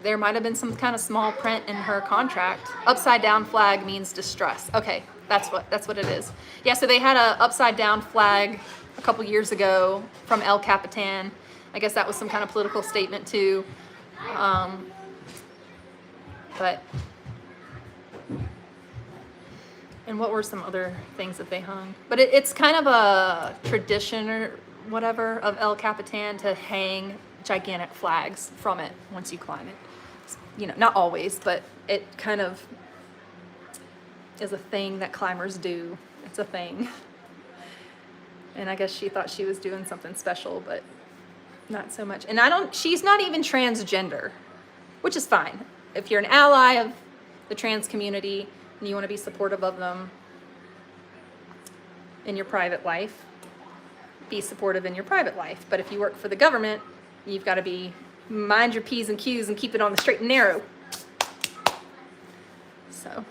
there might have been some kind of small print in her contract. Upside down flag means distress. Okay, that's what it is. Yeah, so they had a upside down flag a couple years ago from El Capitan. I guess that was some kind of political statement too. And what were some other things that they hung? But it's kind of a tradition or whatever of El Capitan to hang gigantic flags from it once you climb it. Not always, but it kind of is a thing that climbers do. It's a thing. And I guess she thought she was doing something special, but not so much. And she's not even transgender, which is fine. If you're an ally of the trans community and you want to be supportive of them in your private life, be supportive in your private life. But if you work for the government, you've got to mind your P's and Q's and keep it on the straight and narrow. So,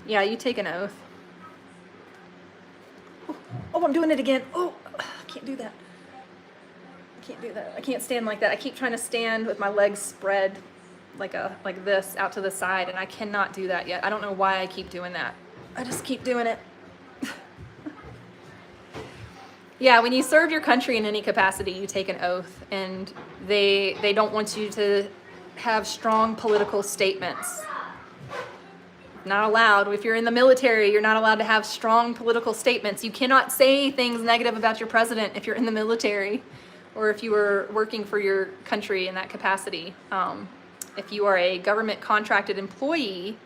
yeah, you take an oath. Oh, I'm doing it again. Oh, I can't do that. I can't stand like that. I keep trying to stand with my legs spread like this out to the side, and I cannot do that yet. I don't know why I keep doing that. I just keep doing it. Yeah, when you serve your country in any capacity, you take an oath, and they don't want you to have strong political statements. Not allowed. If you're in the military, you're not allowed to have strong political statements. You cannot say things negative about your president if you're in the military or if you were working for your country in that capacity. If you are a government contracted employee,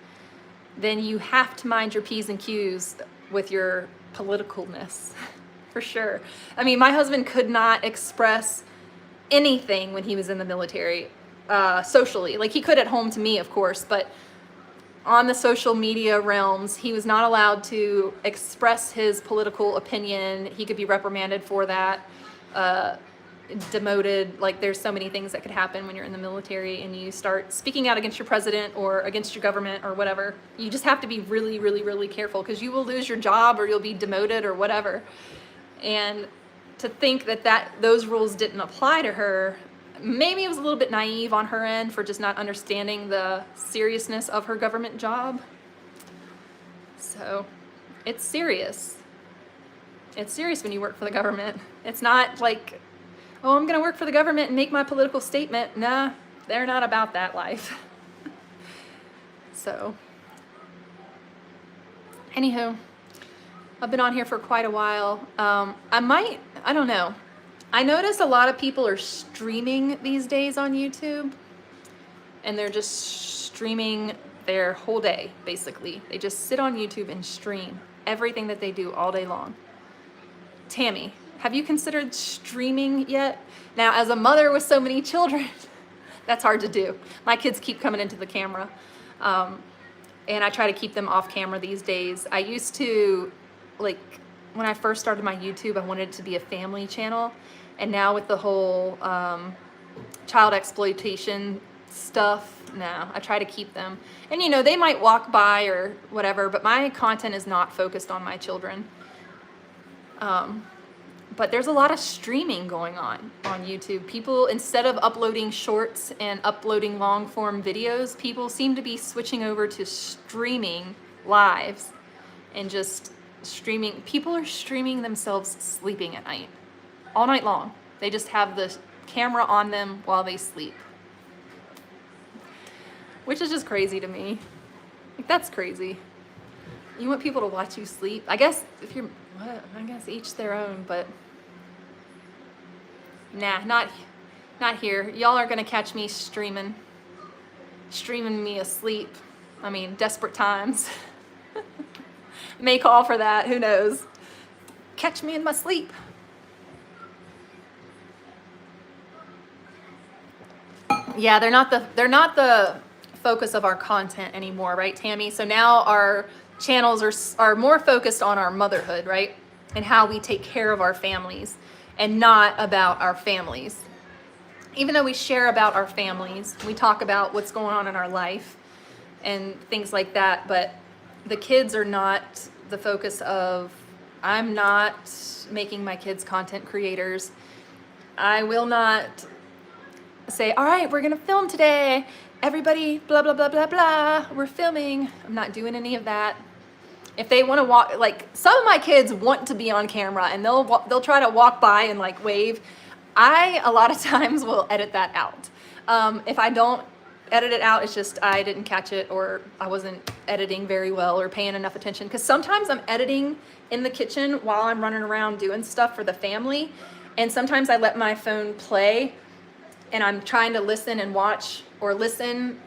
then you have to mind your P's and Q's with your politicalness, for sure. I mean, my husband could not express anything when he was in the military, socially. Like, he could at home to me, of course, but on the social media realms, he was not allowed to express his political opinion. He could be reprimanded for that, demoted. Like, there's so many things that could happen when you're in the military and you start speaking out against your president or against your government or whatever. You just have to be really, really, really careful, because you will lose your job or you'll be demoted or whatever. And to think that those rules didn't apply to her, maybe it was a little bit naive on her end for just not understanding the seriousness of her government job. So it's serious. It's serious when you work for the government. It's not like, oh, I'm going to work for the government and make my political statement. Nah, they're not about that life. So, anywho, I've been on here for quite a while. I don't know. I notice a lot of people are streaming these days on YouTube, and they're just streaming their whole day, basically. They just sit on YouTube and stream everything that they do all day long. Tammy, have you considered streaming yet? Now, as a mother with so many children, that's hard to do. My kids keep coming into the camera, and I try to keep them off camera these days. I used to, when I first started my YouTube, I wanted it to be a family channel. And now with the whole child exploitation stuff, no, I try to keep them. And they might walk by or whatever, but my content is not focused on my children. But there's a lot of streaming going on YouTube. People, instead of uploading shorts and uploading long form videos, people seem to be switching over to streaming lives and just streaming. People are streaming themselves sleeping at night, all night long. They just have the camera on them while they sleep, which is just crazy to me. Like, that's crazy. You want people to watch you sleep? I guess if you're, I guess each their own, but nah, not here. Y'all are gonna catch me streaming me asleep. I mean, desperate times. May call for that, who knows? Catch me in my sleep. Yeah, they're not the focus of our content anymore, right, Tammy? So now our channels are more focused on our motherhood, right? And how we take care of our families and not about our families. Even though we share about our families, we talk about what's going on in our life and things like that, but the kids are not the focus of, I'm not making my kids content creators. I will not say, all right, we're gonna film today. Everybody, blah, blah, blah, blah, blah. We're filming. I'm not doing any of that. If they want to walk, like some of my kids want to be on camera and they'll try to walk by and like wave. I, a lot of times, will edit that out. If I don't edit it out, it's just I didn't catch it, or I wasn't editing very well or paying enough attention. Because sometimes I'm editing in the kitchen while I'm running around doing stuff for the family. And sometimes I let my phone play and I'm trying to listen and watch or listen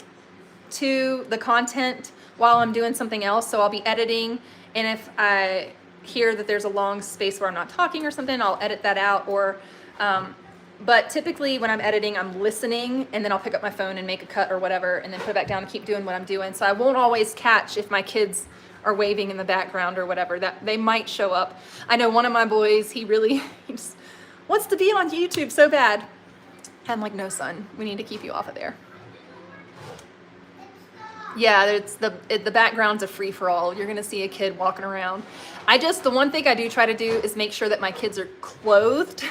to the content while I'm doing something else. So I'll be editing, and if I hear that there's a long space where I'm not talking or something, I'll edit that out. Or but typically when I'm editing, I'm listening, and then I'll pick up my phone and make a cut or whatever, and then put it back down and keep doing what I'm doing. So I won't always catch if my kids are waving in the background or whatever. That they might show up. I know one of my boys, he just wants to be on YouTube so bad. I'm like, no, son, we need to keep you off of there. Yeah, it's the background's a free for all. You're gonna see a kid walking around. The one thing I do try to do is make sure that my kids are clothed.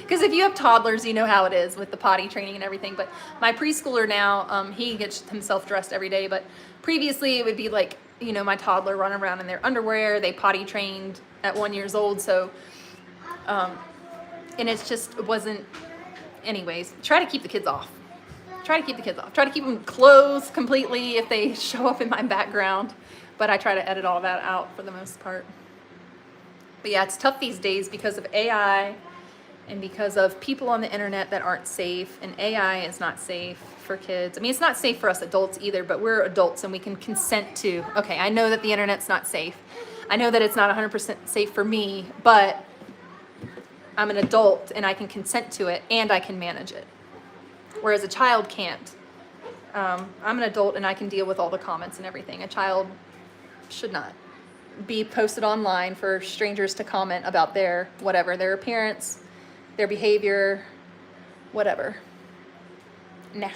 Because if you have toddlers, you know how it is with the potty training and everything. But my preschooler now, he gets himself dressed every day. But previously it would be like, you know, my toddler running around in their underwear. They potty trained at 1 year old. So, and it wasn't, anyways, try to keep the kids off. Try to keep the kids off. Try to keep them clothed completely if they show up in my background. But I try to edit all that out for the most part. But yeah, it's tough these days because of AI and because of people on the internet that aren't safe. And AI is not safe for kids. I mean, it's not safe for us adults either, but we're adults and we can consent to, okay, I know that the internet's not safe. I know that it's not 100% safe for me, but I'm an adult and I can consent to it and I can manage it. Whereas a child can't. I'm an adult and I can deal with all the comments and everything. A child should not be posted online for strangers to comment about their whatever, their appearance, their behavior, whatever. Nah.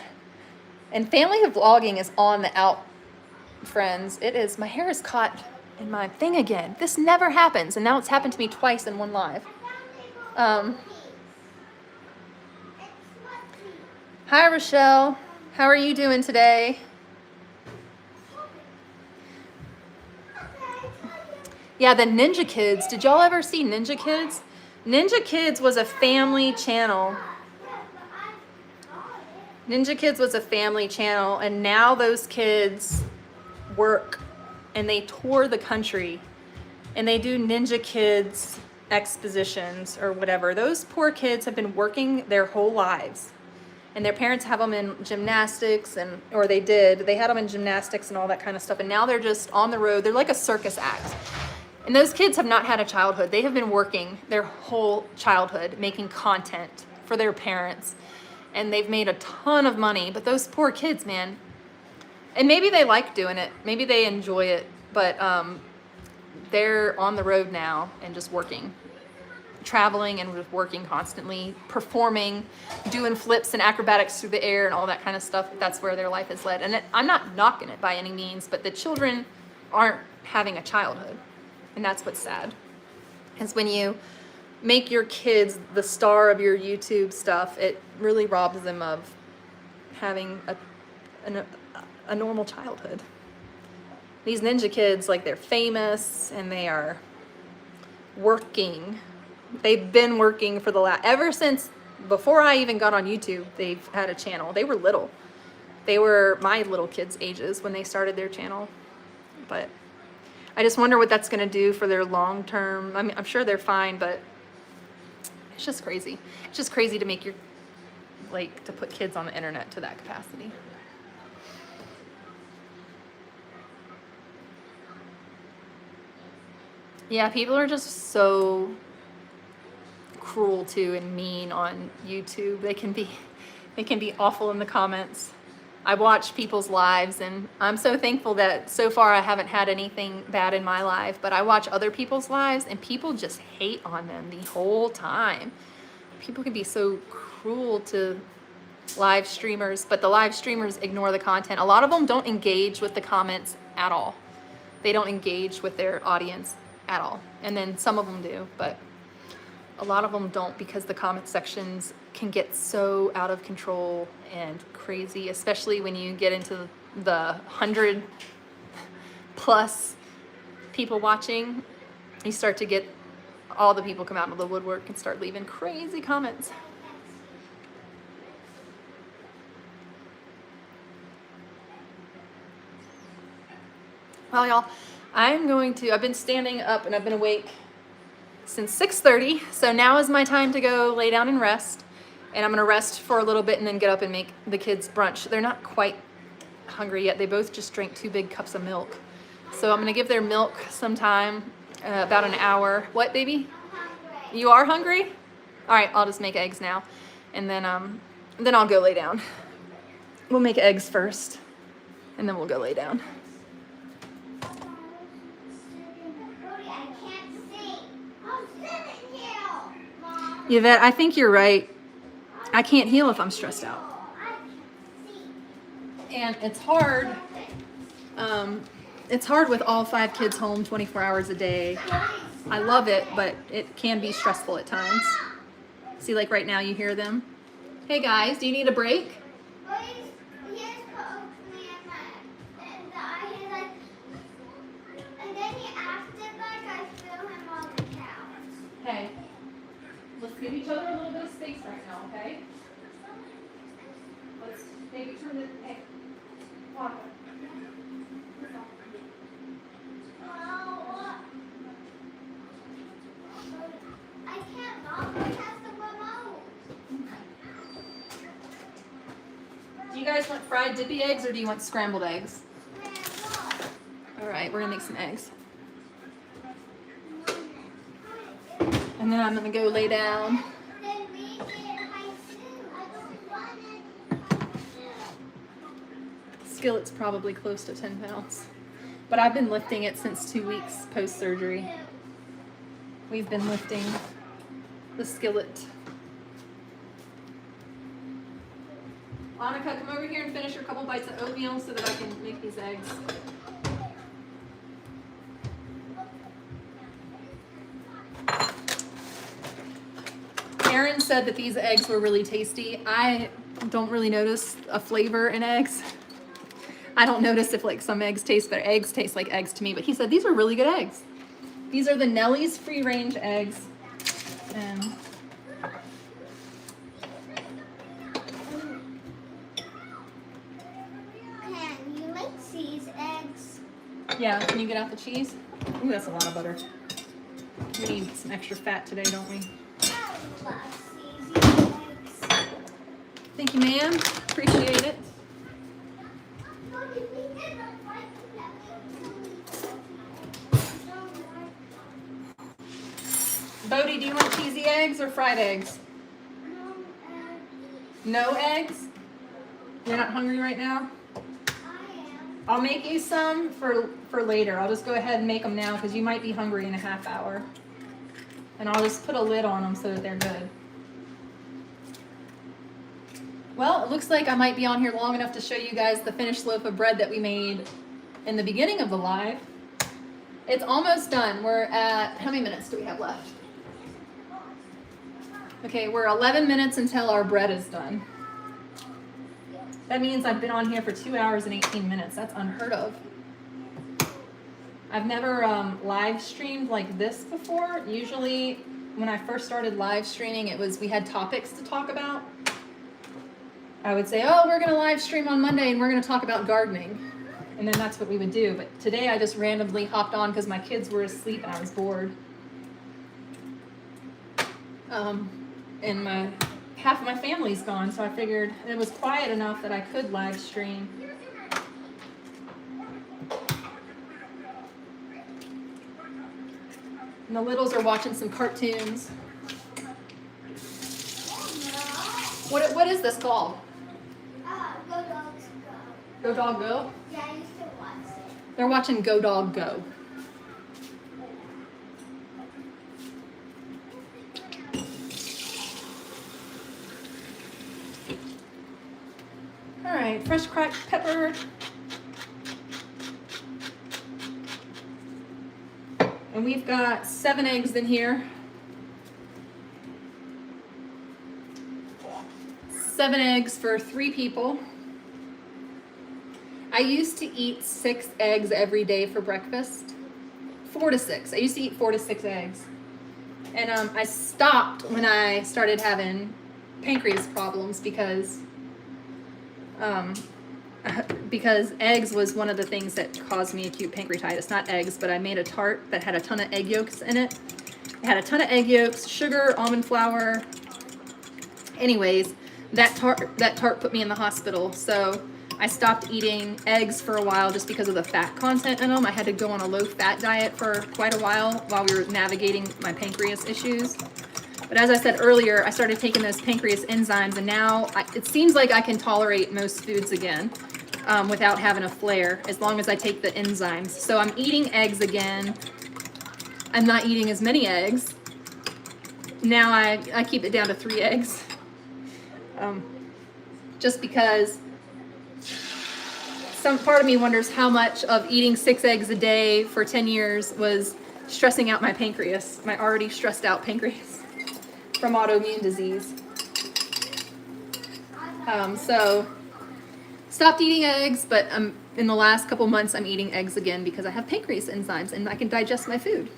And family vlogging is on the out, friends. It is. My hair is caught in my thing again. This never happens, and now it's happened to me twice in one live. Hi, Rochelle. How are you doing today? Yeah, the Ninja Kids. Did y'all ever see Ninja Kids? Ninja Kids was a family channel. Ninja Kids was a family channel, and now those kids work and they tour the country and they do Ninja Kids expositions or whatever. Those poor kids have been working their whole lives. And their parents have them in gymnastics, they had them in gymnastics and all that kind of stuff. And now they're just on the road. They're like a circus act. And those kids have not had a childhood. They have been working their whole childhood, making content for their parents. And they've made a ton of money. But those poor kids, man. And maybe they like doing it. Maybe they enjoy it. But they're on the road now and just working. Traveling and working constantly, performing, doing flips and acrobatics through the air and all that kind of stuff. That's where their life is led. And I'm not knocking it by any means, but the children aren't having a childhood. And that's what's sad. Is when you make your kids the star of your YouTube stuff, it really robs them of having a normal childhood. These ninja kids, like, they're famous and they are working. They've been working for ever since before I even got on YouTube. They've had a channel. They were little. They were my little kids' ages when they started their channel. But I just wonder what that's going to do for their long term. I mean, I'm sure they're fine, but it's just crazy. It's just crazy to make your, like, to put kids on the internet to that capacity. Yeah, people are just so cruel to and mean on YouTube. They can be awful in the comments. I watch people's lives, and I'm so thankful that so far I haven't had anything bad in my life, but I watch other people's lives and people just hate on them the whole time. People can be so cruel to live streamers, but the live streamers ignore the content. A lot of them don't engage with the comments at all. They don't engage with their audience at all. And then some of them do, but a lot of them don't, because the comment sections can get so out of control and crazy, especially when you get into the 100+ people watching. You start to get all the people come out of the woodwork and start leaving crazy comments. Well, y'all, I've been standing up and I've been awake since 6:30, so now is my time to go lay down and rest. And I'm gonna rest for a little bit and then get up and make the kids brunch. They're not quite hungry yet. They both just drank 2 big cups of milk. So I'm gonna give their milk some time, about an hour. What, baby? You are hungry? All right, I'll just make eggs now. And then I'll go lay down. We'll make eggs first, and then we'll go lay down. Yvette, I think you're right. I can't heal if I'm stressed out. And it's hard. It's hard with all 5 kids home 24 hours a day. I love it, but it can be stressful at times. See, like right now you hear them. Hey guys, do you need a break? Hey, let's give each other a little bit of space right now, okay? Let's maybe turn it. Hey, walk. I can't walk. I have the remote. Do you guys want fried dippy eggs or do you want scrambled eggs? All right, we're gonna make some eggs. And then I'm gonna go lay down. Skillet's probably close to 10 pounds. But I've been lifting it since 2 weeks post-surgery. We've been lifting the skillet. Annika, come over here and finish your couple bites of oatmeal so that I can make these eggs. Aaron said that these eggs were really tasty. I don't really notice a flavor in eggs. I don't notice if like some eggs taste better. Eggs taste like eggs to me, but he said these are really good eggs. These are the Nellie's free range eggs. And Can you make cheese eggs? yeah, can you get out the cheese? Ooh, that's a lot of butter. We need some extra fat today, don't we? I love cheesy eggs. Thank you, ma'am. Appreciate it. Bodie, do you want cheesy eggs or fried eggs? No eggs? You're not hungry right now? I'll make you some for later. I'll just go ahead and make them now because you might be hungry in a half hour. And I'll just put a lid on them so that they're good. Well, it looks like I might be on here long enough to show you guys the finished loaf of bread that we made in the beginning of the live. It's almost done. We're at, how many minutes do we have left? Okay, we're 11 minutes until our bread is done. That means I've been on here for 2 hours and 18 minutes. That's unheard of. I've never live streamed like this before. Usually when I first started live streaming, we had topics to talk about. I would say, oh, we're going to live stream on Monday and we're going to talk about gardening. And then that's what we would do. But today I just randomly hopped on because my kids were asleep and I was bored. And half of my family's gone, so I figured it was quiet enough that I could live stream. And the littles are watching some cartoons. What is this called? Go Dogs Go. Go Dog Go? Yeah, I used to watch it. They're watching Go Dog Go. All right, fresh cracked pepper. And we've got 7 eggs in here. 7 eggs for 3 people. I used to eat 6 eggs every day for breakfast. 4 to 6. I used to eat 4 to 6 eggs. And I stopped when I started having pancreas problems because eggs was one of the things that caused me acute pancreatitis. Not eggs, but I made a tart that had a ton of egg yolks in it. It had a ton of egg yolks, sugar, almond flour. Anyways, that tart put me in the hospital. So I stopped eating eggs for a while just because of the fat content in them. I had to go on a low-fat diet for quite a while we were navigating my pancreas issues. But as I said earlier, I started taking those pancreas enzymes, and now it seems like I can tolerate most foods again without having a flare, as long as I take the enzymes. So I'm eating eggs again. I'm not eating as many eggs. Now I keep it down to 3 eggs. Just because some part of me wonders how much of eating 6 eggs a day for 10 years was stressing out my pancreas, my already stressed out pancreas from autoimmune disease. So stopped eating eggs, but in the last couple months I'm eating eggs again because I have pancreas enzymes and I can digest my food.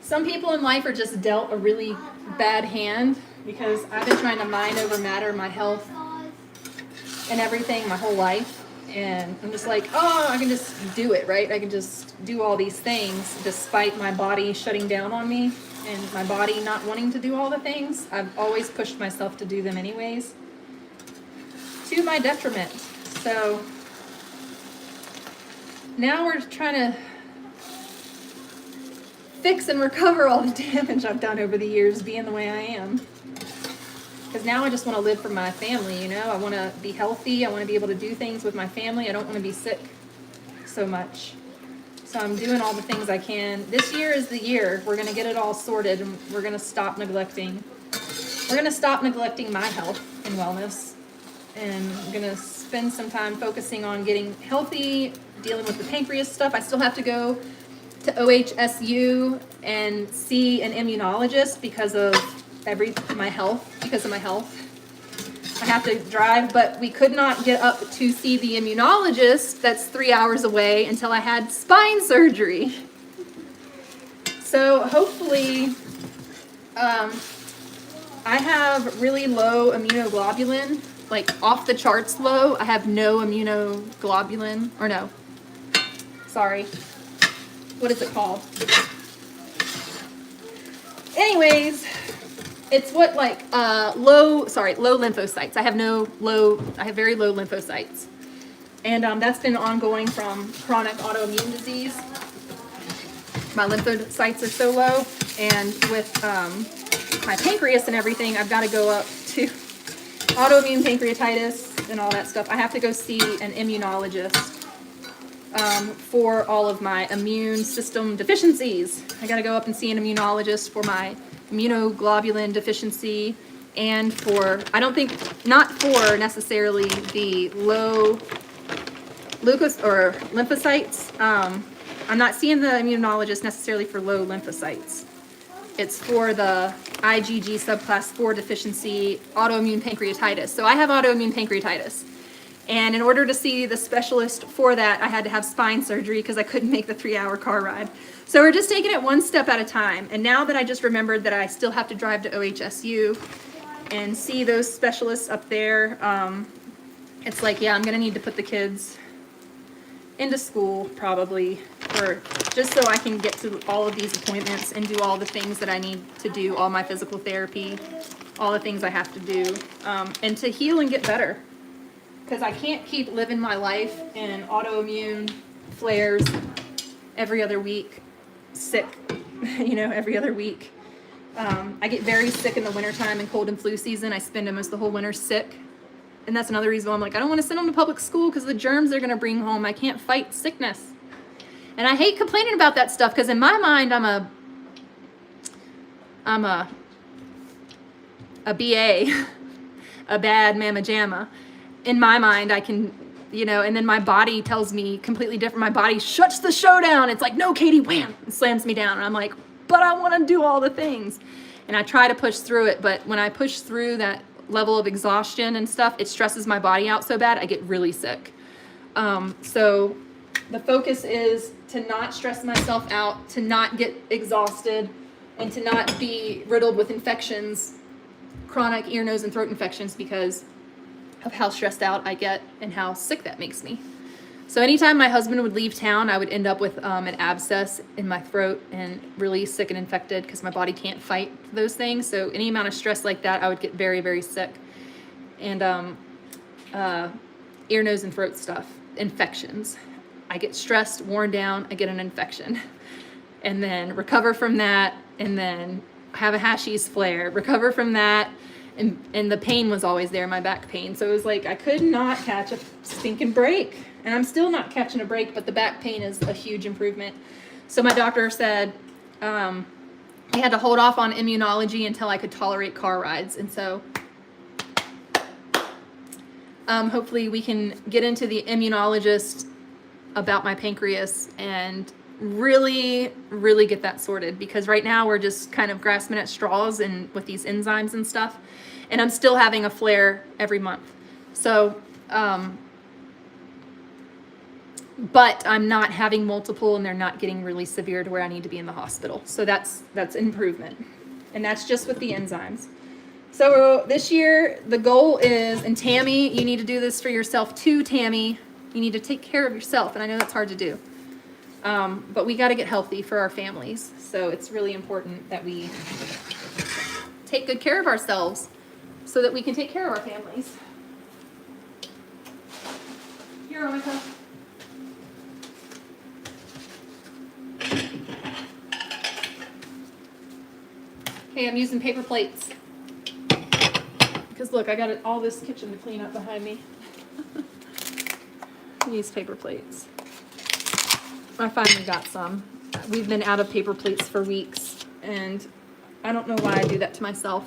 Some people in life are just dealt a really bad hand because I've been trying to mind over matter my health and everything my whole life, and I'm just like, oh, I can just do it, right? I can just do all these things despite my body shutting down on me and my body not wanting to do all the things. I've always pushed myself to do them anyways, to my detriment. So now we're trying to fix and recover all the damage I've done over the years being the way I am. Because now I just want to live for my family, you know? I want to be healthy. I want to be able to do things with my family. I don't want to be sick so much. So I'm doing all the things I can. This year is the year. We're going to get it all sorted, and we're going to stop neglecting. We're going to stop neglecting my health and wellness. And I'm going to spend some time focusing on getting healthy, dealing with the pancreas stuff. I still have to go to OHSU and see an immunologist because of my health. I have to drive, but we could not get up to see the immunologist that's 3 hours away until I had spine surgery. So hopefully, I have really low immunoglobulin, like off the charts low. I have no immunoglobulin, or no, sorry. What is it called? Anyways, it's what low lymphocytes. I have very low lymphocytes. And that's been ongoing from chronic autoimmune disease. My lymphocytes are so low, and with my pancreas and everything, I've got to go up to autoimmune pancreatitis and all that stuff. I have to go see an immunologist for all of my immune system deficiencies. I got to go up and see an immunologist for my immunoglobulin deficiency and for, I don't think, not for necessarily the low leukocytes or lymphocytes. I'm not seeing the immunologist necessarily for low lymphocytes. It's for the IgG subclass 4 deficiency autoimmune pancreatitis. So I have autoimmune pancreatitis. And in order to see the specialist for that, I had to have spine surgery because I couldn't make the 3-hour car ride. So we're just taking it one step at a time. And now that I just remembered that I still have to drive to OHSU and see those specialists up there, it's like, yeah, I'm gonna need to put the kids into school probably, or just so I can get to all of these appointments and do all the things that I need to do, all my physical therapy, all the things I have to do, and to heal and get better. Because I can't keep living my life in autoimmune flares every other week, sick, every other week. I get very sick in the wintertime and cold and flu season. I spend almost the whole winter sick. And that's another reason why I'm like, I don't want to send them to public school because the germs they're going to bring home, I can't fight sickness. And I hate complaining about that stuff because in my mind, I'm a BA, a bad mamma jamma. In my mind, I can, and then my body tells me completely different. My body shuts the show down. It's like, no, Katie, wham, and slams me down. And I'm like, but I want to do all the things. And I try to push through it. But when I push through that level of exhaustion and stuff, it stresses my body out so bad, I get really sick. So the focus is to not stress myself out, to not get exhausted, and to not be riddled with infections, chronic ear, nose, and throat infections because of how stressed out I get and how sick that makes me. So anytime my husband would leave town, I would end up with an abscess in my throat and really sick and infected because my body can't fight those things. So any amount of stress like that, I would get very, very sick. And ear, nose, and throat stuff, infections. I get stressed, worn down, I get an infection. And then recover from that, and then have a Hashimoto's flare, recover from that. And the pain was always there, my back pain. So it was like I could not catch a stinking break. And I'm still not catching a break, but the back pain is a huge improvement. So my doctor said I had to hold off on immunology until I could tolerate car rides. And so hopefully we can get into the immunologist about my pancreas and really, really get that sorted. Because right now we're just kind of grasping at straws and with these enzymes and stuff. And I'm still having a flare every month. So, but I'm not having multiple and they're not getting really severe to where I need to be in the hospital. So that's improvement. And that's just with the enzymes. So this year, the goal is, and Tammy, you need to do this for yourself too, Tammy. You need to take care of yourself. And I know that's hard to do. But we got to get healthy for our families. So it's really important that we take good care of ourselves so that we can take care of our families. Here, Monica. Okay, I'm using paper plates. Because look, I got all this kitchen to clean up behind me. Use paper plates. I finally got some. We've been out of paper plates for weeks, and I don't know why I do that to myself.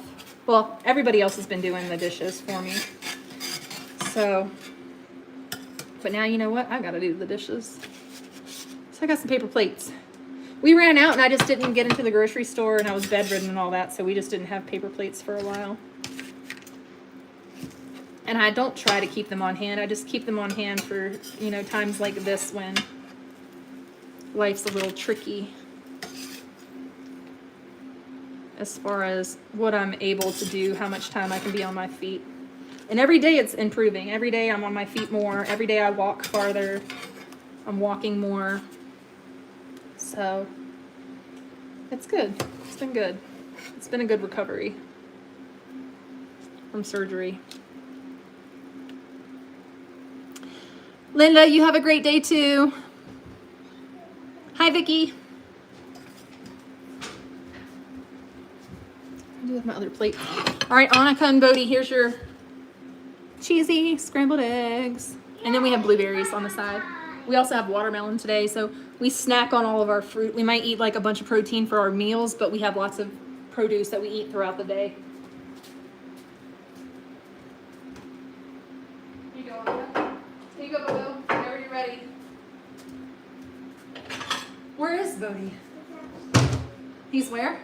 Well, everybody else has been doing the dishes for me. So, but now you know what? I gotta do the dishes. So I got some paper plates. We ran out and I just didn't get into the grocery store and I was bedridden and all that, so we just didn't have paper plates for a while. And I don't try to keep them on hand. I just keep them on hand for, times like this when life's a little tricky as far as what I'm able to do, how much time I can be on my feet. And every day it's improving. Every day I'm on my feet more. Every day I walk farther. I'm walking more. So it's good. It's been good. It's been a good recovery from surgery. Linda, you have a great day too. Hi, Vicky. I'll do with my other plate. All right, Annika and Bodhi, here's your cheesy scrambled eggs. And then we have blueberries on the side. We also have watermelon today, so we snack on all of our fruit. We might eat like a bunch of protein for our meals, but we have lots of produce that we eat throughout the day. you go, Bobo. Whenever you're ready. Where is Bodie? He's where?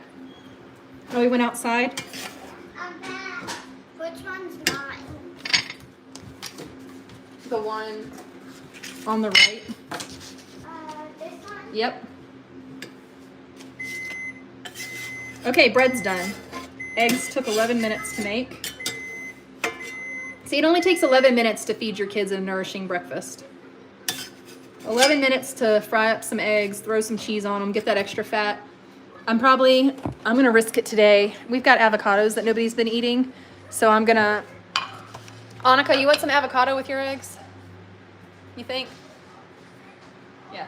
Oh, he went outside? Which one's mine? The one on the right. This one? Yep. Okay, bread's done. Eggs took 11 minutes to make. See, it only takes 11 minutes to feed your kids a nourishing breakfast. 11 minutes to fry up some eggs, throw some cheese on them, get that extra fat. I'm gonna risk it today. We've got avocados that nobody's been eating, so I'm gonna, Annika, you want some avocado with your eggs? You think? Yeah.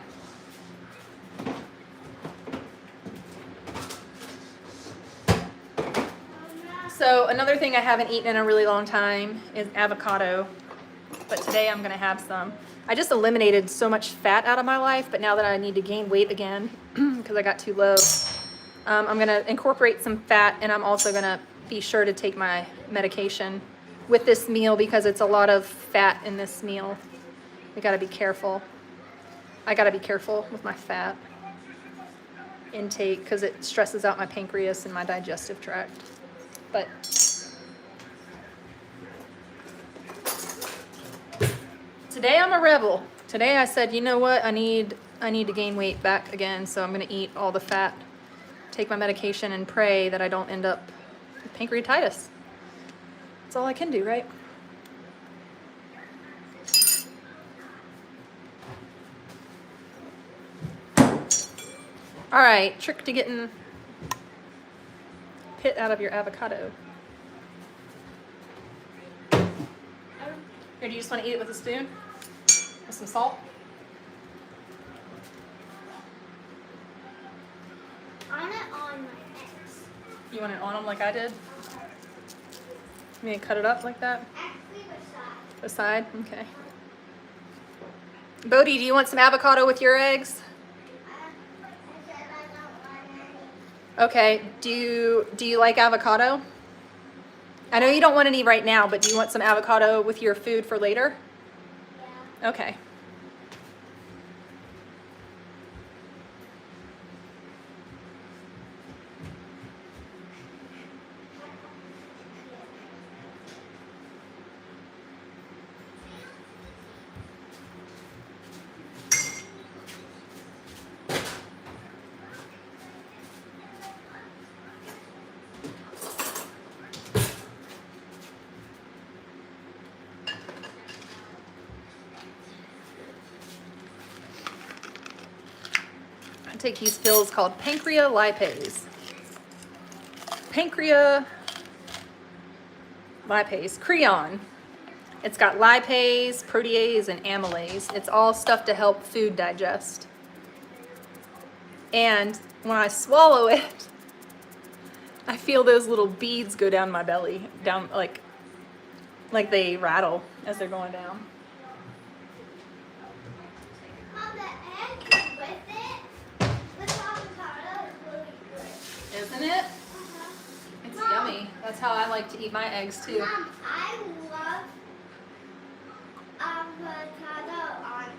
So another thing I haven't eaten in a really long time is avocado, but today I'm gonna have some. I just eliminated so much fat out of my life, but now that I need to gain weight again because I got too low, I'm gonna incorporate some fat, and I'm also gonna be sure to take my medication with this meal because it's a lot of fat in this meal. We gotta be careful. I gotta be careful with my fat intake because it stresses out my pancreas and my digestive tract. But today I'm a rebel. Today I said, you know what? I need to gain weight back again, so I'm gonna eat all the fat, take my medication, and pray that I don't end up with pancreatitis. That's all I can do, right? All right, trick to getting pit out of your avocado. Here, do you just want to eat it with a spoon? With some salt? On it on my eggs. You want it on them like I did? You mean cut it up like that? Actually, The side? Okay. Bodhi, do you want some avocado with your eggs? I said I don't want any. Okay. Do you like avocado? I know you don't want any right now, but do you want some avocado with your food for later? Yeah. Okay. I take these pills called pancreolipase. Pancreolipase, Creon. It's got lipase, protease, and amylase. It's all stuff to help food digest. And when I swallow it, I feel those little beads go down my belly, down like they rattle as they're going down. Mom, the egg with it, with avocado is really good. Isn't it? Uh-huh. It's Mom. yummy. That's how I like to eat my eggs too. Mom, I love avocado on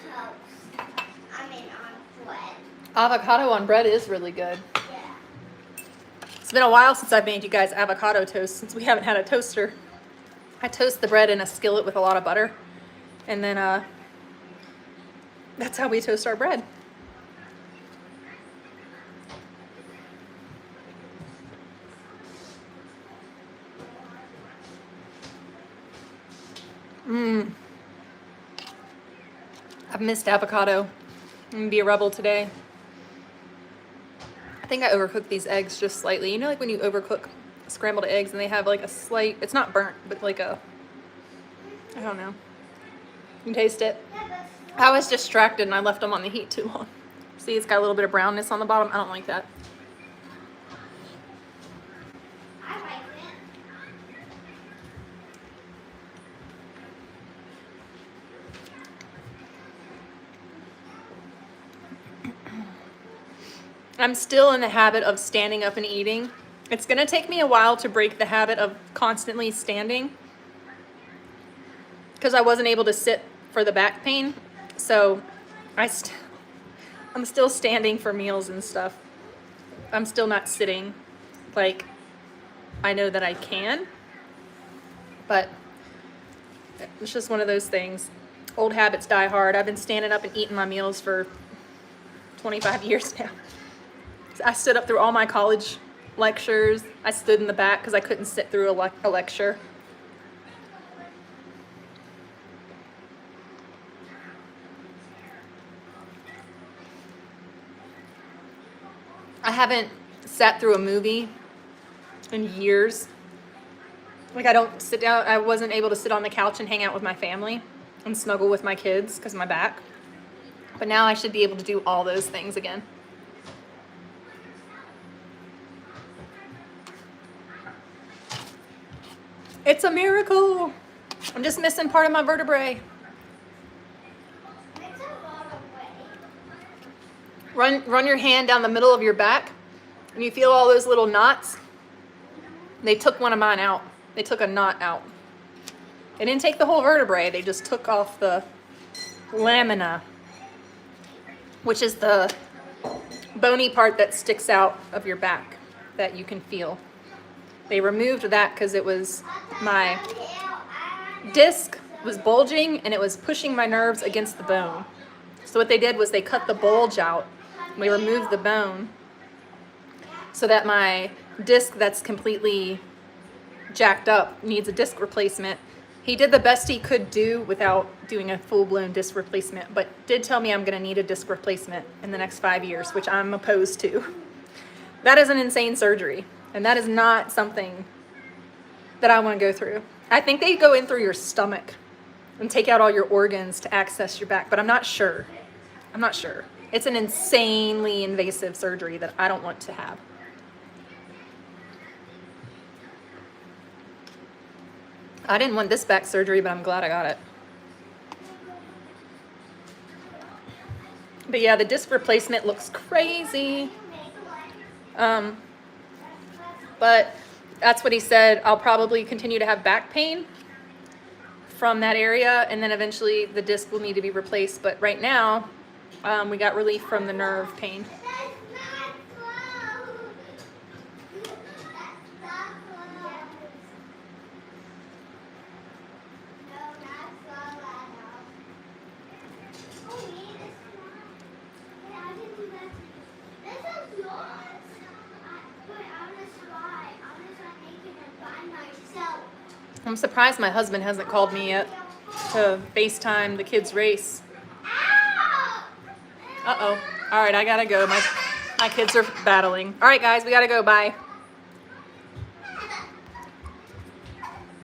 toast. I mean on bread. Avocado on bread is really good. Yeah. It's been a while since I've made you guys avocado toast, since we haven't had a toaster. I toast the bread in a skillet with a lot of butter, and then that's how we toast our bread. I've missed avocado. I'm gonna be a rebel today. I think I overcooked these eggs just slightly. You know, like when you overcook scrambled eggs and they have like a slight, it's not burnt, but like a, I don't know. You can taste it. Yeah, I was distracted and I left them on the heat too long. See, it's got a little bit of brownness on the bottom. I don't like that. but I like it. I'm still in the habit of standing up and eating. It's gonna take me a while to break the habit of constantly standing, because I wasn't able to sit for the back pain. So I'm still standing for meals and stuff. I'm still not sitting like I know that I can, but it's just one of those things. Old habits die hard. I've been standing up and eating my meals for 25 years now. I stood up through all my college lectures. I stood in the back because I couldn't sit through a lecture. I haven't sat through a movie in years. Like, I don't sit down. I wasn't able to sit on the couch and hang out with my family and snuggle with my kids because of my back. But now I should be able to do all those things again. It's a miracle. I'm just missing part of my vertebrae. It's a lot of weight. Run your hand down the middle of your back, and you feel all those little knots. They took one of mine out. They took a knot out. They didn't take the whole vertebrae. They just took off the lamina, which is the bony part that sticks out of your back that you can feel. They removed that because it was my disc was bulging and it was pushing my nerves against the bone. So what they did was they cut the bulge out. We removed the bone so that my disc that's completely jacked up needs a disc replacement. He did the best he could do without doing a full-blown disc replacement, but did tell me I'm going to need a disc replacement in the next 5 years, which I'm opposed to. That is an insane surgery, and that is not something that I want to go through. I think they go in through your stomach and take out all your organs to access your back, but I'm not sure. I'm not sure. It's an insanely invasive surgery that I don't want to have. I didn't want this back surgery, but I'm glad I got it. But yeah, the disc replacement looks crazy. But that's what he said. I'll probably continue to have back pain from that area, and then eventually the disc will need to be replaced. But right now, we got relief from the nerve pain. I'm surprised my husband hasn't called me yet to FaceTime the kids' race. Uh-oh. All right, I gotta go. My kids are battling. All right, guys, we gotta go. Bye.